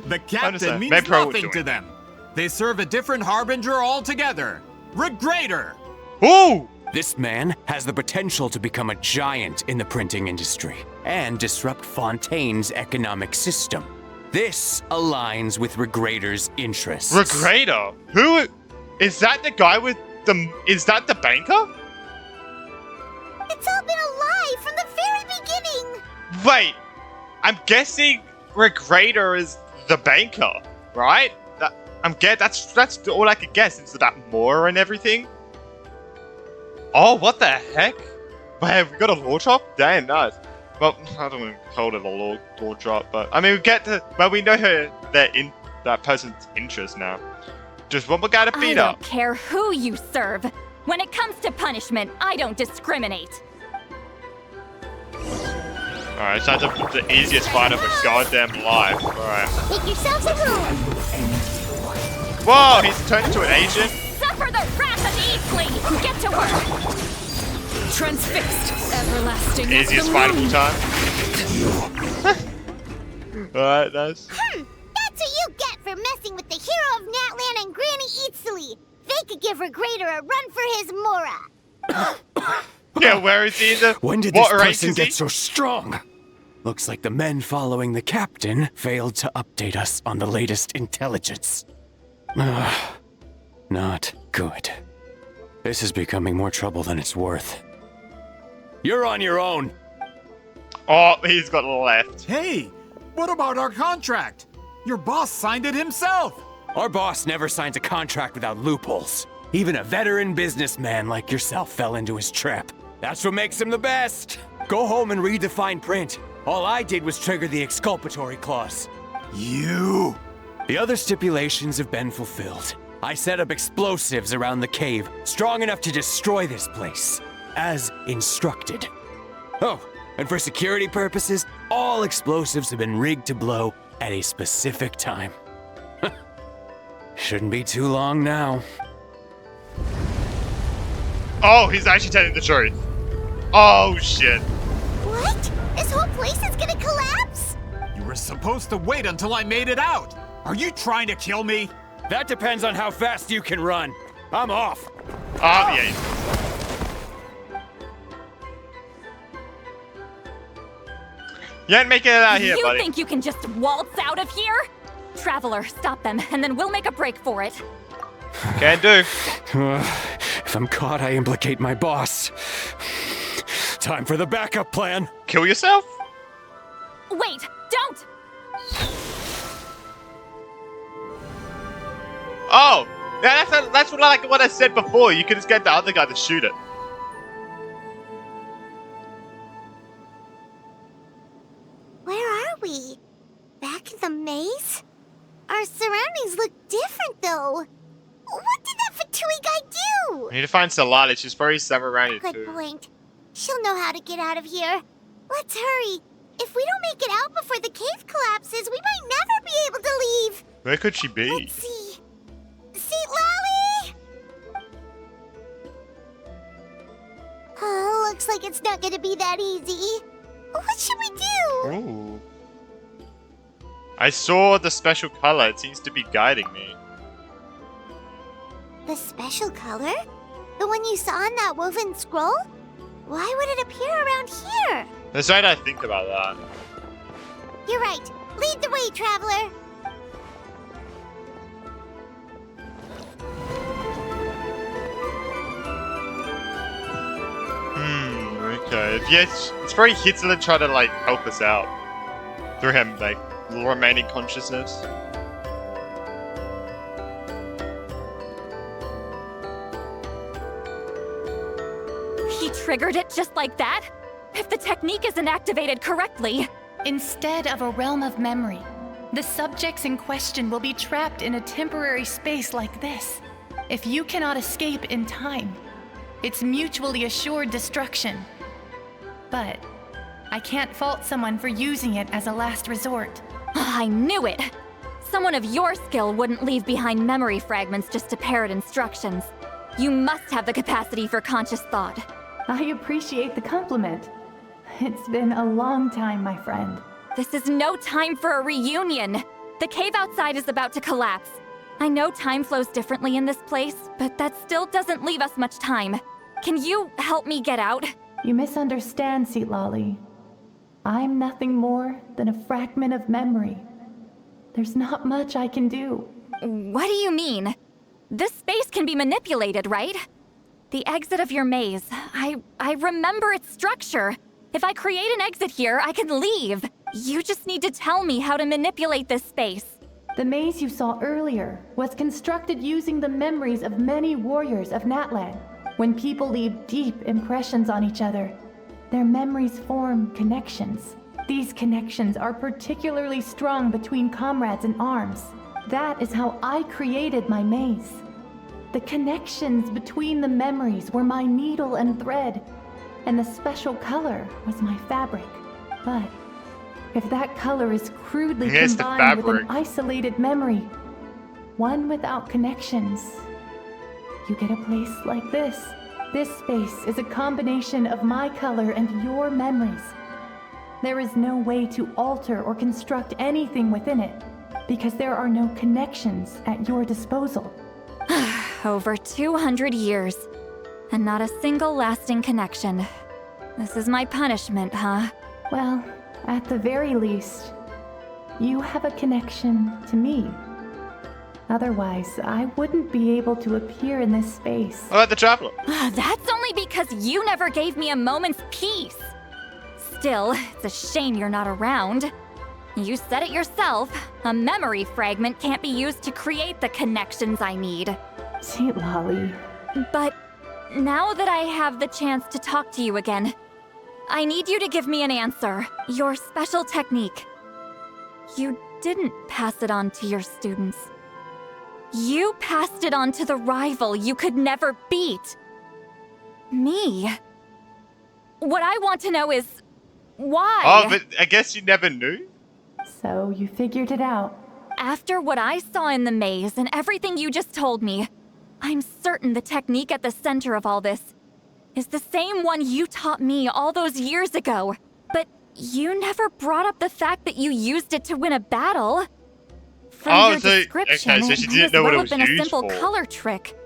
The captain understand. means Maybe Pro would nothing do to it. them. They serve a different harbinger altogether. Regrader! Ooh! This man has the potential to become a giant in the printing industry and disrupt Fontaine's economic system. This aligns with Regrader's interests. Regrader? Who? Is that the guy with the... Is that the banker? It's all been a lie from the very beginning. Wait, I'm guessing Regrader is the banker, right? That's all I could guess into that Mora and everything. Oh, what the heck? Wait, we got a lore drop? Damn, nice. Well, I don't want to call it a lore drop, but I mean, we get to... Well, we know that person's interest now. Just one more guy to beat I up. don't care who you serve. When it comes to punishment, I don't discriminate. Alright, sounds like the easiest fight of a goddamn life. Alright. Make yourselves at home. Whoa, he's turned into an agent? Suffer the wrath of to work. Transfixed, everlasting. Easiest fightable time. Alright, nice. That's what you get for messing with the hero of Natlan and Granny Citlali. They could give Regrader a run for his Mora. Yeah, where is he? When did this person get so strong? Looks like the men following the captain failed to update us on the latest intelligence. Not good. This is becoming more trouble than it's worth. You're on your own. Oh, he's got left. Hey, what about our contract? Your boss signed it himself. Our boss never signs a contract without loopholes. Even a veteran businessman like yourself fell into his trap. That's what makes him the best. Go home and read the fine print. All I did was trigger the exculpatory clause. You! The other stipulations have been fulfilled. I set up explosives around the cave, strong enough to destroy this place, as instructed. Oh, and for security purposes, all explosives have been rigged to blow at a specific time. Shouldn't be too long now. Oh, he's actually telling the truth. Oh, shit. What? This whole place is gonna collapse? You were supposed to wait until I made it out. Are you trying to kill me? That depends on how fast you can run. I'm off. Yeah. You ain't making it out here, buddy. You think you can just waltz out of here? Traveler, stop them, and then we'll make a break for it. Can do. If I'm caught, I implicate my boss. Time for the backup plan. Kill yourself? Wait, don't! Oh, yeah, that's what I said before. You could just get the other guy to shoot it. Where are we? Back in the maze? Our surroundings look different, though. What did that Fatui guy do? We need to find Citlali. She's probably somewhere around here, Good too. point. She'll know how to get out of here. Let's hurry. If we don't make it out before the cave collapses, we might never be able to leave. Where could she be? Let's see. Citlali! Oh, looks like it's not gonna be that easy. What should we do? Ooh. I saw the special color. It seems to be guiding me. The special color? The one you saw in that woven scroll? Why would it appear around here? That's right, I think about that. You're right. Lead the way, traveler. Okay. Yes, it's very Hitler trying to, like, help us out. Through him, like, remaining consciousness. He triggered it just like that? If the technique isn't activated correctly... Instead of a realm of memory, the subjects in question will be trapped in a temporary space like this. If you cannot escape in time, it's mutually assured destruction. But I can't fault someone for using it as a last resort. I knew it! Someone of your skill wouldn't leave behind memory fragments just to parrot instructions. You must have the capacity for conscious thought. I appreciate the compliment. It's been a long time, my friend. This is no time for a reunion. The cave outside is about to collapse. I know time flows differently in this place, but that still doesn't leave us much time. Can you help me get out? You misunderstand, Citlali. I'm nothing more than a fragment of memory. There's not much I can do. What do you mean? This space can be manipulated, right? The exit of your maze. I remember its structure. If I create an exit here, I can leave. You just need to tell me how to manipulate this space. The maze you saw earlier was constructed using the memories of many warriors of Natlan. When people leave deep impressions on each other, their memories form connections. These connections are particularly strong between comrades in arms. That is how I created my maze. The connections between the memories were my needle and thread, and the special color was my fabric. But if that color is crudely combined with an isolated memory, one without connections, you get a place like this. This space is a combination of my color and your memories. There is no way to alter or construct anything within it, because there are no connections at your disposal. Over 200 years, and not a single lasting connection. This is my punishment, huh? Well, at the very least, you have a connection to me. Otherwise, I wouldn't be able to appear in this space. What about the Traveler? That's only because you never gave me a moment's peace. Still, it's a shame you're not around. You said it yourself. A memory fragment can't be used to create the connections I need. Citlali. But now that I have the chance to talk to you again, I need you to give me an answer. Your special technique. You didn't pass it on to your students. You passed it on to the rival you could never beat. Me. What I want to know is, why? Oh, but I guess you never knew? So you figured it out. After what I saw in the maze and everything you just told me, I'm certain the technique at the center of all this is the same one you taught me all those years ago. But you never brought up the fact that you used it to win a battle. From your description, okay, so she didn't know what it was been a used simple for. color trick.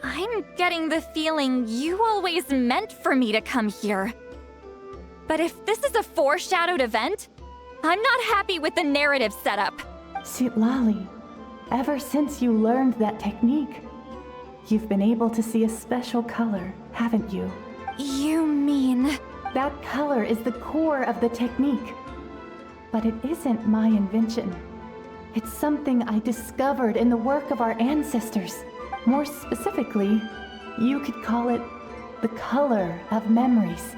I'm getting the feeling you always meant for me to come here. But if this is a foreshadowed event, I'm not happy with the narrative setup. Citlali, ever since you learned that technique, you've been able to see a special color, haven't you? You mean... That color is the core of the technique. But it isn't my invention. It's something I discovered in the work of our ancestors. More specifically, you could call it the color of memories.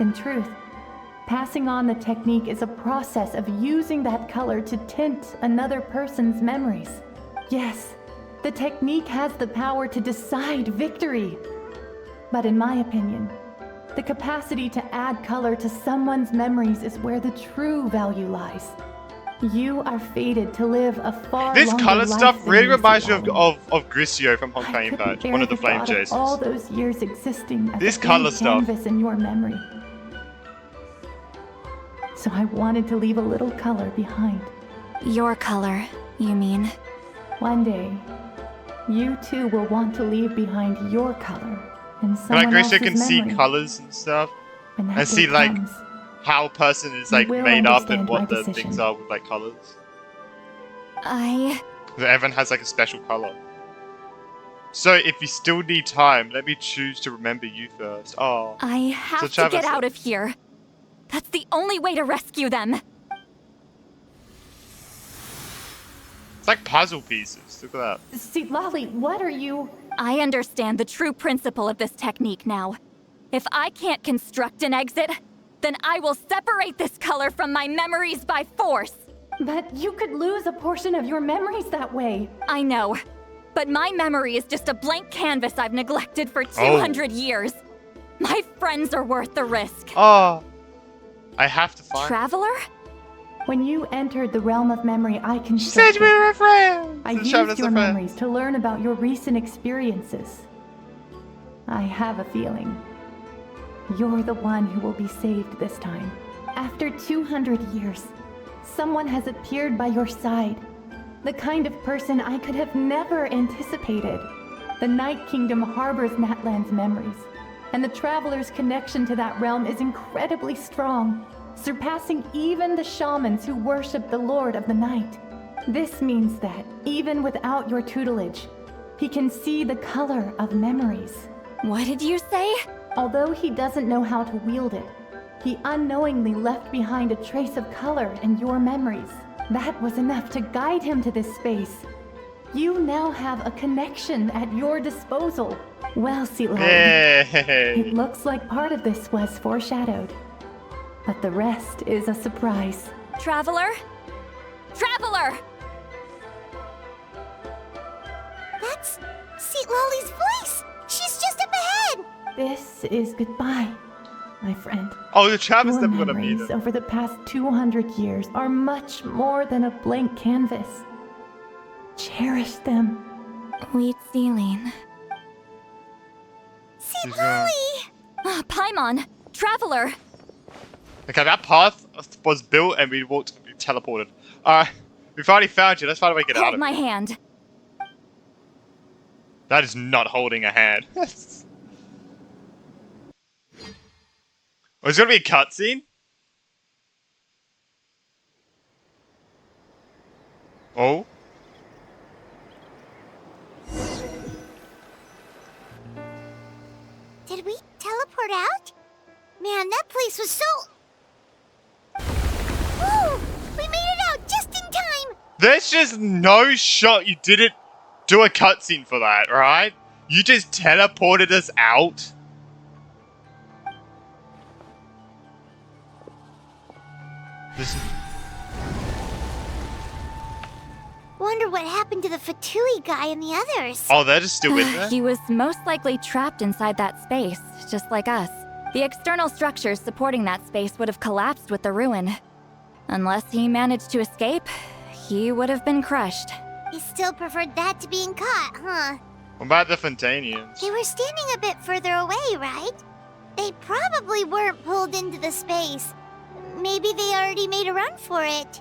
In truth, passing on the technique is a process of using that color to tint another person's memories. Yes, the technique has the power to decide victory. But in my opinion, the capacity to add color to someone's memories is where the true value lies. You are fated to live a far This longer color life stuff than really you, reminds me Citlali. of Grisio from Honkai I couldn't Impact, bear one of the Flame thought of Chasers. all those years existing as This a color blank stuff. canvas in your memory. So I wanted to leave a little color behind. Your color, you mean? One day, you too will want to leave behind your color in Like someone Grisio else's can see memory. colors and stuff, When that and see day like comes, how a person is you like will made up and understand what my the decision. things are with like colors. I... Everyone has like a special color. So if you still need time, let me choose to remember you first. Oh. I have to Travis- get out of here. That's the only way to rescue them. It's like puzzle pieces. Look at that. Citlali, what are you... I understand the true principle of this technique now. If I can't construct an exit, then I will separate this color from my memories by force. But you could lose a portion of your memories that way. I know, but my memory is just a blank canvas I've neglected for 200 years. My friends are worth the risk. Oh. I have to find. Traveler? When you entered the realm of memory, I constructed. Said we were friends. I Said used Travis your a friend. memories to learn about your recent experiences. I have a feeling you're the one who will be saved this time. After 200 years, someone has appeared by your side. The kind of person I could have never anticipated. The Night Kingdom harbors Natlan's memories, and the Traveler's connection to that realm is incredibly strong, surpassing even the shamans who worship the Lord of the Night. This means that, even without your tutelage, he can see the color of memories. What did you say? Although he doesn't know how to wield it, he unknowingly left behind a trace of color in your memories. That was enough to guide him to this space. You now have a connection at your disposal. Well, Citlali, it looks like part of this was foreshadowed. But the rest is a surprise. Traveler? Traveler! That's Citlali's voice! She's just up ahead! This is goodbye, my friend. Oh, the Travis Your never gonna meet memories him. over the past 200 years are much more than a blank canvas. Cherish them. Wheat ceiling. Citlali! Paimon! Traveler! Okay, that path was built and we teleported. We've already found you. Let's find a way to get out Hold of my here. hand. That is not holding a hand. Oh, it's gonna be a cutscene? Oh? Did we teleport out? Man, that place was so... Woo! We made it out just in time! There's just no shot you didn't do a cutscene for that, right? You just teleported us out? Wonder what happened to the Fatui guy and the others. Oh, they're just still in there? He was most likely trapped inside that space, just like us. The external structures supporting that space would have collapsed with the ruin. Unless he managed to escape, he would have been crushed. He still preferred that to being caught, huh? What about the Fontanians? They were standing a bit further away, right? They probably weren't pulled into the space. Maybe they already made a run for it.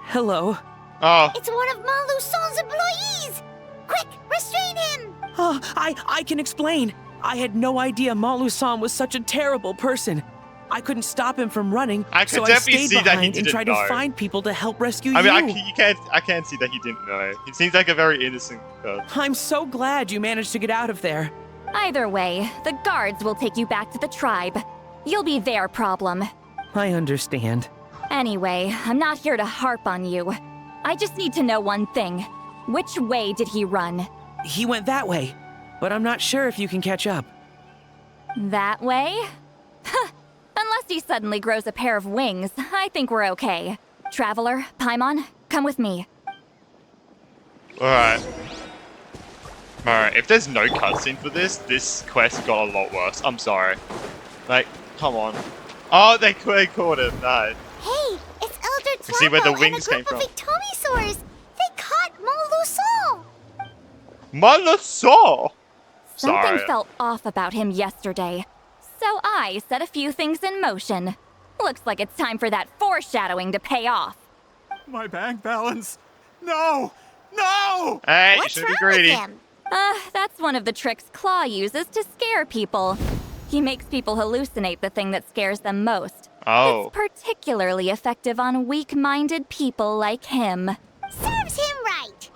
Hello? Oh. It's one of Maluson's employees! Quick, restrain him! Oh, I can explain. I had no idea Malusan was such a terrible person. I couldn't stop him from running, I could so I definitely stayed see that he behind and didn't tried know. to find people to help rescue I mean, you. I can't see that he didn't know. He seems like a very innocent person. I'm so glad you managed to get out of there. Either way, the guards will take you back to the tribe. You'll be their problem. I understand. Anyway, I'm not here to harp on you. I just need to know one thing. Which way did he run? He went that way, but I'm not sure if you can catch up. That way? Unless he suddenly grows a pair of wings, I think we're okay. Traveler, Paimon, come with me. Alright. Alright, if there's no cutscene for this quest got a lot worse. I'm sorry. Like, come on. Oh, they caught him. No. Hey, it's Elder You see where the Tlapo wings and a came group from. of Victomisaurs. They caught Maluson! Maluson! Something Sorry. felt off about him yesterday. So I set a few things in motion. Looks like it's time for that foreshadowing to pay off. My bank balance. No! No! Hey, What's you should be wrong with greedy. him? That's one of the tricks Claw uses to scare people. He makes people hallucinate the thing that scares them most. Oh. It's particularly effective on weak-minded people like him. Serves him right.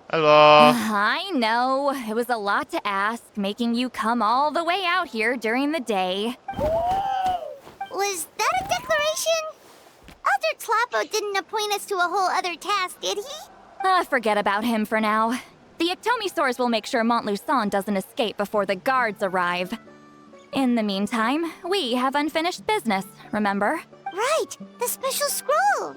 Hello. I know. It was a lot to ask, making you come all the way out here during the day. Was that a declaration? Elder Tlapo didn't appoint us to a whole other task, did he? Forget about him for now. The Ectomisaurs will make sure Montluçon doesn't escape before the guards arrive. In the meantime, we have unfinished business, remember? Right, the special scroll.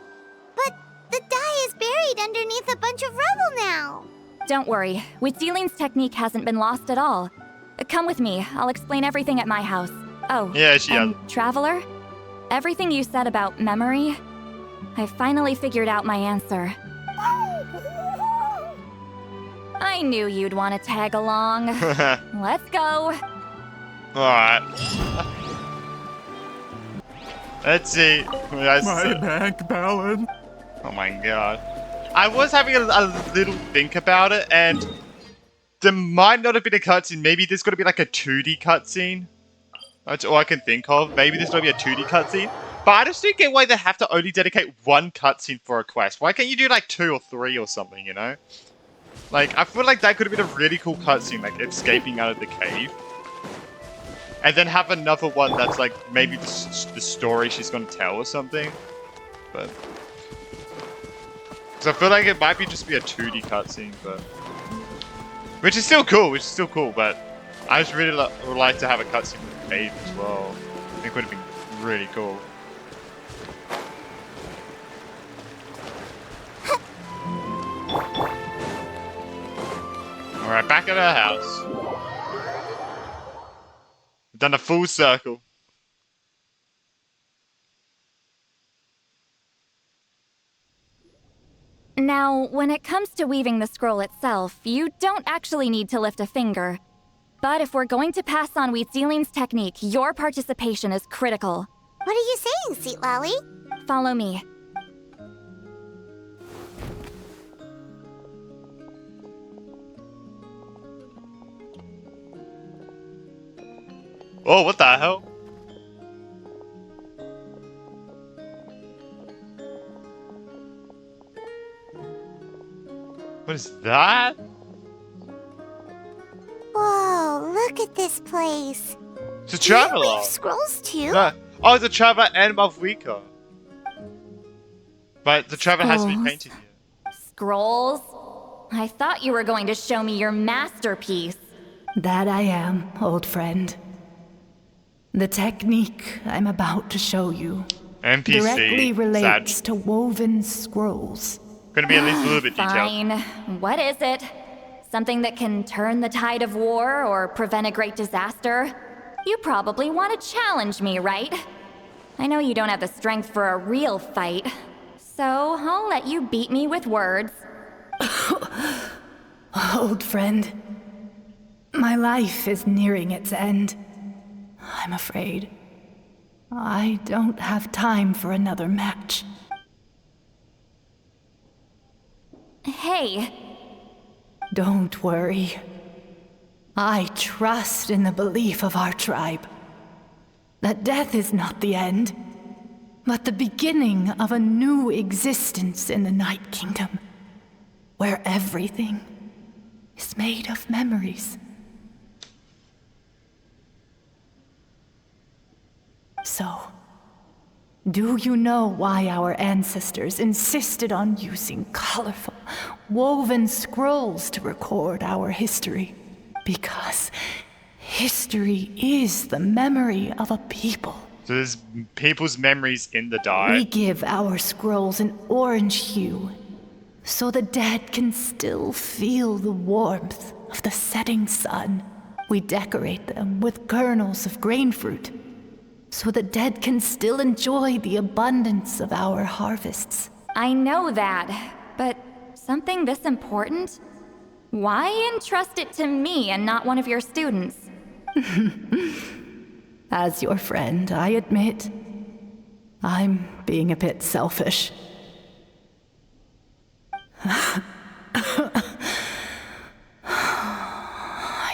But the die is buried underneath a bunch of rubble now. Don't worry, Witzeline's technique hasn't been lost at all. Come with me, I'll explain everything at my house. Oh, Yeah, she and Traveler? Everything you said about memory, I finally figured out my answer. I knew you'd want to tag along. Let's go. Alright. Let's see. My bank balance. Oh my god. I was having a little think about it, and there might not have been a cutscene. Maybe there's got to be like a 2D cutscene. That's all I can think of. Maybe there's got to be a 2D cutscene. But I just don't get why they have to only dedicate one cutscene for a quest. Why can't you do like 2 or 3 or something, you know? Like, I feel like that could have been a really cool cutscene, like escaping out of the cave. And then have another one that's like maybe the story she's going to tell or something. But... because I feel like it might be just be a 2D cutscene, but... which is still cool, but... I just really would like to have a cutscene with the cave as well. I think it would have been really cool. Alright, back at our house. We've done a full circle. Now, when it comes to weaving the scroll itself, you don't actually need to lift a finger. But if we're going to pass on Wheatzealing's technique, your participation is critical. What are you saying, Citlali? Follow me. Oh, what the hell? What is that? Whoa, look at this place. It's a traveler. Do you weave scrolls too? No. Oh, it's a traveler and Mavwika. But the traveler has to be painted here. Scrolls? I thought you were going to show me your masterpiece. That I am, old friend. The technique I'm about to show you NPC. directly relates Sad. to woven scrolls. Gonna be at least a little bit detailed. Fine. What is it? Something that can turn the tide of war or prevent a great disaster? You probably want to challenge me, right? I know you don't have the strength for a real fight, so I'll let you beat me with words. Old friend, my life is nearing its end. I'm afraid I don't have time for another match. Hey. Don't worry. I trust in the belief of our tribe that death is not the end, but the beginning of a new existence in the Night Kingdom, where everything is made of memories. So, do you know why our ancestors insisted on using colorful, woven scrolls to record our history? Because history is the memory of a people. So there's people's memories in the dye. We give our scrolls an orange hue, so the dead can still feel the warmth of the setting sun. We decorate them with kernels of grain fruit, so the dead can still enjoy the abundance of our harvests. I know that, but something this important? Why entrust it to me and not one of your students? As your friend, I admit, I'm being a bit selfish. I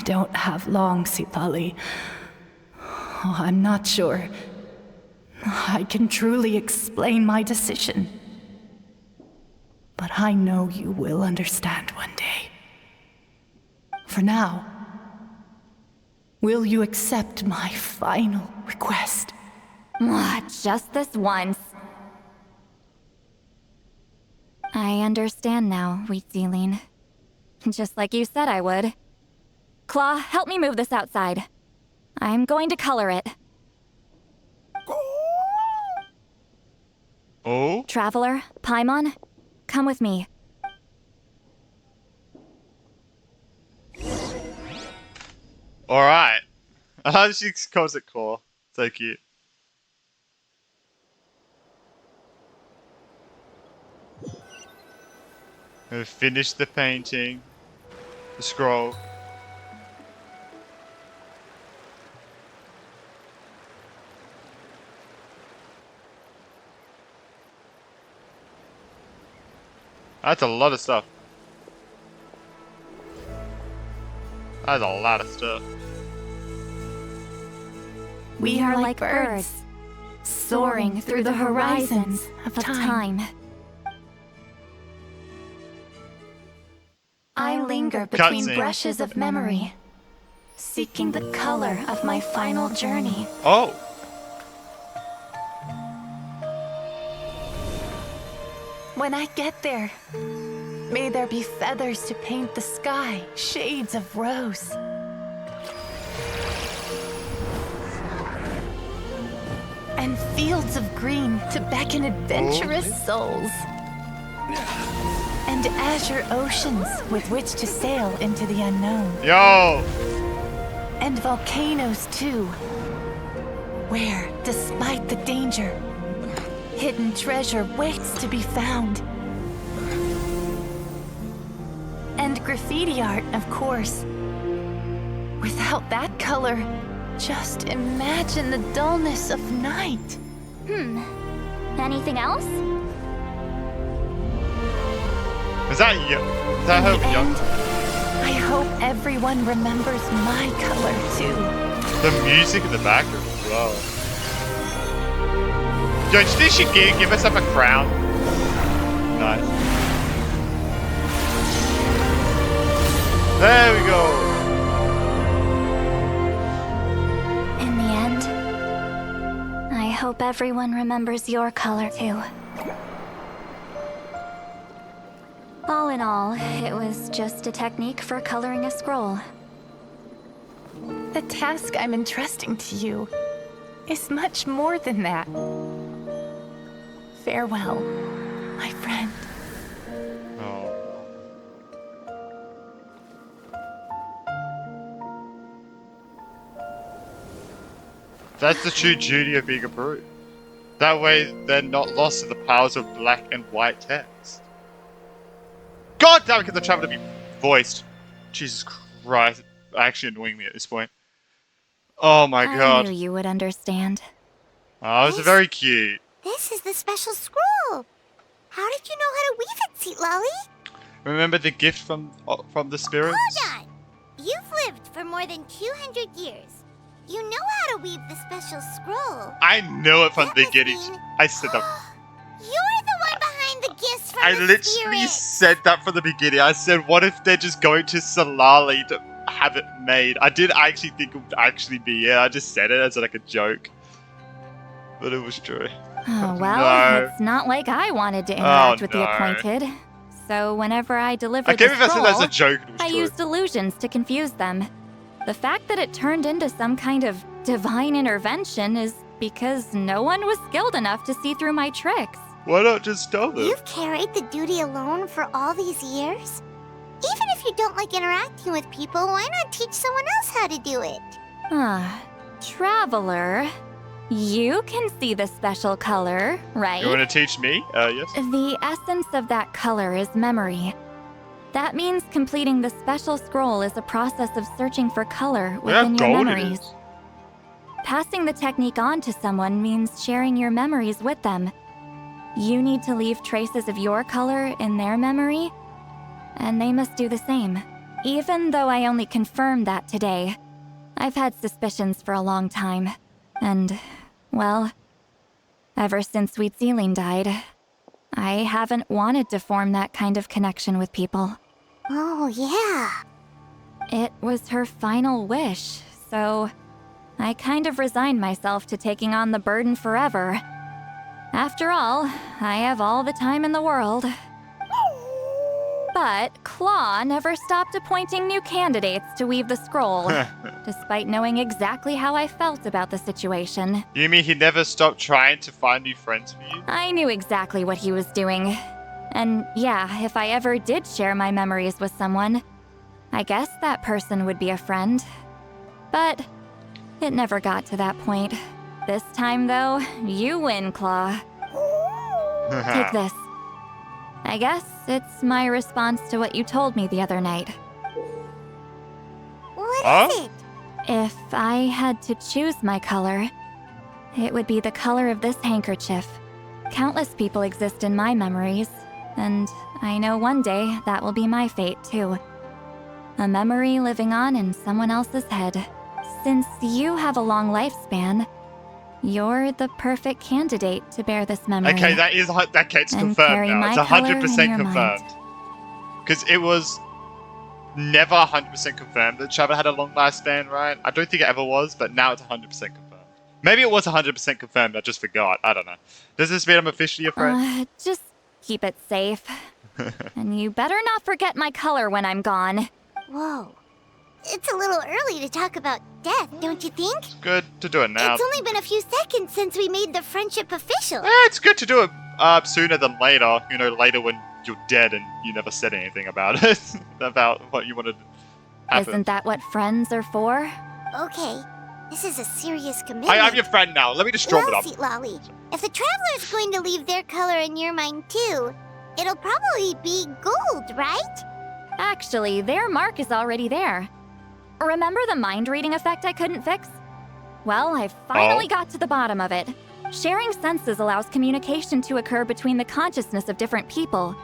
don't have long, Citlali. I'm not sure I can truly explain my decision. But I know you will understand one day. For now, will you accept my final request? Just this once. I understand now, Wheatzealing. Just like you said I would. Claw, help me move this outside. I'm going to color it. Oh? Traveler, Paimon, come with me. Alright. She calls it Claw. So cute. Gonna finish the painting. The scroll. That's a lot of stuff. That's a lot of stuff. We are like birds, soaring through the horizons of time. I linger between Cutscene. brushes of memory, seeking the color of my final journey. Oh! When I get there, may there be feathers to paint the sky, shades of rose. And fields of green to beckon adventurous souls. And azure oceans with which to sail into the unknown. Yo! And volcanoes too, where, despite the danger, hidden treasure waits to be found. graffiti art, of course. Without that color, just imagine the dullness of night. Anything else? Is that you? Is that her? I hope everyone remembers my color too. The music in the background as well. Yo, did you think she'd give us up a crown? Nice. There we go. In the end, I hope everyone remembers your color too. All in all, it was just a technique for coloring a scroll. The task I'm entrusting to you is much more than that. Farewell, my friend. Oh. That's the true duty of being a brute. That way, they're not lost to the powers of black and white text. God damn it, get the traveler to be voiced. Jesus Christ, it's actually annoying me at this point. Oh my god. I knew you would understand. Oh, it's very cute. This is the special scroll. How did you know how to weave it, Citlali? Remember the gift from the spirits? Hold on. You've lived for more than 200 years. You know how to weave the special scroll. I know it from the beginning. I said that. You're the one behind the gifts from I the literally spirit. said that from the beginning. I said, what if they're just going to Citlali to have it made? I did actually think it would actually be it. I just said it as like a joke. But it was true. Oh, well, No. it's not like I wanted to interact with the no. appointed. So whenever I delivered I can't the even say that's a scroll, joke. It was I true. used illusions to confuse them. The fact that it turned into some kind of divine intervention is because no one was skilled enough to see through my tricks. Why not just tell them? You've carried the duty alone for all these years? Even if you don't like interacting with people, why not teach someone else how to do it? Traveler, you can see the special color, right? You want to teach me? Yes. The essence of that color is memory. That means completing the special scroll is a process of searching for color within your memories. Passing the technique on to someone means sharing your memories with them. You need to leave traces of your color in their memory, and they must do the same. Even though I only confirmed that today, I've had suspicions for a long time. And, well, ever since Sweet Celine died, I haven't wanted to form that kind of connection with people. Oh, yeah. It was her final wish, so I kind of resigned myself to taking on the burden forever. After all, I have all the time in the world. But Claw never stopped appointing new candidates to weave the scroll, despite knowing exactly how I felt about the situation. You mean he never stopped trying to find new friends for you? I knew exactly what he was doing. And yeah, if I ever did share my memories with someone, I guess that person would be a friend. But it never got to that point. This time, though, you win, Claw. Take this. I guess it's my response to what you told me the other night. What is it? If I had to choose my color, it would be the color of this handkerchief. Countless people exist in my memories, and I know one day that will be my fate, too. A memory living on in someone else's head. Since you have a long lifespan, you're the perfect candidate to bear this memory. Okay, that gets and confirmed carry now. my It's color in 100% your confirmed. Because it was never 100% confirmed that Trevor had a long lifespan, right? I don't think it ever was, but now it's 100% confirmed. Maybe it was 100% confirmed, I just forgot. I don't know. Does this mean I'm officially a friend? Just keep it safe. And you better not forget my color when I'm gone. Whoa. It's a little early to talk about death, don't you think? Good to do it now. It's only been a few seconds since we made the friendship official. It's good to do it sooner than later. You know, later when you're dead and you never said anything about it. About what you wanted to happen. Isn't that what friends are for? Okay, this is a serious commitment. I'm your friend now. Let me just drop it up. Citlali, if the Traveler's going to leave their color in your mind too, it'll probably be gold, right? Actually, their mark is already there. Remember the mind reading effect I couldn't fix? Well, I finally got to the bottom of it. Sharing senses allows communication to occur between the consciousness of different people.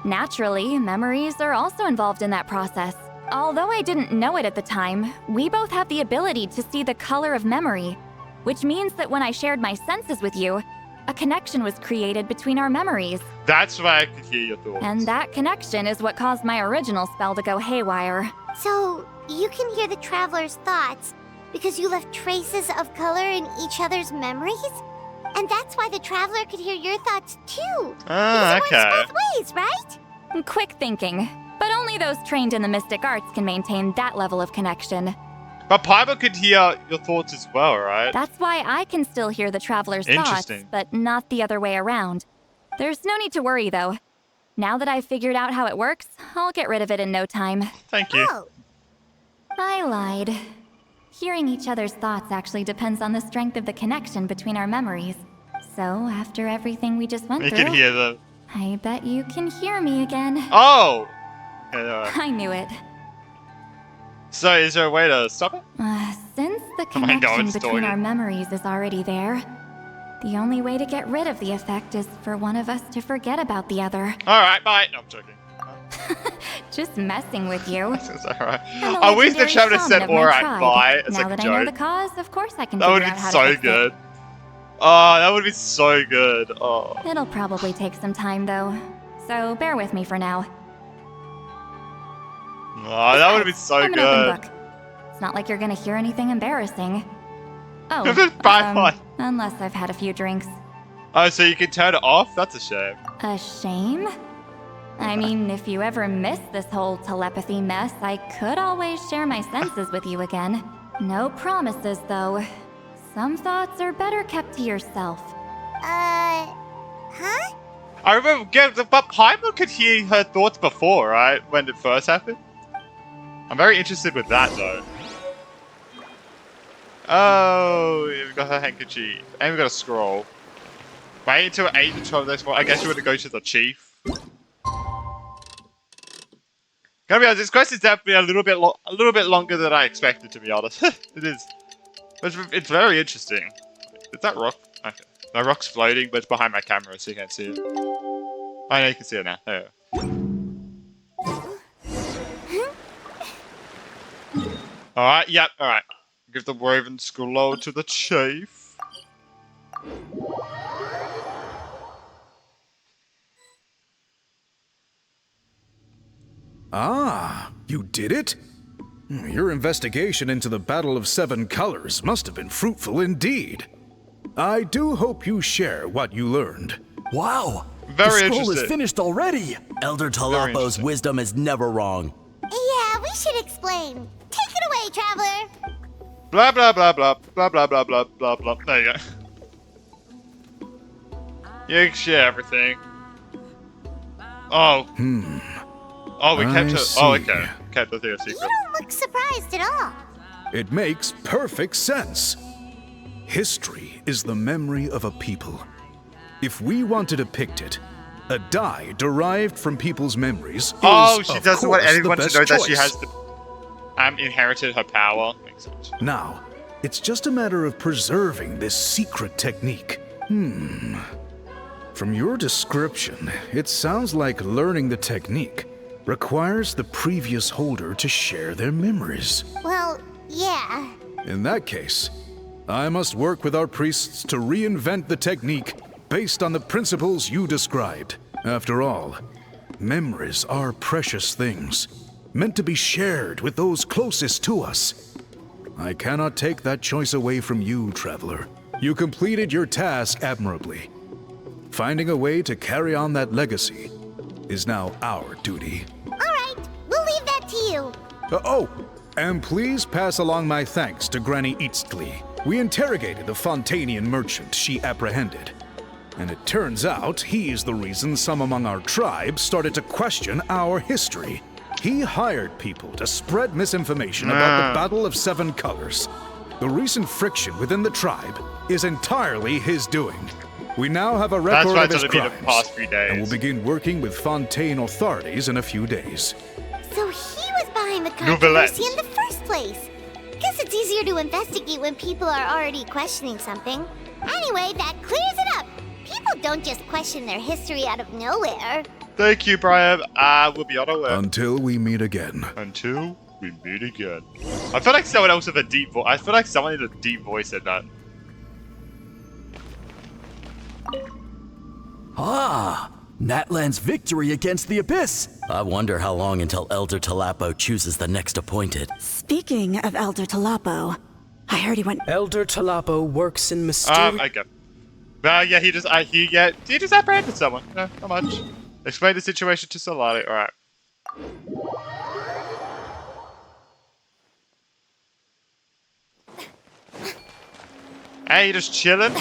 Naturally, memories are also involved in that process. Although I didn't know it at the time, we both have the ability to see the color of memory, which means that when I shared my senses with you, a connection was created between our memories. That's why I could hear your thoughts. And that connection is what caused my original spell to go haywire. So, you can hear the traveler's thoughts because you left traces of color in each other's memories? And that's why the traveler could hear your thoughts too. Ah, because it works both ways, right? Quick thinking. But only those trained in the mystic arts can maintain that level of connection. But Piper could hear your thoughts as well, right? That's why I can still hear the traveler's thoughts, but not the other way around. There's no need to worry, though. Now that I've figured out how it works, I'll get rid of it in no time. Thank you. Oh. I lied. Hearing each other's thoughts actually depends on the strength of the connection between our memories. So, after everything we just went through, You can hear them. I bet you can hear me again. Oh! I knew it. So, is there a way to stop it? Since the connection between our memories is already there, the only way to get rid of the effect is for one of us to forget about the other. Alright, bye. No, I'm joking. Just messing with you. It's alright. I wish the traveler said alright, bye. It's now like a that joke. I know the cause, of course I can That figure would out be how so to fix good. Oh, that would be so good. Oh. It'll probably take some time, though. So bear with me for now. Oh, that would be so I'm an good. open book. It's not like you're gonna hear anything embarrassing. Oh, unless I've had a few drinks. Oh, so you can turn it off? That's a shame. A shame? I mean, if you ever miss this whole telepathy mess, I could always share my senses with you again. No promises, though. Some thoughts are better kept to yourself. Huh? I remember, but Piper could hear her thoughts before, right? When it first happened? I'm very interested with that, though. Oh, we've got her handkerchief. And we've got a scroll. Wait until 8 to 12 days more. I guess you want to go to the chief. Gotta be honest, this quest is definitely a little bit longer than I expected, to be honest. It is. It's very interesting. Is that rock? Okay. My rock's floating, but it's behind my camera, so you can't see it. Oh, no, you can see it now. There you go. Alright, yep, alright. Give the woven scroll to the chief. Ah, you did it? Your investigation into the Battle of Seven Colors must have been fruitful indeed. I do hope you share what you learned. Wow! Very the scroll is finished already! Elder Talapo's wisdom is never wrong. Yeah, we should explain. Take it away, traveler. Blah blah blah blah blah blah blah blah blah blah. There you go. You can share everything. Oh. Oh, we kept it. Oh, okay. Kept the thing a secret. You don't look surprised at all. It makes perfect sense. History is the memory of a people. If we want to depict it, a die derived from people's memories is, she doesn't want anyone to know choice. that she has inherited her power. Makes sense. Now, it's just a matter of preserving this secret technique. From your description, it sounds like learning the technique requires the previous holder to share their memories. Well, yeah. In that case, I must work with our priests to reinvent the technique based on the principles you described. After all, memories are precious things, meant to be shared with those closest to us. I cannot take that choice away from you, Traveler. You completed your task admirably. Finding a way to carry on that legacy is now our duty. All right, we'll leave that to you. And please pass along my thanks to Granny Citlali. We interrogated the Fontanian merchant she apprehended. And it turns out he's the reason some among our tribe started to question our history. He hired people to spread misinformation about the Battle of Seven Colors. The recent friction within the tribe is entirely his doing. We now have a record of his crimes, and will begin working with Fontaine authorities in a few days. So he was behind the controversy in the first place. Guess it's easier to investigate when people are already questioning something. Anyway, that clears it up. People don't just question their history out of nowhere. Thank you, Brian. We'll be on our way. Until we meet again. Until we meet again. I feel like someone else with a deep voice. I feel like someone with a deep voice said that. Ah, Natlan's victory against the Abyss. I wonder how long until Elder Talapo chooses the next appointed. Speaking of Elder Talapo, I heard he went. Elder Talapo works in mysterious. Okay. Yeah, he just apprehended someone. No, not much. Explain the situation to Citlali. Alright. Hey, you just chilling?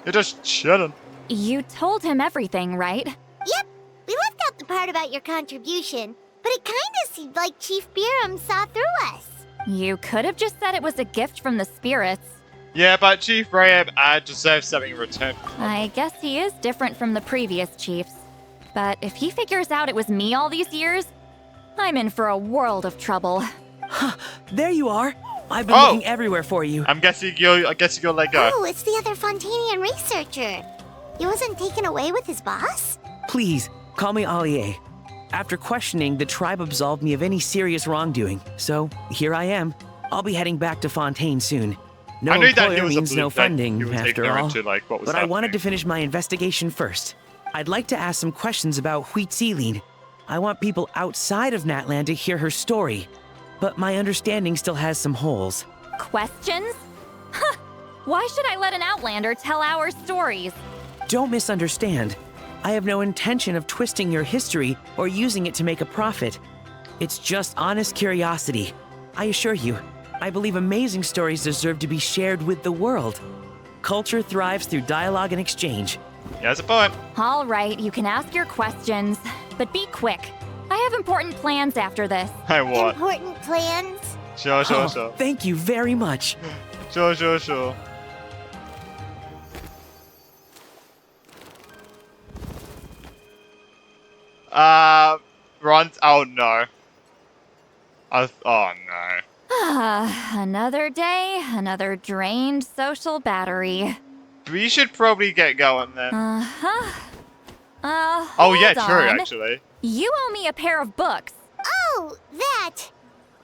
You're just chilling. You told him everything, right? Yep. We left out the part about your contribution, but it kinda seemed like Chief Biram saw through us. You could have just said it was a gift from the spirits. Yeah, but Chief Biram deserves something in return. I guess he is different from the previous chiefs. But if he figures out it was me all these years, I'm in for a world of trouble. There you are. I've been looking everywhere for you. I'm guessing you're let go. Oh, it's the other Fontanian researcher. He wasn't taken away with his boss? Please, call me Allier. After questioning, the tribe absolved me of any serious wrongdoing. So, here I am. I'll be heading back to Fontaine soon. No employer means no funding, after all. But I wanted to finish my investigation first. I'd like to ask some questions about Citlali. I want people outside of Natlan to hear her story. But my understanding still has some holes. Questions? Huh! Why should I let an Outlander tell our stories? Don't misunderstand. I have no intention of twisting your history or using it to make a profit. It's just honest curiosity. I assure you, I believe amazing stories deserve to be shared with the world. Culture thrives through dialogue and exchange. Yeah, that's a point. All right, you can ask your questions, but be quick. I have important plans after this. Hey, what? Important plans? Sure. Thank you very much. Sure. Ron. Oh no. Oh no. Another day, another drained social battery. We should probably get going then. Oh yeah, true, on. actually. You owe me a pair of books. Oh, that!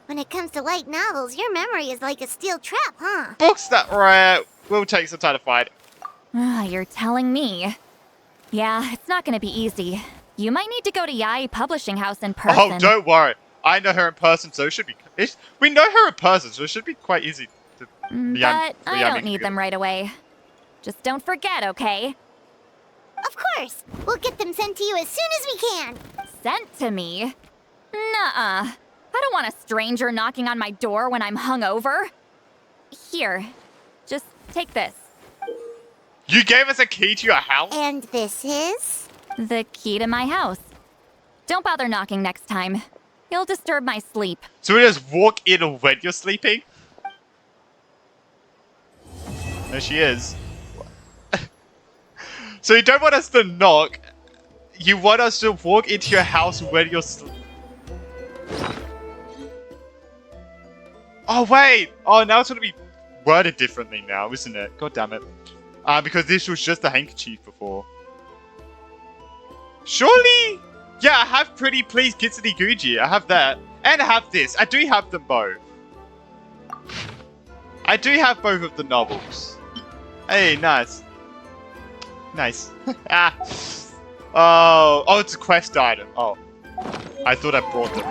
When it comes to light novels, your memory is like a steel trap, huh? Books that will take some time to find. You're telling me. Yeah, it's not gonna be easy. You might need to go to Yai Publishing House in person. Oh, don't worry. I know her in person, so it should be... We know her in person, so it should be quite easy to... But I don't need them right away. Just don't forget, okay? Of course! We'll get them sent to you as soon as we can! Sent to me? Nuh-uh. I don't want a stranger knocking on my door when I'm hungover. Here, just take this. You gave us a key to your house? And this is? The key to my house. Don't bother knocking next time. You'll disturb my sleep. So we just walk in when you're sleeping? There she is. So you don't want us to knock. You want us to walk into your house when you're Oh, wait! Oh, now it's going to be worded differently now, isn't it? God damn it. Because this was just a handkerchief before. Surely... Yeah, I have Pretty Please Kitsune Guji. I have that. And I have this. I do have them both. I do have both of the novels. Hey, nice. Nice. Oh, it's a quest item. Oh. I thought I brought them.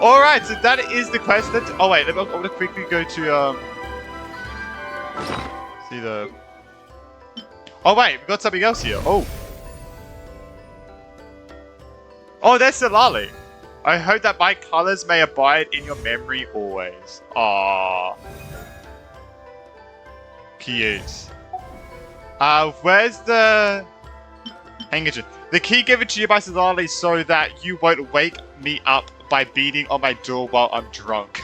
Alright, so that is the quest. Oh, wait. I want to quickly go to, see the... Oh, wait. We got something else here. Oh. Oh, there's Citlali. I hope that my colors may abide in your memory always. Aww. Cute. Where's the handkerchief? The key given to you by Citlali so that you won't wake me up by beating on my door while I'm drunk.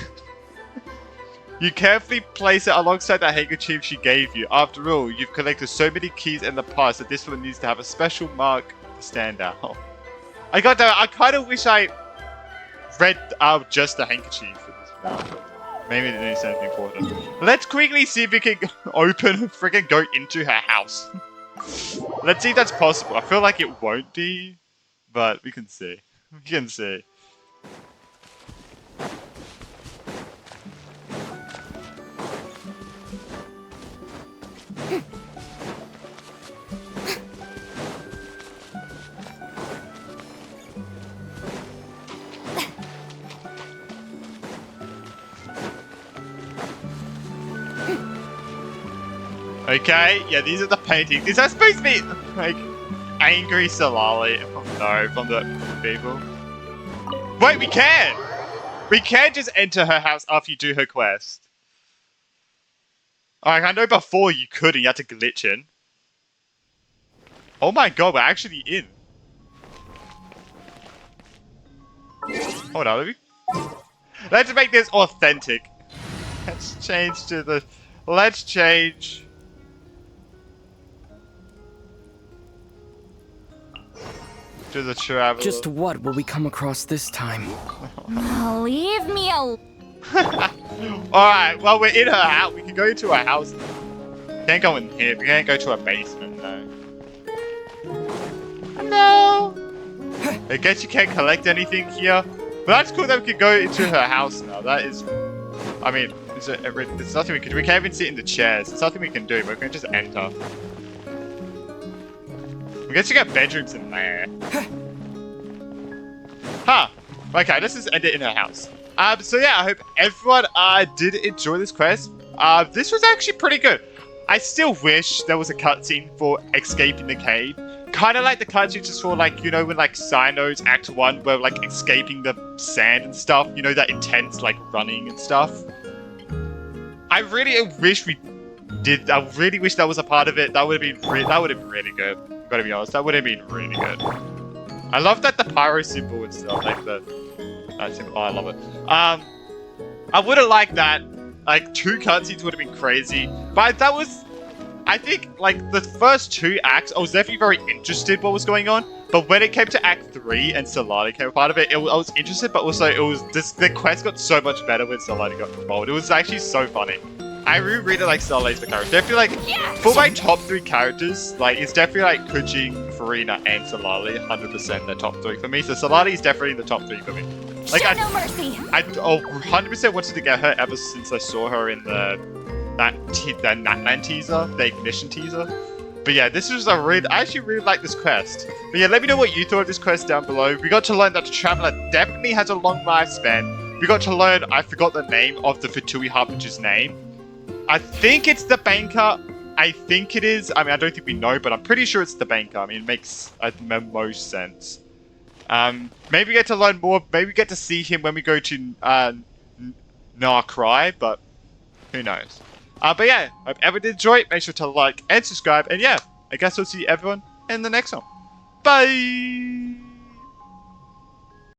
You carefully place it alongside the handkerchief she gave you. After all, you've collected so many keys in the past that this one needs to have a special mark to stand out. I kind of wish I read just the handkerchief for this now. Maybe it needs anything important. Let's quickly see if we can freaking go into her house. Let's see if that's possible. I feel like it won't be, but we can see. We can see. Okay, yeah, these are the paintings. These are supposed to be, like, angry Citlali. Oh no, from the people. Wait, we can! We can just enter her house after you do her quest. Alright, I know before you couldn't, you had to glitch in. Oh my god, we're actually in. Hold on, let's make this authentic. Let's change to the... Let's change... to the traveler. Just what will we come across this time? Leave me alone. Alright, well, we're in her house. We can go into her house. Can't go in here. We can't go to her basement, no. No. I guess you can't collect anything here. But that's cool that we can go into her house now. That is... I mean, there's nothing we can do. We can't even sit in the chairs. There's nothing we can do. We're going to just enter. I guess you got bedrooms in there. Huh. Okay, let's just end it in her house. So yeah, I hope everyone did enjoy this quest. This was actually pretty good. I still wish there was a cutscene for escaping the cave. Kind of like the cutscene just for, like, you know, when, like, Cyno's Act 1 were, like, escaping the sand and stuff. You know, that intense, like, running and stuff. I really wish we did. I really wish that was a part of it. That would have been really good. Gotta be honest, that would have been really good. I love that the pyro symbol and stuff, like that symbol. Oh, I love it. I would have liked that. Like, 2 cutscenes would have been crazy. But that was, I think, like, the first 2 acts, I was definitely very interested what was going on. But when it came to Act 3 and Citlali came a part of it, I was interested, but also the quest got so much better when Citlali got involved. It was actually so funny. I really like Citlali's the character. Definitely, like, for my top 3 characters, like, it's definitely like Kuji, Farina, and Citlali. 100% the top 3 for me. So Citlali is definitely the top 3 for me. Like, no mercy. I 100% wanted to get her ever since I saw her in that Natlan teaser, the Ignition teaser. But yeah, this was I actually really like this quest. But yeah, let me know what you thought of this quest down below. We got to learn that the Traveler definitely has a long lifespan. We got to learn, I forgot the name of the Fatui Harbinger's name. I think it's the banker. I think it is. I mean, I don't think we know, but I'm pretty sure it's the banker. I mean, it makes most sense. Maybe we get to learn more. Maybe we get to see him when we go to Narcry, but who knows. But yeah, hope everyone did enjoy it. Make sure to like and subscribe. And yeah, I guess I'll see everyone in the next one. Bye!